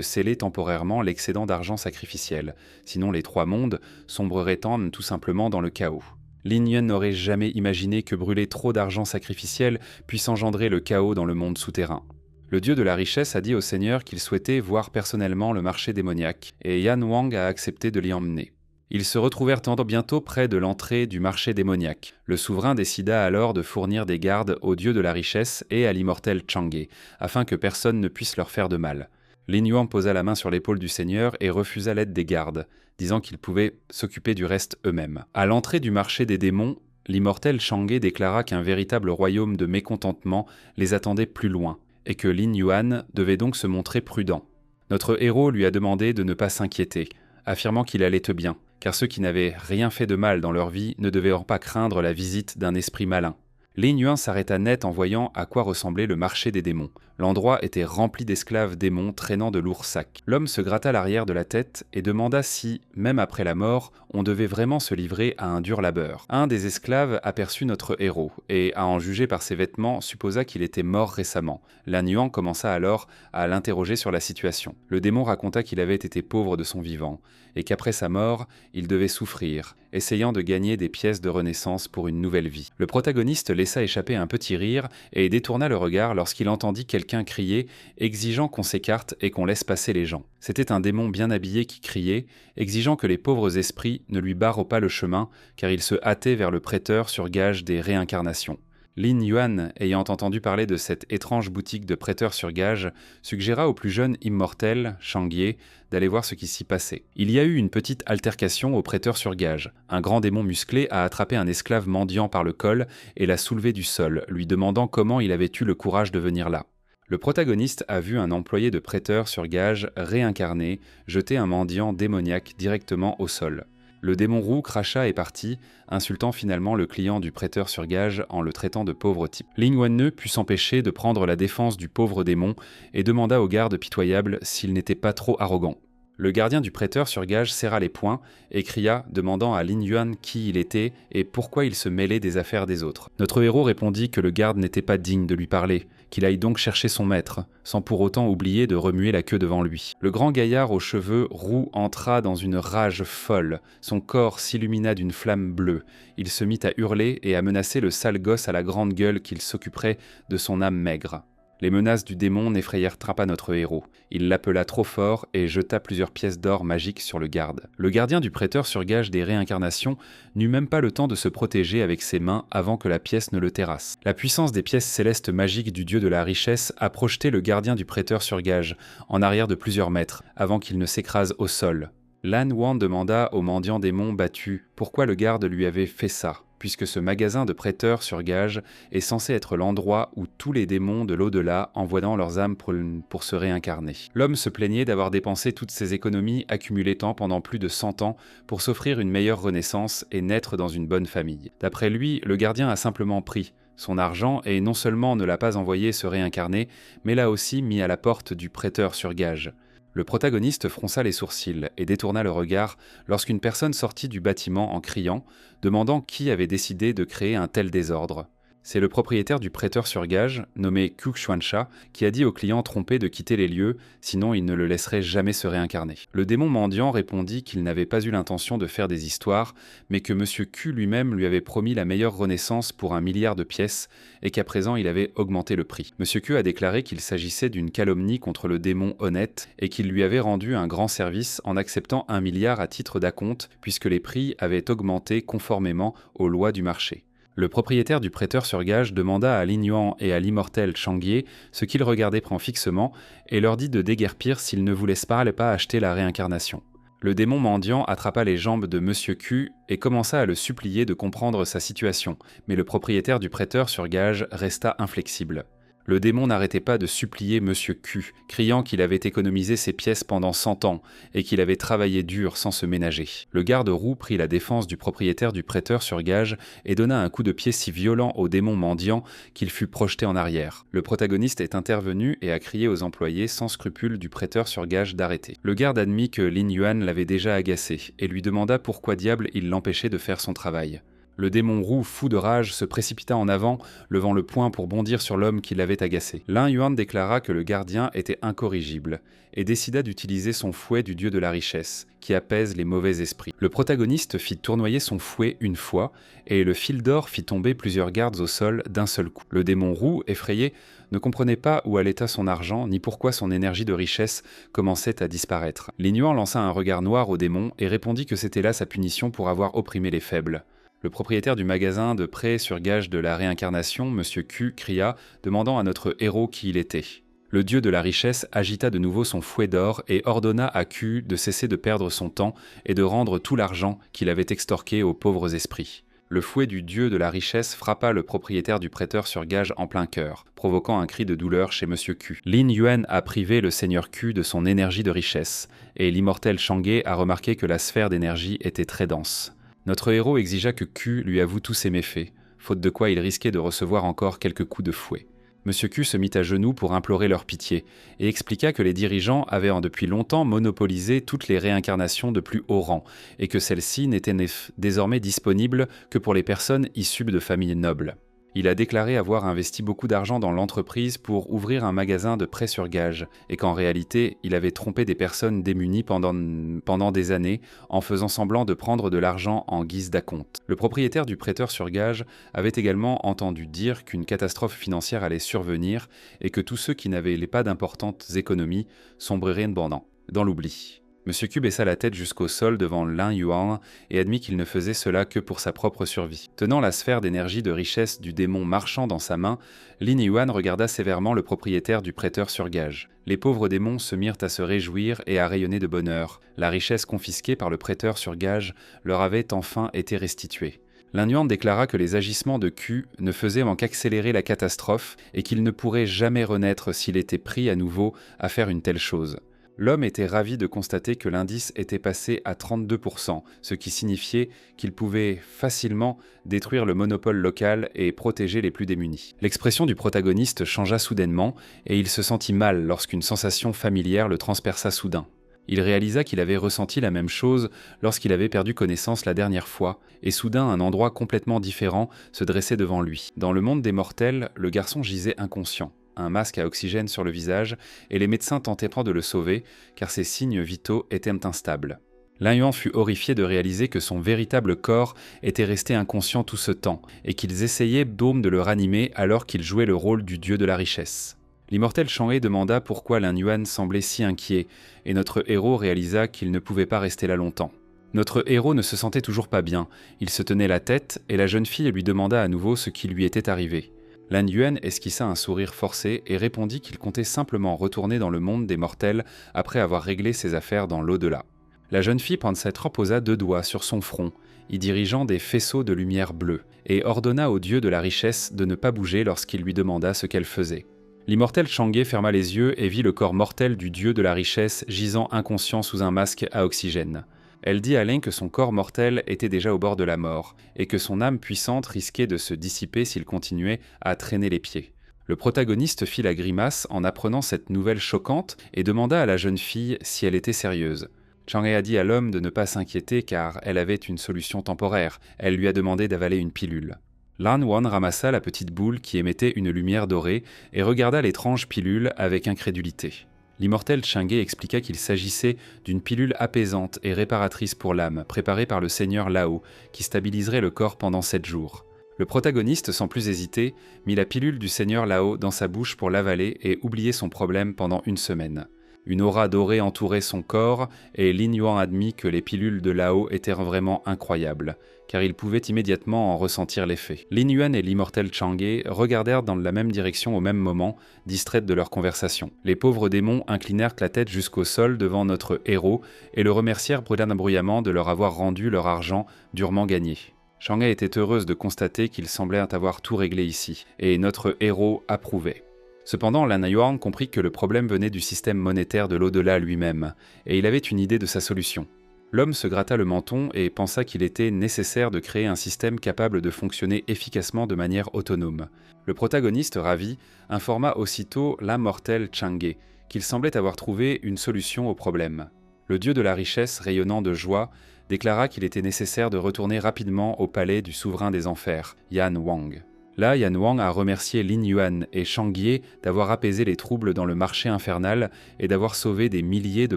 sceller temporairement l'excédent d'argent sacrificiel, sinon les trois mondes sombreraient tout simplement dans le chaos. Lin Yan n'aurait jamais imaginé que brûler trop d'argent sacrificiel puisse engendrer le chaos dans le monde souterrain. Le dieu de la richesse a dit au Seigneur qu'il souhaitait voir personnellement le marché démoniaque, et Yan Wang a accepté de l'y emmener. Ils se retrouvèrent bientôt près de l'entrée du marché démoniaque. Le souverain décida alors de fournir des gardes au dieu de la richesse et à l'immortel Changye, afin que personne ne puisse leur faire de mal. Lin Yuan posa la main sur l'épaule du seigneur et refusa l'aide des gardes, disant qu'ils pouvaient s'occuper du reste eux-mêmes. À l'entrée du marché des démons, l'immortel Changye déclara qu'un véritable royaume de mécontentement les attendait plus loin, et que Lin Yuan devait donc se montrer prudent. Notre héros lui a demandé de ne pas s'inquiéter, affirmant qu'il allait bien, car ceux qui n'avaient rien fait de mal dans leur vie ne devaient pas craindre la visite d'un esprit malin. Lin Yuan s'arrêta net en voyant à quoi ressemblait le marché des démons. L'endroit était rempli d'esclaves démons traînant de lourds sacs. L'homme se gratta l'arrière de la tête et demanda si, même après la mort, on devait vraiment se livrer à un dur labeur. Un des esclaves aperçut notre héros et, à en juger par ses vêtements, supposa qu'il était mort récemment. Lin Yuan commença alors à l'interroger sur la situation. Le démon raconta qu'il avait été pauvre de son vivant et qu'après sa mort, il devait souffrir, essayant de gagner des pièces de renaissance pour une nouvelle vie. Le protagoniste laissa échapper un petit rire et détourna le regard lorsqu'il entendit quelqu'un crier, exigeant qu'on s'écarte et qu'on laisse passer les gens. C'était un démon bien habillé qui criait, exigeant que les pauvres esprits ne lui barrent pas le chemin, car il se hâtait vers le prêteur sur gage des réincarnations. Lin Yuan, ayant entendu parler de cette étrange boutique de prêteurs sur gage, suggéra au plus jeune immortel, Changye, d'aller voir ce qui s'y passait. Il y a eu une petite altercation au prêteur sur gage. Un grand démon musclé a attrapé un esclave mendiant par le col et l'a soulevé du sol, lui demandant comment il avait eu le courage de venir là. Le protagoniste a vu un employé de prêteur sur gage réincarné jeter un mendiant démoniaque directement au sol. Le démon roux cracha et partit, insultant finalement le client du prêteur sur gage en le traitant de pauvre type. Lin Yuan ne put s'empêcher de prendre la défense du pauvre démon et demanda au garde pitoyable s'il n'était pas trop arrogant. Le gardien du prêteur sur gage serra les poings et cria, demandant à Lin Yuan qui il était et pourquoi il se mêlait des affaires des autres. Notre héros répondit que le garde n'était pas digne de lui parler, qu'il aille donc chercher son maître, sans pour autant oublier de remuer la queue devant lui. Le grand gaillard aux cheveux roux entra dans une rage folle, son corps s'illumina d'une flamme bleue. Il se mit à hurler et à menacer le sale gosse à la grande gueule qu'il s'occuperait de son âme maigre. Les menaces du démon n'effrayèrent pas notre héros. Il l'appela trop fort et jeta plusieurs pièces d'or magiques sur le garde. Le gardien du prêteur sur gage des réincarnations n'eut même pas le temps de se protéger avec ses mains avant que la pièce ne le terrasse. La puissance des pièces célestes magiques du dieu de la richesse a projeté le gardien du prêteur sur gage en arrière de plusieurs mètres, avant qu'il ne s'écrase au sol. Lan Wang demanda au mendiant démon battu pourquoi le garde lui avait fait ça, puisque ce magasin de prêteurs sur gage est censé être l'endroit où tous les démons de l'au-delà envoient leurs âmes pour se réincarner. L'homme se plaignait d'avoir dépensé toutes ses économies accumulées pendant plus de 100 ans pour s'offrir une meilleure renaissance et naître dans une bonne famille. D'après lui, le gardien a simplement pris son argent et non seulement ne l'a pas envoyé se réincarner, mais l'a aussi mis à la porte du prêteur sur gage. Le protagoniste fronça les sourcils et détourna le regard lorsqu'une personne sortit du bâtiment en criant, demandant qui avait décidé de créer un tel désordre. C'est le propriétaire du prêteur sur gage, nommé Ku Xuancha, qui a dit au client trompé de quitter les lieux, sinon il ne le laisserait jamais se réincarner. Le démon mendiant répondit qu'il n'avait pas eu l'intention de faire des histoires, mais que Monsieur Q lui-même lui avait promis la meilleure renaissance pour 1 milliard de pièces, et qu'à présent il avait augmenté le prix. Monsieur Q a déclaré qu'il s'agissait d'une calomnie contre le démon honnête, et qu'il lui avait rendu un grand service en acceptant 1 milliard à titre d'acompte, puisque les prix avaient augmenté conformément aux lois du marché. Le propriétaire du prêteur sur gage demanda à Lin Yuan et à l'immortel Changye ce qu'ils regardaient fixement et leur dit de déguerpir s'ils ne voulaient pas acheter la réincarnation. Le démon mendiant attrapa les jambes de Monsieur Q et commença à le supplier de comprendre sa situation, mais le propriétaire du prêteur sur gage resta inflexible. Le démon n'arrêtait pas de supplier Monsieur Q, criant qu'il avait économisé ses pièces pendant 100 ans et qu'il avait travaillé dur sans se ménager. Le garde-roue prit la défense du propriétaire du prêteur sur gage et donna un coup de pied si violent au démon mendiant qu'il fut projeté en arrière. Le protagoniste est intervenu et a crié aux employés sans scrupule du prêteur sur gage d'arrêter. Le garde admit que Lin Yuan l'avait déjà agacé et lui demanda pourquoi diable il l'empêchait de faire son travail. Le démon roux, fou de rage, se précipita en avant, levant le poing pour bondir sur l'homme qui l'avait agacé. Lin Yuan déclara que le gardien était incorrigible et décida d'utiliser son fouet du dieu de la richesse, qui apaise les mauvais esprits. Le protagoniste fit tournoyer son fouet une fois, et le fil d'or fit tomber plusieurs gardes au sol d'un seul coup. Le démon roux, effrayé, ne comprenait pas où allait son argent, ni pourquoi son énergie de richesse commençait à disparaître. Lin Yuan lança un regard noir au démon et répondit que c'était là sa punition pour avoir opprimé les faibles. Le propriétaire du magasin de prêt sur gage de la réincarnation, Monsieur Q, cria, demandant à notre héros qui il était. Le dieu de la richesse agita de nouveau son fouet d'or et ordonna à Q de cesser de perdre son temps et de rendre tout l'argent qu'il avait extorqué aux pauvres esprits. Le fouet du dieu de la richesse frappa le propriétaire du prêteur sur gage en plein cœur, provoquant un cri de douleur chez Monsieur Q. Lin Yuan a privé le seigneur Q de son énergie de richesse, et l'immortel Changye a remarqué que la sphère d'énergie était très dense. Notre héros exigea que Q lui avoue tous ses méfaits, faute de quoi il risquait de recevoir encore quelques coups de fouet. Monsieur Q se mit à genoux pour implorer leur pitié, et expliqua que les dirigeants avaient depuis longtemps monopolisé toutes les réincarnations de plus haut rang, et que celles-ci n'étaient désormais disponibles que pour les personnes issues de familles nobles. Il a déclaré avoir investi beaucoup d'argent dans l'entreprise pour ouvrir un magasin de prêt sur gage, et qu'en réalité, il avait trompé des personnes démunies pendant des années en faisant semblant de prendre de l'argent en guise d'acompte. Le propriétaire du prêteur sur gage avait également entendu dire qu'une catastrophe financière allait survenir et que tous ceux qui n'avaient pas d'importantes économies sombreraient dans l'oubli. Monsieur Q baissa la tête jusqu'au sol devant Lin Yuan et admit qu'il ne faisait cela que pour sa propre survie. Tenant la sphère d'énergie de richesse du démon marchand dans sa main, Lin Yuan regarda sévèrement le propriétaire du prêteur sur gage. Les pauvres démons se mirent à se réjouir et à rayonner de bonheur. La richesse confisquée par le prêteur sur gage leur avait enfin été restituée. Lin Yuan déclara que les agissements de Q ne faisaient qu'accélérer la catastrophe et qu'il ne pourrait jamais renaître s'il était pris à nouveau à faire une telle chose. L'homme était ravi de constater que l'indice était passé à 32%, ce qui signifiait qu'il pouvait facilement détruire le monopole local et protéger les plus démunis. L'expression du protagoniste changea soudainement et il se sentit mal lorsqu'une sensation familière le transperça soudain. Il réalisa qu'il avait ressenti la même chose lorsqu'il avait perdu connaissance la dernière fois, et soudain un endroit complètement différent se dressait devant lui. Dans le monde des mortels, le garçon gisait inconscient, un masque à oxygène sur le visage, et les médecins tentaient de le sauver, car ses signes vitaux étaient instables. Lin Yuan fut horrifié de réaliser que son véritable corps était resté inconscient tout ce temps, et qu'ils essayaient de le ranimer alors qu'il jouait le rôle du dieu de la richesse. L'immortel Chang'e demanda pourquoi Lin Yuan semblait si inquiet, et notre héros réalisa qu'il ne pouvait pas rester là longtemps. Notre héros ne se sentait toujours pas bien, il se tenait la tête, et la jeune fille lui demanda à nouveau ce qui lui était arrivé. Lin Yuan esquissa un sourire forcé et répondit qu'il comptait simplement retourner dans le monde des mortels après avoir réglé ses affaires dans l'au-delà. La jeune fille Pansette posa 2 doigts sur son front, y dirigeant des faisceaux de lumière bleue, et ordonna au dieu de la richesse de ne pas bouger lorsqu'il lui demanda ce qu'elle faisait. L'immortel Chang'e ferma les yeux et vit le corps mortel du dieu de la richesse gisant inconscient sous un masque à oxygène. Elle dit à Lin que son corps mortel était déjà au bord de la mort, et que son âme puissante risquait de se dissiper s'il continuait à traîner les pieds. Le protagoniste fit la grimace en apprenant cette nouvelle choquante et demanda à la jeune fille si elle était sérieuse. Chang'e a dit à l'homme de ne pas s'inquiéter car elle avait une solution temporaire. Elle lui a demandé d'avaler une pilule. Lin Yuan ramassa la petite boule qui émettait une lumière dorée et regarda l'étrange pilule avec incrédulité. L'immortel Chang'e expliqua qu'il s'agissait d'une pilule apaisante et réparatrice pour l'âme, préparée par le seigneur Lao, qui stabiliserait le corps pendant 7 jours. Le protagoniste, sans plus hésiter, mit la pilule du seigneur Lao dans sa bouche pour l'avaler et oublier son problème pendant 1 semaine. Une aura dorée entourait son corps, et Lin Yuan admit que les pilules de Lao étaient vraiment incroyables, car il pouvait immédiatement en ressentir l'effet. Lin Yuan et l'immortel Chang'e regardèrent dans la même direction au même moment, distraites de leur conversation. Les pauvres démons inclinèrent la tête jusqu'au sol devant notre héros et le remercièrent bruyamment de leur avoir rendu leur argent durement gagné. Chang'e était heureuse de constater qu'ils semblaient avoir tout réglé ici, et notre héros approuvait. Cependant, Lan Yuan comprit que le problème venait du système monétaire de l'au-delà lui-même, et il avait une idée de sa solution. L'homme se gratta le menton et pensa qu'il était nécessaire de créer un système capable de fonctionner efficacement de manière autonome. Le protagoniste, ravi, informa aussitôt l'immortel Chang'e qu'il semblait avoir trouvé une solution au problème. Le dieu de la richesse, rayonnant de joie, déclara qu'il était nécessaire de retourner rapidement au palais du souverain des enfers, Yan Wang. Là, Yan Wang a remercié Lin Yuan et Chang'e d'avoir apaisé les troubles dans le marché infernal et d'avoir sauvé des milliers de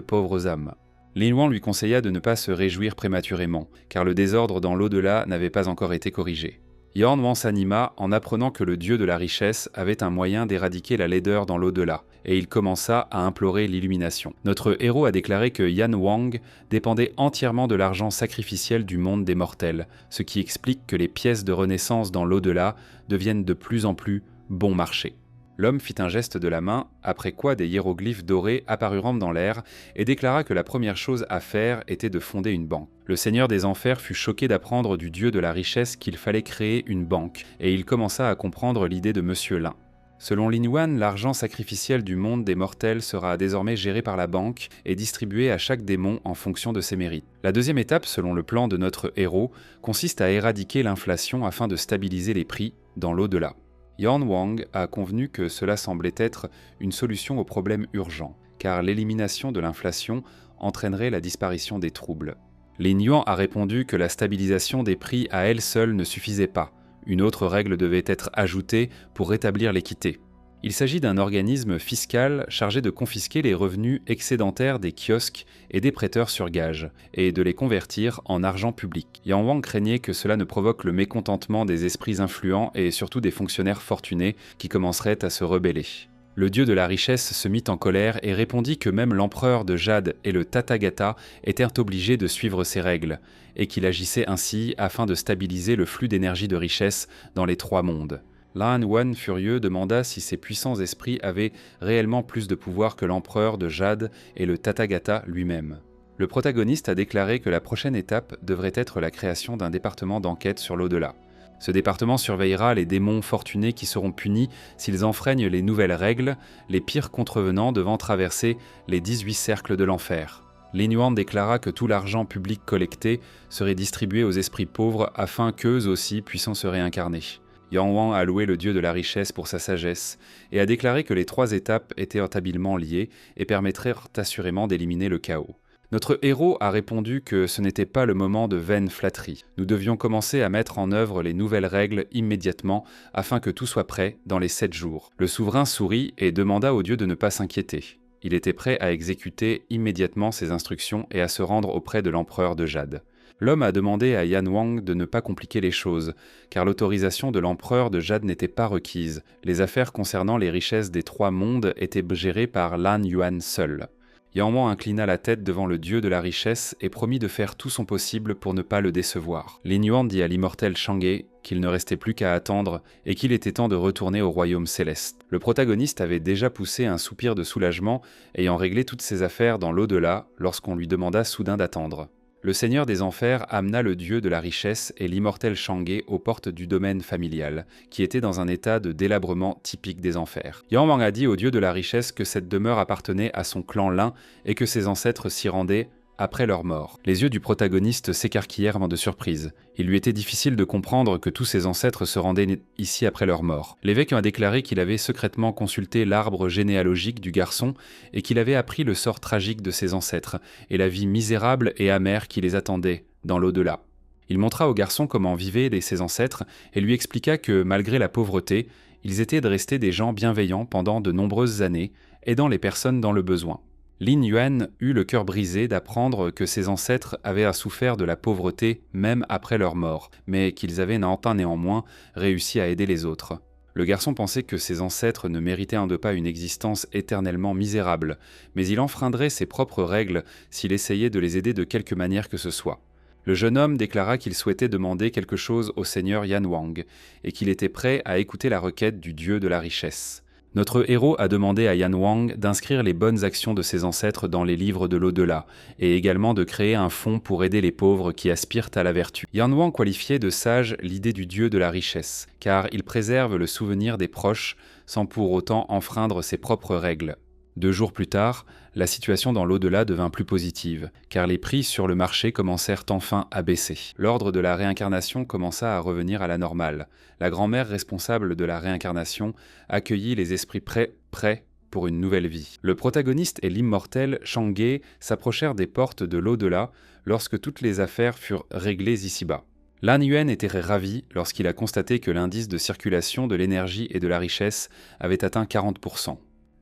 pauvres âmes. Lin Yuan lui conseilla de ne pas se réjouir prématurément, car le désordre dans l'au-delà n'avait pas encore été corrigé. Yan Wang s'anima en apprenant que le dieu de la richesse avait un moyen d'éradiquer la laideur dans l'au-delà, et il commença à implorer l'illumination. Notre héros a déclaré que Yan Wang dépendait entièrement de l'argent sacrificiel du monde des mortels, ce qui explique que les pièces de renaissance dans l'au-delà deviennent de plus en plus bon marché. L'homme fit un geste de la main, après quoi des hiéroglyphes dorés apparurent dans l'air et déclara que la première chose à faire était de fonder une banque. Le seigneur des enfers fut choqué d'apprendre du dieu de la richesse qu'il fallait créer une banque, et il commença à comprendre l'idée de Monsieur Lin. Selon Lin Yuan, l'argent sacrificiel du monde des mortels sera désormais géré par la banque et distribué à chaque démon en fonction de ses mérites. La deuxième étape, selon le plan de notre héros, consiste à éradiquer l'inflation afin de stabiliser les prix dans l'au-delà. Yan Wang a convenu que cela semblait être une solution au problème urgent, car l'élimination de l'inflation entraînerait la disparition des troubles. Lin Yuan a répondu que la stabilisation des prix à elle seule ne suffisait pas. Une autre règle devait être ajoutée pour rétablir l'équité. Il s'agit d'un organisme fiscal chargé de confisquer les revenus excédentaires des kiosques et des prêteurs sur gage, et de les convertir en argent public. Yan Wang craignait que cela ne provoque le mécontentement des esprits influents et surtout des fonctionnaires fortunés qui commenceraient à se rebeller. Le dieu de la richesse se mit en colère et répondit que même l'empereur de Jade et le Tathagata étaient obligés de suivre ces règles, et qu'il agissait ainsi afin de stabiliser le flux d'énergie de richesse dans les trois mondes. Lan Yuan, furieux, demanda si ces puissants esprits avaient réellement plus de pouvoir que l'empereur de Jade et le Tathagata lui-même. Le protagoniste a déclaré que la prochaine étape devrait être la création d'un département d'enquête sur l'au-delà. Ce département surveillera les démons fortunés qui seront punis s'ils enfreignent les nouvelles règles, les pires contrevenants devant traverser les 18 cercles de l'enfer. Lin Yuan déclara que tout l'argent public collecté serait distribué aux esprits pauvres afin qu'eux aussi puissent se réincarner. Yan Wang a loué le dieu de la richesse pour sa sagesse et a déclaré que les trois étapes étaient habilement liées et permettraient assurément d'éliminer le chaos. Notre héros a répondu que ce n'était pas le moment de vaines flatteries. Nous devions commencer à mettre en œuvre les nouvelles règles immédiatement afin que tout soit prêt dans les 7 jours. Le souverain sourit et demanda au dieu de ne pas s'inquiéter. Il était prêt à exécuter immédiatement ses instructions et à se rendre auprès de l'empereur de Jade. L'homme a demandé à Yan Wang de ne pas compliquer les choses, car l'autorisation de l'empereur de Jade n'était pas requise. Les affaires concernant les richesses des trois mondes étaient gérées par Lan Yuan seul. Yan Wang inclina la tête devant le dieu de la richesse et promit de faire tout son possible pour ne pas le décevoir. Lin Yuan dit à l'immortel Chang'e qu'il ne restait plus qu'à attendre et qu'il était temps de retourner au royaume céleste. Le protagoniste avait déjà poussé un soupir de soulagement, ayant réglé toutes ses affaires dans l'au-delà lorsqu'on lui demanda soudain d'attendre. Le seigneur des enfers amena le dieu de la richesse et l'immortel Chang'e aux portes du domaine familial, qui était dans un état de délabrement typique des enfers. Yan Wang a dit au dieu de la richesse que cette demeure appartenait à son clan Lin et que ses ancêtres s'y rendaient après leur mort. Les yeux du protagoniste s'écarquillèrent de surprise. Il lui était difficile de comprendre que tous ses ancêtres se rendaient ici après leur mort. L'évêque a déclaré qu'il avait secrètement consulté l'arbre généalogique du garçon et qu'il avait appris le sort tragique de ses ancêtres et la vie misérable et amère qui les attendait dans l'au-delà. Il montra au garçon comment vivaient ses ancêtres et lui expliqua que, malgré la pauvreté, ils étaient restés des gens bienveillants pendant de nombreuses années, aidant les personnes dans le besoin. Lin Yuan eut le cœur brisé d'apprendre que ses ancêtres avaient souffert de la pauvreté même après leur mort, mais qu'ils avaient néanmoins réussi à aider les autres. Le garçon pensait que ses ancêtres ne méritaient en de pas une existence éternellement misérable, mais il enfreindrait ses propres règles s'il essayait de les aider de quelque manière que ce soit. Le jeune homme déclara qu'il souhaitait demander quelque chose au seigneur Yan Wang, et qu'il était prêt à écouter la requête du dieu de la richesse. Notre héros a demandé à Yan Wang d'inscrire les bonnes actions de ses ancêtres dans les livres de l'au-delà, et également de créer un fonds pour aider les pauvres qui aspirent à la vertu. Yan Wang qualifiait de sage l'idée du dieu de la richesse, car il préserve le souvenir des proches sans pour autant enfreindre ses propres règles. 2 jours plus tard, la situation dans l'au-delà devint plus positive, car les prix sur le marché commencèrent enfin à baisser. L'ordre de la réincarnation commença à revenir à la normale. La grand-mère responsable de la réincarnation accueillit les esprits prêts pour une nouvelle vie. Le protagoniste et l'immortel Chang'e s'approchèrent des portes de l'au-delà lorsque toutes les affaires furent réglées ici-bas. Lan Yuan était ravi lorsqu'il a constaté que l'indice de circulation de l'énergie et de la richesse avait atteint 40%.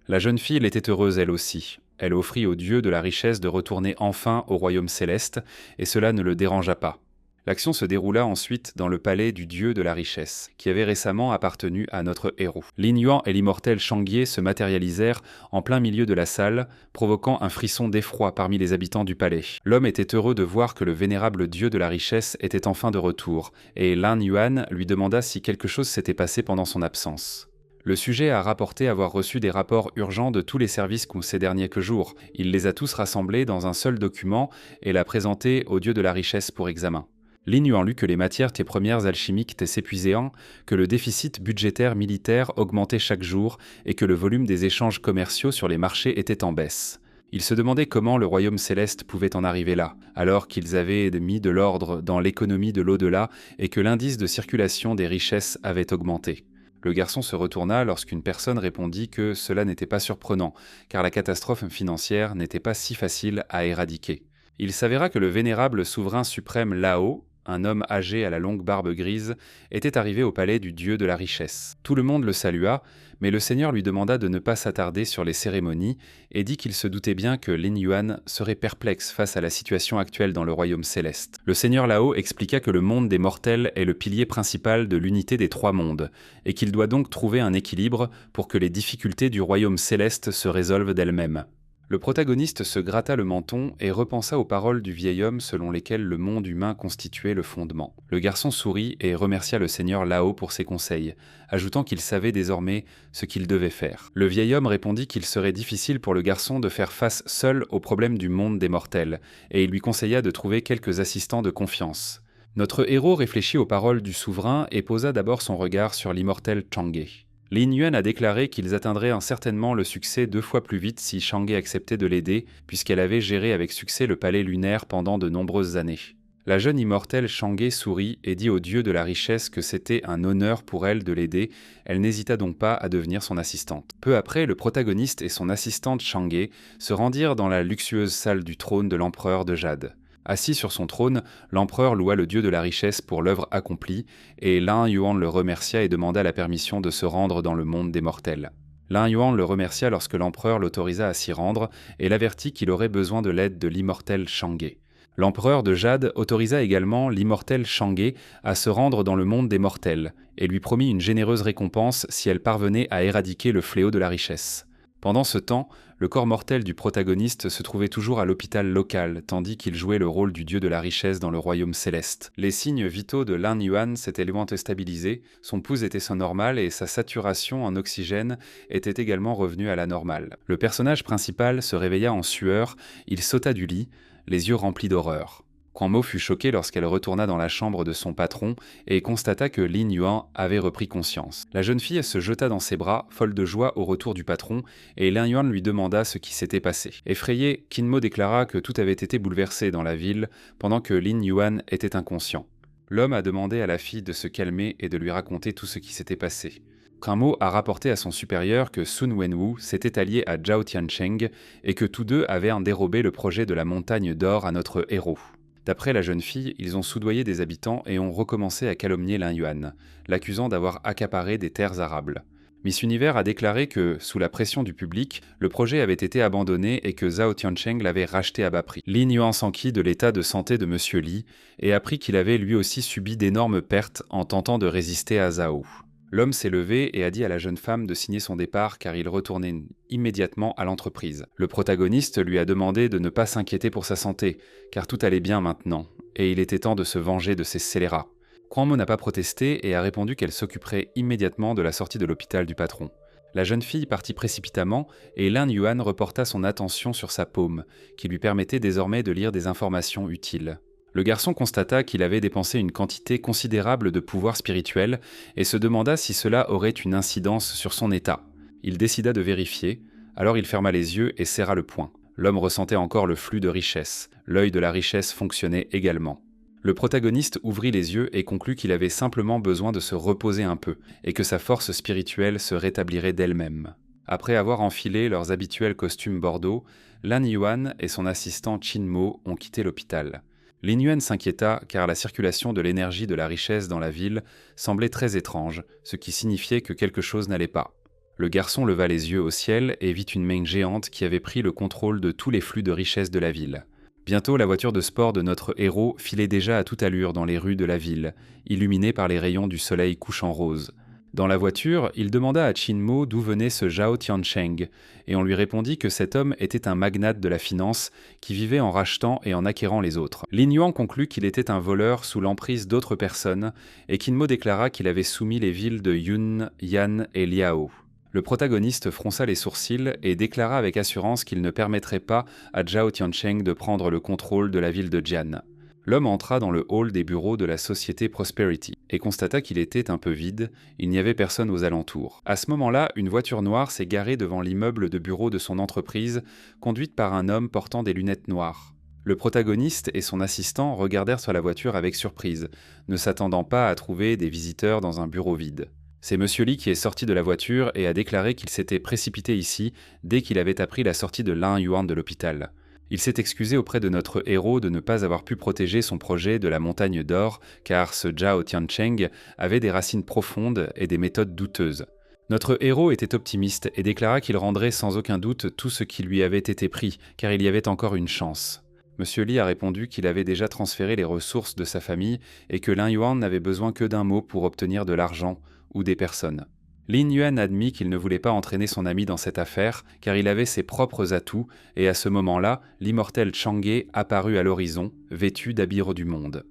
La jeune fille l'était heureuse elle aussi. Elle offrit au dieu de la richesse de retourner enfin au royaume céleste, et cela ne le dérangea pas. L'action se déroula ensuite dans le palais du dieu de la richesse, qui avait récemment appartenu à notre héros. Lin Yuan et l'immortel Chang'e se matérialisèrent en plein milieu de la salle, provoquant un frisson d'effroi parmi les habitants du palais. L'homme était heureux de voir que le vénérable dieu de la richesse était enfin de retour, et Lan Yuan lui demanda si quelque chose s'était passé pendant son absence. Le sujet a rapporté avoir reçu des rapports urgents de tous les services ces derniers jours. Il les a tous rassemblés dans un seul document et l'a présenté au dieu de la richesse pour examen. Lin Yuan lut que les matières premières alchimiques étaient s'épuisant, que le déficit budgétaire militaire augmentait chaque jour et que le volume des échanges commerciaux sur les marchés était en baisse. Il se demandait comment le royaume céleste pouvait en arriver là, alors qu'ils avaient mis de l'ordre dans l'économie de l'au-delà et que l'indice de circulation des richesses avait augmenté. Le garçon se retourna lorsqu'une personne répondit que cela n'était pas surprenant, car la catastrophe financière n'était pas si facile à éradiquer. Il s'avéra que le vénérable souverain suprême Lao, un homme âgé à la longue barbe grise, était arrivé au palais du dieu de la richesse. Tout le monde le salua, mais le seigneur lui demanda de ne pas s'attarder sur les cérémonies et dit qu'il se doutait bien que Lin Yuan serait perplexe face à la situation actuelle dans le royaume céleste. Le seigneur Lao expliqua que le monde des mortels est le pilier principal de l'unité des 3 mondes, et qu'il doit donc trouver un équilibre pour que les difficultés du royaume céleste se résolvent d'elles-mêmes. Le protagoniste se gratta le menton et repensa aux paroles du vieil homme selon lesquelles le monde humain constituait le fondement. Le garçon sourit et remercia le seigneur Lao pour ses conseils, ajoutant qu'il savait désormais ce qu'il devait faire. Le vieil homme répondit qu'il serait difficile pour le garçon de faire face seul aux problèmes du monde des mortels, et il lui conseilla de trouver quelques assistants de confiance. Notre héros réfléchit aux paroles du souverain et posa d'abord son regard sur l'immortel Chang'e. Lin Yuan a déclaré qu'ils atteindraient certainement le succès 2 fois plus vite si Chang'e acceptait de l'aider, puisqu'elle avait géré avec succès le palais lunaire pendant de nombreuses années. La jeune immortelle Chang'e sourit et dit au dieu de la richesse que c'était un honneur pour elle de l'aider. Elle n'hésita donc pas à devenir son assistante. Peu après, le protagoniste et son assistante Chang'e se rendirent dans la luxueuse salle du trône de l'empereur de Jade. Assis sur son trône, l'empereur loua le dieu de la richesse pour l'œuvre accomplie, et Lin Yuan le remercia et demanda la permission de se rendre dans le monde des mortels. Lin Yuan le remercia lorsque l'empereur l'autorisa à s'y rendre et l'avertit qu'il aurait besoin de l'aide de l'immortel Chang'e. L'empereur de Jade autorisa également l'immortel Chang'e à se rendre dans le monde des mortels, et lui promit une généreuse récompense si elle parvenait à éradiquer le fléau de la richesse. Pendant ce temps, le corps mortel du protagoniste se trouvait toujours à l'hôpital local, tandis qu'il jouait le rôle du dieu de la richesse dans le royaume céleste. Les signes vitaux de Lin Yuan s'étaient loin stabilisés, son pouls était son normal et sa saturation en oxygène était également revenue à la normale. Le personnage principal se réveilla en sueur, il sauta du lit, les yeux remplis d'horreur. Quan Mo fut choquée lorsqu'elle retourna dans la chambre de son patron et constata que Lin Yuan avait repris conscience. La jeune fille se jeta dans ses bras, folle de joie au retour du patron, et Lin Yuan lui demanda ce qui s'était passé. Effrayé, Quan Mo déclara que tout avait été bouleversé dans la ville pendant que Lin Yuan était inconscient. L'homme a demandé à la fille de se calmer et de lui raconter tout ce qui s'était passé. Quan Mo a rapporté à son supérieur que Sun Wenwu s'était allié à Zhao Tiancheng et que tous deux avaient dérobé le projet de la montagne d'or à notre héros. D'après la jeune fille, ils ont soudoyé des habitants et ont recommencé à calomnier Lin Yuan, l'accusant d'avoir accaparé des terres arables. Miss Univers a déclaré que, sous la pression du public, le projet avait été abandonné et que Zhao Tiancheng l'avait racheté à bas prix. Lin Yuan s'enquit de l'état de santé de Monsieur Li et apprit qu'il avait lui aussi subi d'énormes pertes en tentant de résister à Zhao. L'homme s'est levé et a dit à la jeune femme de signer son départ car il retournait immédiatement à l'entreprise. Le protagoniste lui a demandé de ne pas s'inquiéter pour sa santé, car tout allait bien maintenant, et il était temps de se venger de ces scélérats. Kwang-mo n'a pas protesté et a répondu qu'elle s'occuperait immédiatement de la sortie de l'hôpital du patron. La jeune fille partit précipitamment et Lin Yuan reporta son attention sur sa paume, qui lui permettait désormais de lire des informations utiles. Le garçon constata qu'il avait dépensé une quantité considérable de pouvoir spirituel et se demanda si cela aurait une incidence sur son état. Il décida de vérifier, alors il ferma les yeux et serra le poing. L'homme ressentait encore le flux de richesse, l'œil de la richesse fonctionnait également. Le protagoniste ouvrit les yeux et conclut qu'il avait simplement besoin de se reposer un peu et que sa force spirituelle se rétablirait d'elle-même. Après avoir enfilé leurs habituels costumes bordeaux, Lin Yuan et son assistant Chin Mo ont quitté l'hôpital. Lin Yuan s'inquiéta car la circulation de l'énergie de la richesse dans la ville semblait très étrange, ce qui signifiait que quelque chose n'allait pas. Le garçon leva les yeux au ciel et vit une main géante qui avait pris le contrôle de tous les flux de richesse de la ville. Bientôt, la voiture de sport de notre héros filait déjà à toute allure dans les rues de la ville, illuminée par les rayons du soleil couchant rose. Dans la voiture, il demanda à Chin Mo d'où venait ce Zhao Tiancheng, et on lui répondit que cet homme était un magnate de la finance qui vivait en rachetant et en acquérant les autres. Lin Yuan conclut qu'il était un voleur sous l'emprise d'autres personnes, et Chin Mo déclara qu'il avait soumis les villes de Yun, Yan et Liao. Le protagoniste fronça les sourcils et déclara avec assurance qu'il ne permettrait pas à Zhao Tiancheng de prendre le contrôle de la ville de Jian. L'homme entra dans le hall des bureaux de la société Prosperity et constata qu'il était un peu vide, il n'y avait personne aux alentours. À ce moment-là, une voiture noire s'est garée devant l'immeuble de bureau de son entreprise, conduite par un homme portant des lunettes noires. Le protagoniste et son assistant regardèrent sur la voiture avec surprise, ne s'attendant pas à trouver des visiteurs dans un bureau vide. C'est Monsieur Lee qui est sorti de la voiture et a déclaré qu'il s'était précipité ici dès qu'il avait appris la sortie de Lin Yuan de l'hôpital. Il s'est excusé auprès de notre héros de ne pas avoir pu protéger son projet de la montagne d'or, car ce Zhao Tiancheng avait des racines profondes et des méthodes douteuses. Notre héros était optimiste et déclara qu'il rendrait sans aucun doute tout ce qui lui avait été pris, car il y avait encore une chance. Monsieur Lee a répondu qu'il avait déjà transféré les ressources de sa famille et que Lin Yuan n'avait besoin que d'un mot pour obtenir de l'argent ou des personnes. Lin Yuan admit qu'il ne voulait pas entraîner son ami dans cette affaire, car il avait ses propres atouts, et à ce moment-là, l'immortel Chang'e apparut à l'horizon, vêtu d'habits du monde.